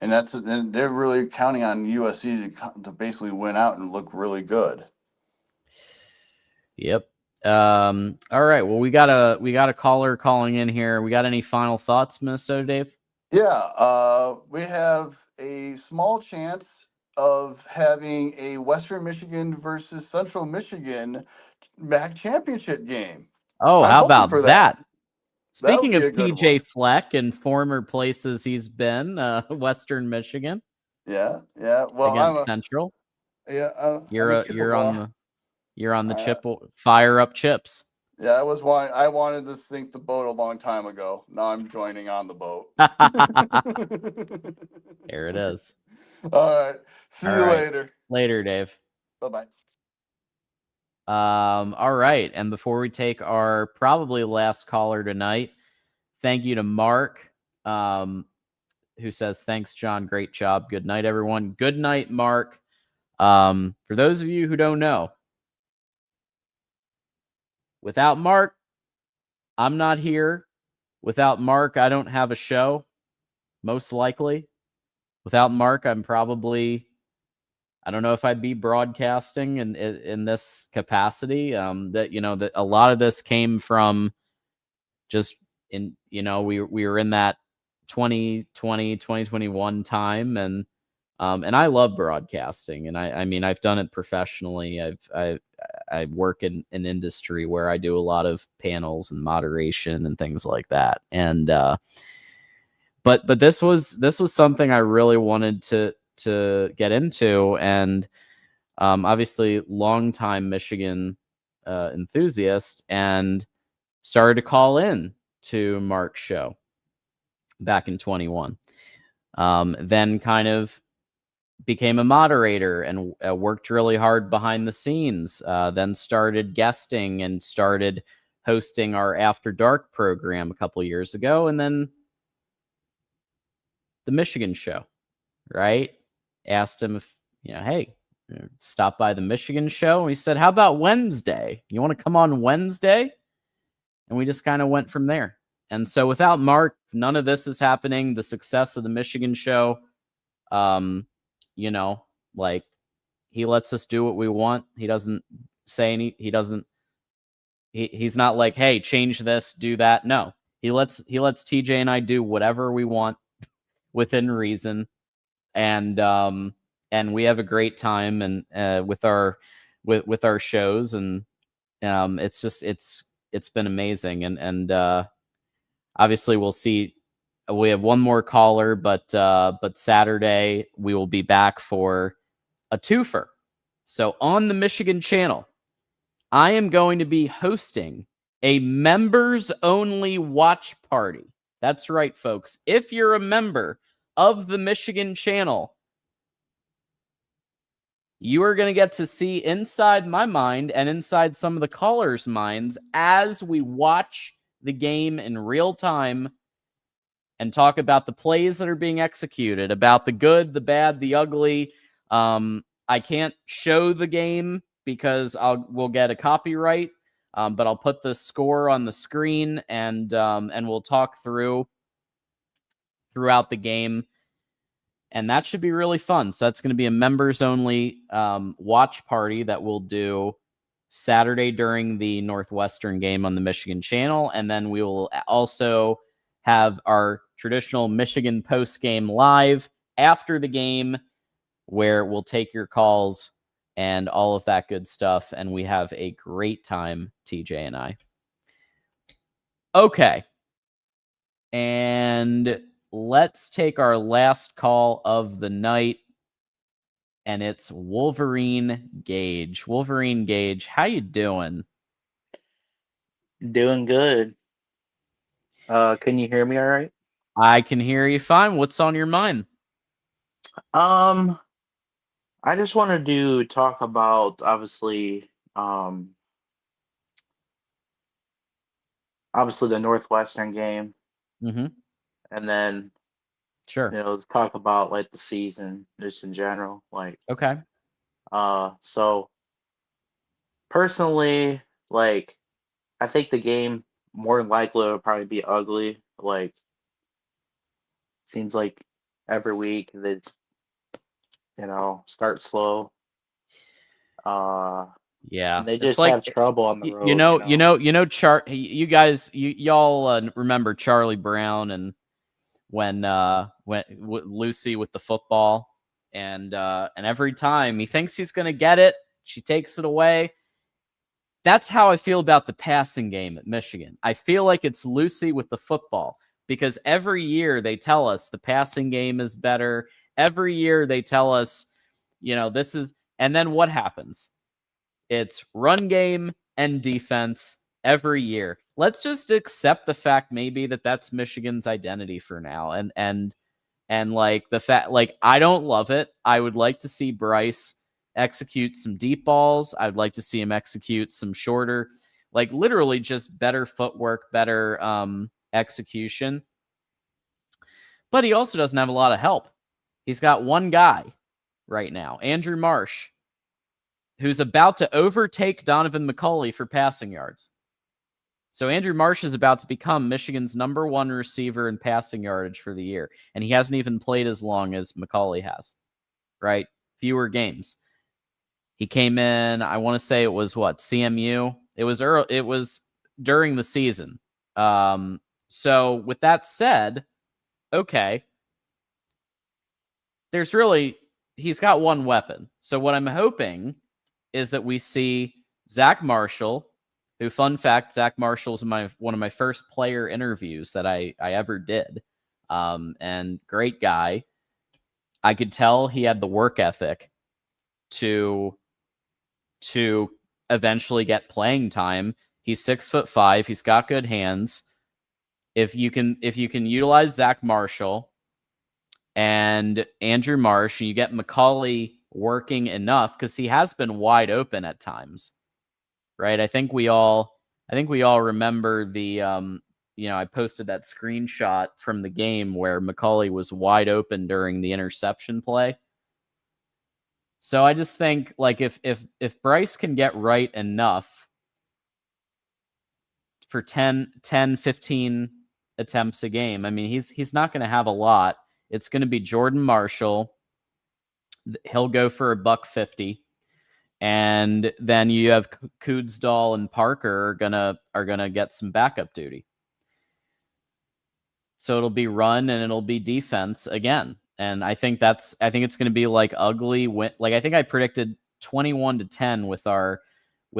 And they're really counting on USC to basically win out and look really good. Yep. All right. Well, we got a caller calling in here. We got any final thoughts, Minnesota Dave? Yeah. We have a small chance of having a Western Michigan versus Central Michigan MAC championship game. Oh, how about that? Speaking of PJ Fleck and former places he's been, Western Michigan. Yeah. Well, against Central. Yeah, you're on the chip. Fire up chips. Yeah, I wanted to sink the boat a long time ago. Now I'm joining on the boat. There it is. All right. See you later. Later, Dave. Bye-bye. All right. And before we take our probably last caller tonight, thank you to Mark, who who says, thanks, John. Great job. Good night, everyone. Good night, Mark. For those of you who don't know, without Mark, I'm not here. Without Mark, I don't have a show, most likely. Without Mark, I'm probably, I don't know if I'd be broadcasting in this capacity. That a lot of this came from just we were in that 2020, 2021 time, and I love broadcasting, and I mean I've done it professionally. I work in an industry where I do a lot of panels and moderation and things like that. And but this was something I really wanted to get into, and obviously longtime Michigan enthusiast, and started to call in to Mark's show back in 21. Then kind of became a moderator and worked really hard behind the scenes. Then started guesting and started hosting our After Dark program a couple years ago. And then the Michigan show, right? Asked him if, hey, stop by the Michigan show. And he said, how about Wednesday? You want to come on Wednesday? And we just kind of went from there. And so without Mark, none of this is happening. The success of the Michigan show, like, he lets us do what we want. He doesn't say he's not like, hey, change this, do that. No, he lets TJ and I do whatever we want within reason. And we have a great time and with our shows, and it's been amazing. And obviously we'll see. We have one more caller, but Saturday we will be back for a twofer. So on the Michigan channel, I am going to be hosting a members-only watch party. That's right, folks. If you're a member of the Michigan channel, you are going to get to see inside my mind and inside some of the callers' minds as we watch the game in real time and talk about the plays that are being executed, about the good, the bad, the ugly. I can't show the game because we'll get a copyright, but I'll put the score on the screen, and we'll talk throughout the game, and that should be really fun. So that's going to be a members-only watch party that we'll do Saturday during the Northwestern game on the Michigan channel, and then we will also have our traditional Michigan post-game live after the game, where we'll take your calls and all of that good stuff, and we have a great time, TJ and I. Okay. And let's take our last call of the night, and it's Wolverine Gage. Wolverine Gage, how you doing? Doing good. Can you hear me all right? I can hear you fine. What's on your mind? I just wanted to talk about obviously the Northwestern game, Mm-hmm. and then Sure. let's talk about like the season just in general. Like, Okay. so personally, like, I think the game more than likely will probably be ugly. Like, seems like every week they start slow. Yeah, And they it's just like, have trouble on the road. you guys, y'all remember Charlie Brown, and when Lucy with the football, and every time he thinks he's gonna get it, she takes it away. That's how I feel about the passing game at Michigan. I feel like it's Lucy with the football, because every year they tell us the passing game is better. Every year they tell us, this is, and then what happens? It's run game and defense every year. Let's just accept the fact maybe that's Michigan's identity for now. And like the fact, like, I don't love it. I would like to see Bryce execute some deep balls. I'd like to see him execute some shorter, like literally just better footwork, better execution. But he also doesn't have a lot of help. He's got one guy right now, Andrew Marsh, who's about to overtake Donovan McCulley for passing yards. So Andrew Marsh is about to become Michigan's #1 receiver in passing yardage for the year. And he hasn't even played as long as McCulley has, right? Fewer games. He came in, I want to say it was CMU? It was early, it was during the season. So with that said, okay, he's got one weapon. So what I'm hoping is that we see Zach Marshall, who, fun fact, Zach Marshall's one of my first player interviews that I ever did. And great guy. I could tell he had the work ethic to eventually get playing time. He's 6'5". He's got good hands. If you can utilize Zach Marshall and Andrew Marsh, you get McCulley working enough, because he has been wide open at times, right? I think we all remember the I posted that screenshot from the game where McCulley was wide open during the interception play. So I just think, like, if Bryce can get right enough for 10, 15 attempts a game, I mean, he's not going to have a lot. It's going to be Jordan Marshall. He'll go for $150. And then you have Kudsdahl and Parker are gonna get some backup duty. So it'll be run and it'll be defense again. And I think it's going to be like ugly. Like, I think I predicted 21-10 with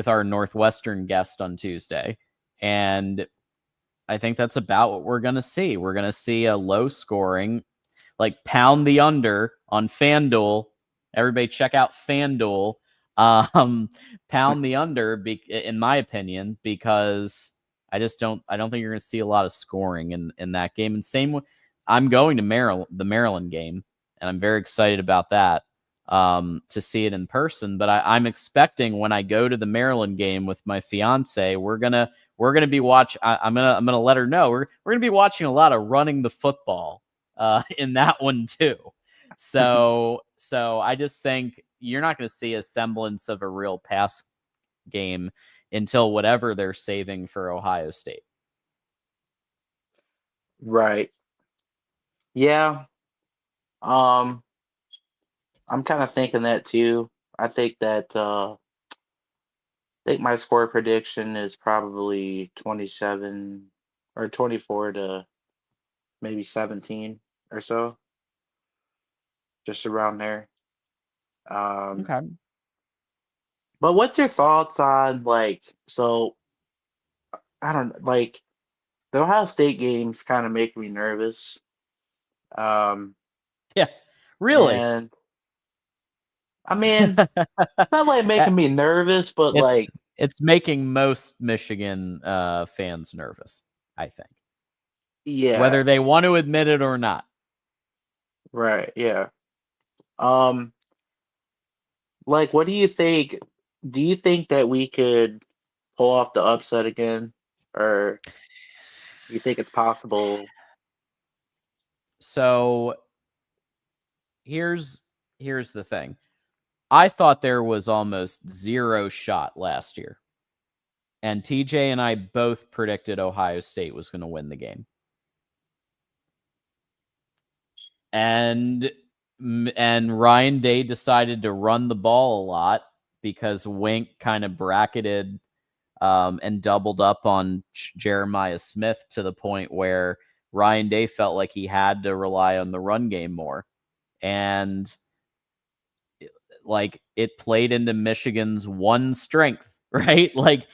our Northwestern guest on Tuesday. And I think that's about what we're going to see. We're going to see a low scoring, like, pound the under on FanDuel. Everybody check out FanDuel. Pound the under, in my opinion, because I don't think you're going to see a lot of scoring in that game. And same with, I'm going to the Maryland game, and I'm very excited about that, to see it in person. But I'm expecting, when I go to the Maryland game with my fiance, we're gonna be I'm gonna let her know we're gonna be watching a lot of running the football in that one too. So I just think you're not going to see a semblance of a real pass game until whatever they're saving for Ohio State. Right. Yeah. I'm kind of thinking that too. I think my score prediction is probably 27 or 24 to maybe 17 or so, just around there. Okay. But what's your thoughts on, like, so I don't, like, the Ohio State games kind of make me nervous. Yeah. Really? And I mean, it's not like making me nervous, but like, it's making most Michigan fans nervous, I think. yeah, Whether they want to admit it or not. right, yeah. Like, what do you think? Do you think that we could pull off the upset again, or you think it's possible? So here's the thing. I thought there was almost zero shot last year. And TJ and I both predicted Ohio State was going to win the game. And Ryan Day decided to run the ball a lot because Wink kind of bracketed and doubled up on Jeremiah Smith to the point where Ryan Day felt like he had to rely on the run game more. And like, it played into Michigan's one strength, right? Like,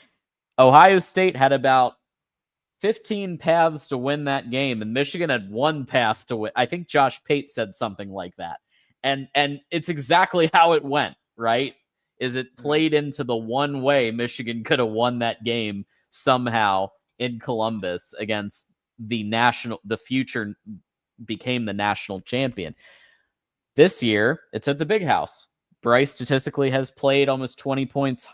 Ohio State had about 15 paths to win that game, and Michigan had one path to win. I think Josh Pate said something like that. And it's exactly how it went, right? Is it played into the one way Michigan could have won that game somehow in Columbus against the future became the national champion. This year, it's at the Big House. Bryce statistically has played almost 20 points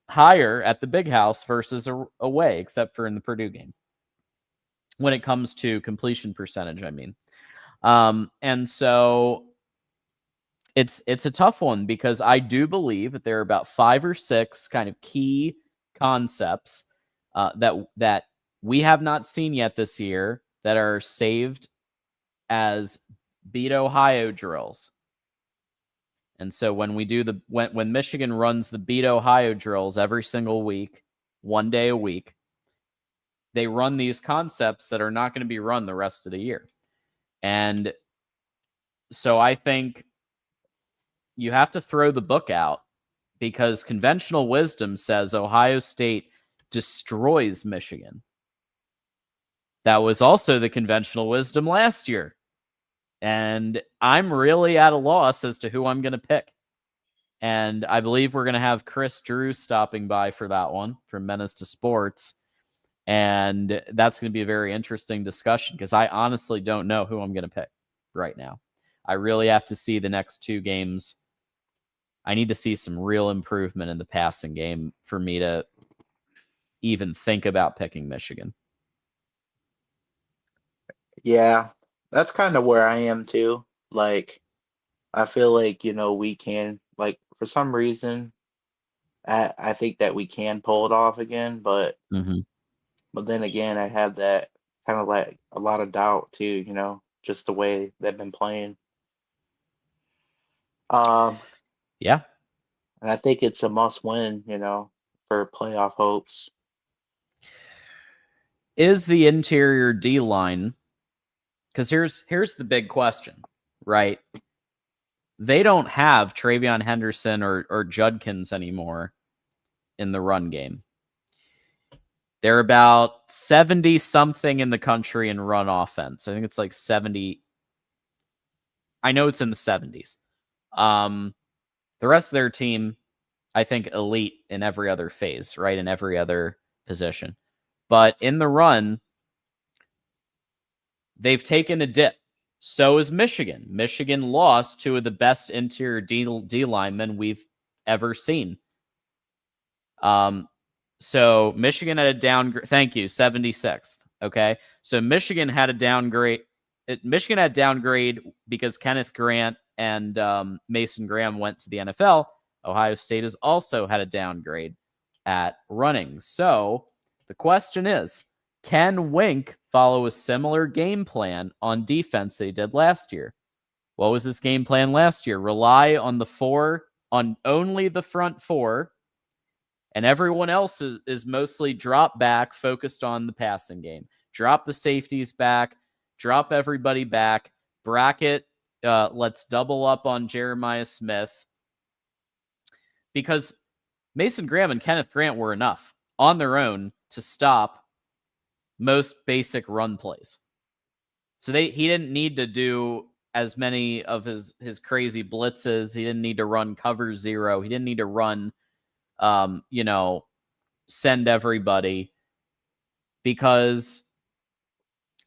higher at the Big House versus away, except for in the Purdue game. When it comes to completion percentage, I mean. And so it's a tough one because I do believe that there are about 5 or 6 kind of key concepts that we have not seen yet this year that are saved as beat Ohio drills. And so when we do when Michigan runs the beat Ohio drills every single week, 1 day a week, they run these concepts that are not going to be run the rest of the year. And so I think you have to throw the book out because conventional wisdom says Ohio State destroys Michigan. That was also the conventional wisdom last year. And I'm really at a loss as to who I'm going to pick. And I believe we're going to have Chris Drew stopping by for that one from Menace to Sports. And that's going to be a very interesting discussion because I honestly don't know who I'm going to pick right now. I really have to see the next 2 games. I need to see some real improvement in the passing game for me to even think about picking Michigan. Yeah, that's kind of where I am too. Like, I feel like, we can, like, for some reason, I think that we can pull it off again, but Mm-hmm. then again, I have that kind of like a lot of doubt too, just the way they've been playing. Yeah. And I think it's a must win, for playoff hopes. Is the interior D line? Because here's the big question, right? They don't have Travion Henderson or Judkins anymore in the run game. They're about 70 something in the country in run offense. I think it's like 70. I know it's in the 70s. The rest of their team, I think, elite in every other phase, right? In every other position. But in the run, they've taken a dip. So is Michigan. Michigan lost 2 of the best interior D linemen we've ever seen. So Michigan had a downgrade. Thank you, 76th. Okay, so Michigan had a downgrade. Michigan had downgrade because Kenneth Grant and Mason Graham went to the NFL. Ohio State has also had a downgrade at running. So the question is, can Wink follow a similar game plan on defense that he did last year? What was his game plan last year? Rely on on only the front 4, and everyone else is mostly drop back, focused on the passing game. Drop the safeties back, drop everybody back, bracket, let's double up on Jeremiah Smith. Because Mason Graham and Kenneth Grant were enough on their own to stop most basic run plays. So he didn't need to do as many of his crazy blitzes. He didn't need to run cover 0. He didn't need to run, send everybody because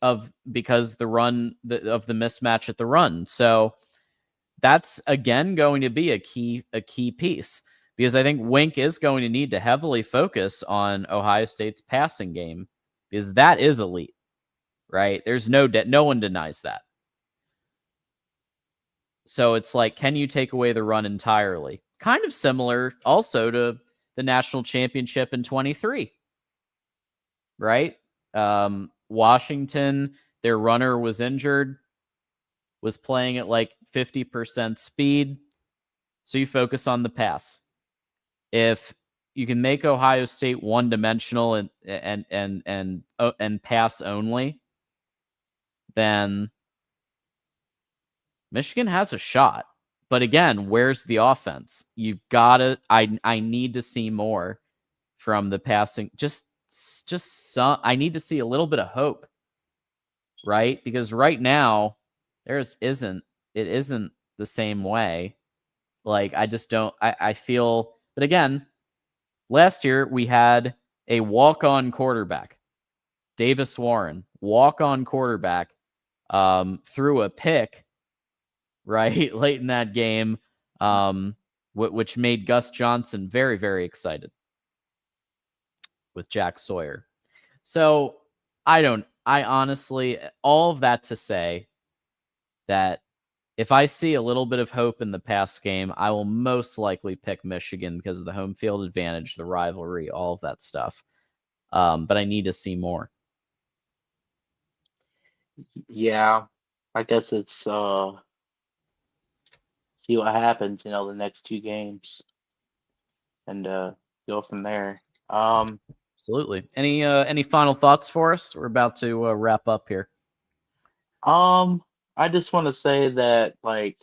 of the run of the mismatch at the run. So that's again going to be a key piece because I think Wink is going to need to heavily focus on Ohio State's passing game because that is elite, right? There's no one denies that. So it's like, can you take away the run entirely? Kind of similar also to the national championship in 23, right? Washington, their runner was injured, was playing at like 50% speed. So you focus on the pass. If you can make Ohio State one-dimensional and pass only, then Michigan has a shot. But again, where's the offense? You've got to. I need to see more from the passing. Just some. I need to see a little bit of hope, right? Because right now it isn't the same way. Like I just don't. I feel. But again, last year we had a walk-on quarterback, Davis Warren, walk-on quarterback, threw a pick right late in that game, which made Gus Johnson very, very excited with Jack Sawyer. So I honestly, all of that to say, that if I see a little bit of hope in the pass game, I will most likely pick Michigan because of the home field advantage, the rivalry, all of that stuff. But I need to see more. Yeah, I guess it's see what happens, the next two games and go from there. Absolutely. Any final thoughts for us? We're about to wrap up here. I just want to say that I'm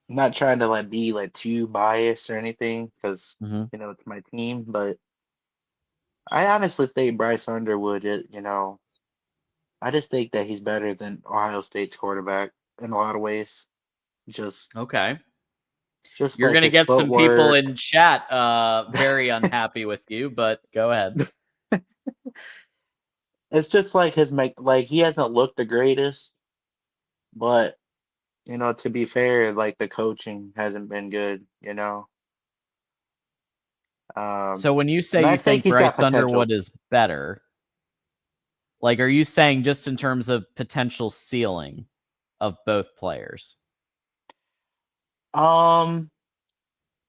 not trying to be too biased or anything because it's my team, but I honestly think Bryce Underwood I just think that he's better than Ohio State's quarterback in a lot of ways. Just Okay. just You're like going to his get some people footwork. in chat very unhappy with you, but go ahead. It's just like he hasn't looked the greatest, but to be fair, the coaching hasn't been good. So when you say And I you think think he's got Bryce Underwood potential. is better, are you saying just in terms of potential ceiling of both players?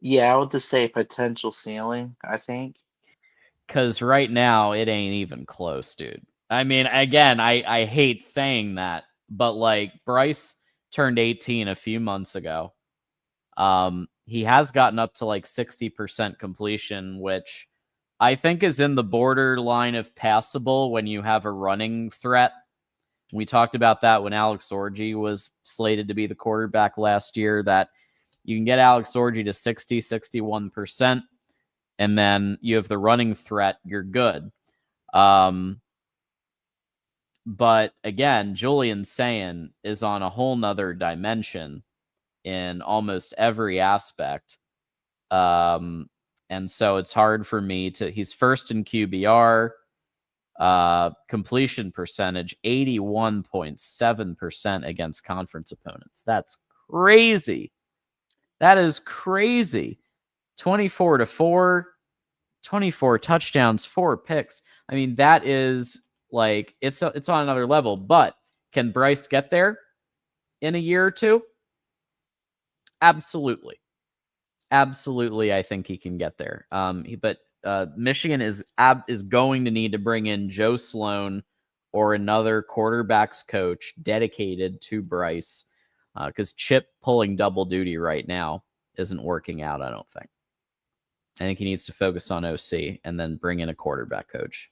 Yeah, I would just say potential ceiling, I think. Because right now it ain't even close, dude. I mean, again, I hate saying that, but Bryce turned 18 a few months ago. He has gotten up to 60% completion, which I think is in the borderline of passable when you have a running threat. We talked about that when Alex Orji was slated to be the quarterback last year, that you can get Alex Orji to 60, 61%, and then you have the running threat, you're good. But again, Julian Sayin is on a whole nother dimension in almost every aspect. And so it's hard for me to, he's first in QBR, completion percentage, 81.7% against conference opponents. That's crazy. That is crazy. 24-4, 24 touchdowns, 4 picks. I mean, that is it's on another level. But can Bryce get there in a year or two? Absolutely. Absolutely, I think he can get there. But Michigan is going to need to bring in Joe Sloan or another quarterbacks coach dedicated to Bryce, because Chip pulling double duty right now isn't working out, I don't think. I think he needs to focus on OC and then bring in a quarterback coach.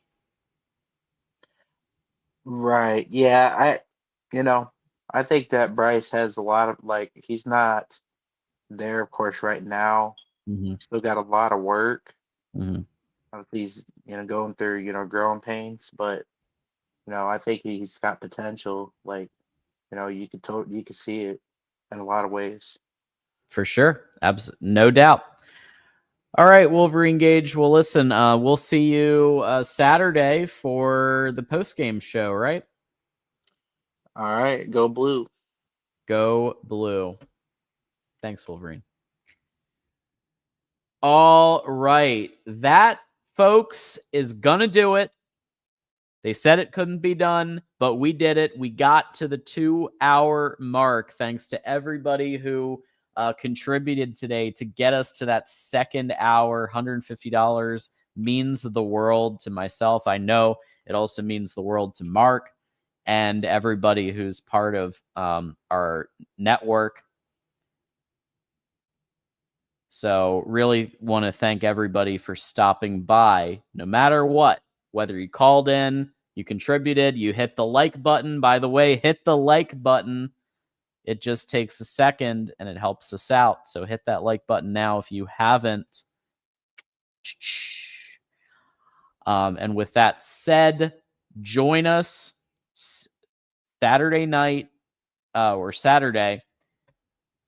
Right. Yeah, I think that Bryce has a lot of he's not there, of course, right now. Still got a lot of work. He's going through growing pains, but I think he's got potential. You could see it in a lot of ways. For sure. No doubt. All right, Wolverine Gage. Well, listen, we'll see you Saturday for the post-game show, right? All right, go blue. Go blue. Thanks, Wolverine. All right. That, folks, is going to do it. They said it couldn't be done, but we did it. We got to the 2-hour mark, thanks to everybody who contributed today to get us to that second hour. $150 means the world to myself. I know it also means the world to Mark and everybody who's part of our network. So really want to thank everybody for stopping by, no matter what, whether you called in, you contributed, you hit the like button. By the way, hit the like button. It just takes a second and it helps us out. So hit that like button now if you haven't. And with that said, join us Saturday night or Saturday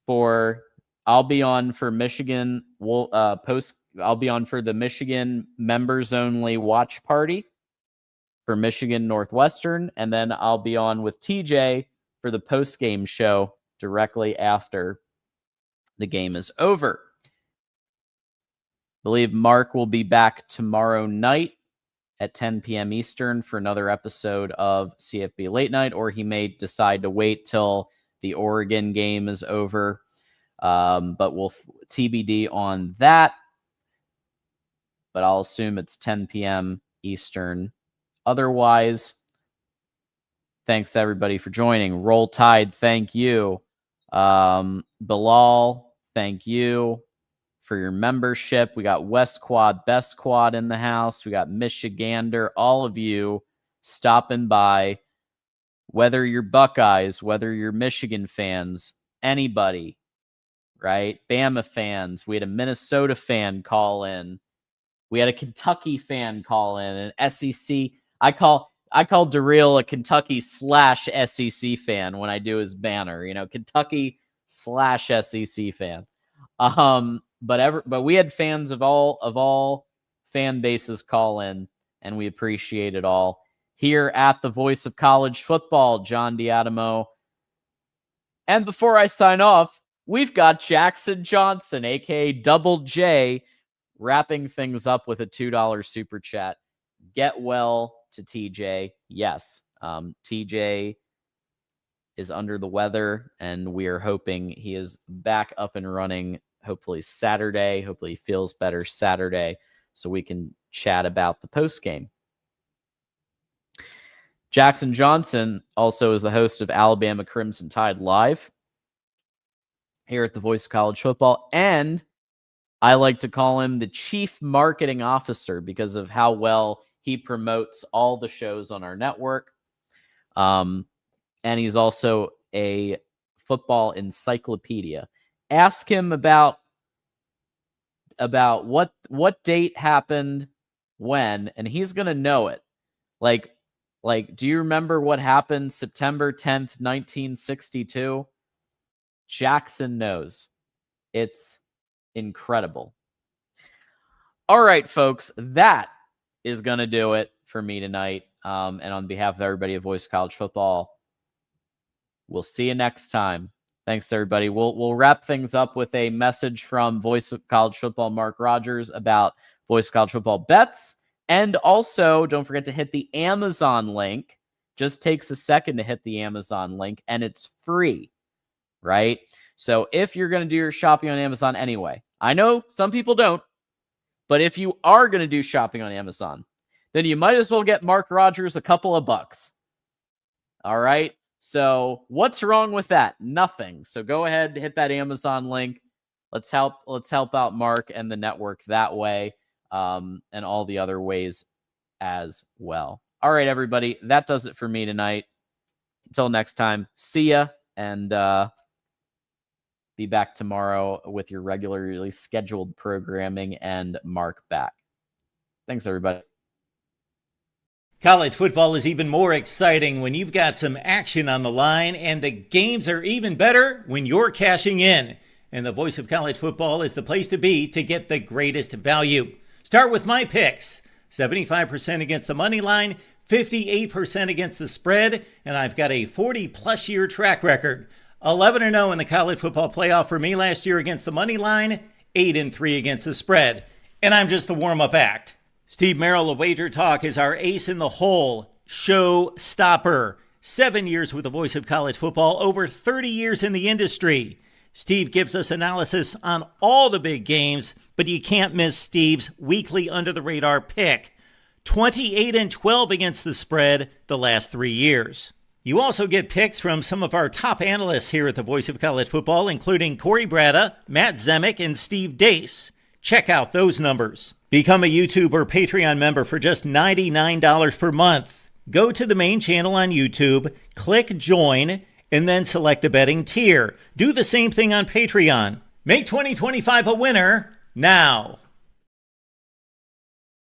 for I'll be on for Michigan. I'll be on for the Michigan members only watch party for Michigan Northwestern, and then I'll be on with TJ for the post game show directly after the game is over. I believe Mark will be back tomorrow night at 10 p.m. Eastern for another episode of CFB Late Night, or he may decide to wait till the Oregon game is over. But we'll TBD on that. But I'll assume it's 10 p.m. Eastern. Otherwise, thanks everybody for joining. Roll Tide, thank you. Bilal, thank you for your membership. We got West Quad, Best Quad in the house. We got Michigander, all of you stopping by. Whether you're Buckeyes, whether you're Michigan fans, anybody, right? Bama fans. We had a Minnesota fan call in. We had a Kentucky fan call in, an SEC. I call Darrell a Kentucky/SEC fan when I do his banner. Kentucky/SEC fan. But we had fans of all fan bases call in, and we appreciate it all. Here at the Voice of College Football, John Diadamo. And before I sign off, we've got Jackson Johnson, aka Double J, wrapping things up with a $2 super chat. Get well to TJ. Yes, TJ is under the weather, and we are hoping he is back up and running, hopefully Saturday. Hopefully he feels better Saturday so we can chat about the post game. Jackson Johnson also is the host of Alabama Crimson Tide Live here at the Voice of College Football, and I like to call him the Chief Marketing Officer because of how well he promotes all the shows on our network. And he's also a football encyclopedia. Ask him about what date happened when, and he's going to know it. Like, do you remember what happened September 10th, 1962? Jackson knows. It's incredible. All right, folks, that is going to do it for me tonight. And on behalf of everybody at Voice of College Football, we'll see you next time. Thanks, everybody. We'll wrap things up with a message from Voice of College Football Mark Rogers about Voice of College Football bets. And also, don't forget to hit the Amazon link. Just takes a second to hit the Amazon link, and it's free, right? So if you're going to do your shopping on Amazon anyway, I know some people don't, but if you are going to do shopping on Amazon, then you might as well get Mark Rogers a couple of bucks. All right? So what's wrong with that? Nothing. So go ahead, hit that Amazon link. Let's help out Mark and the network that way. And all the other ways as well. All right, everybody. That does it for me tonight. Until next time, see ya, and be back tomorrow with your regularly scheduled programming and Mark back. Thanks, everybody. College football is even more exciting when you've got some action on the line, and the games are even better when you're cashing in. And the Voice of College Football is the place to be to get the greatest value. Start with my picks. 75% against the money line, 58% against the spread, and I've got a 40-plus year track record. 11-0 in the college football playoff for me last year against the money line, 8-3 against the spread. And I'm just the warm-up act. Steve Merrill of Wager Talk is our ace in the hole, show stopper. 7 years with the Voice of College Football, over 30 years in the industry. Steve gives us analysis on all the big games, but you can't miss Steve's weekly under-the-radar pick. 28-12 against the spread the last 3 years. You also get picks from some of our top analysts here at the Voice of College Football, including Corey Bratta, Matt Zemek, and Steve Dace. Check out those numbers. Become a YouTube or Patreon member for just $99 per month. Go to the main channel on YouTube, click Join, and then select the betting tier. Do the same thing on Patreon. Make 2025 a winner now.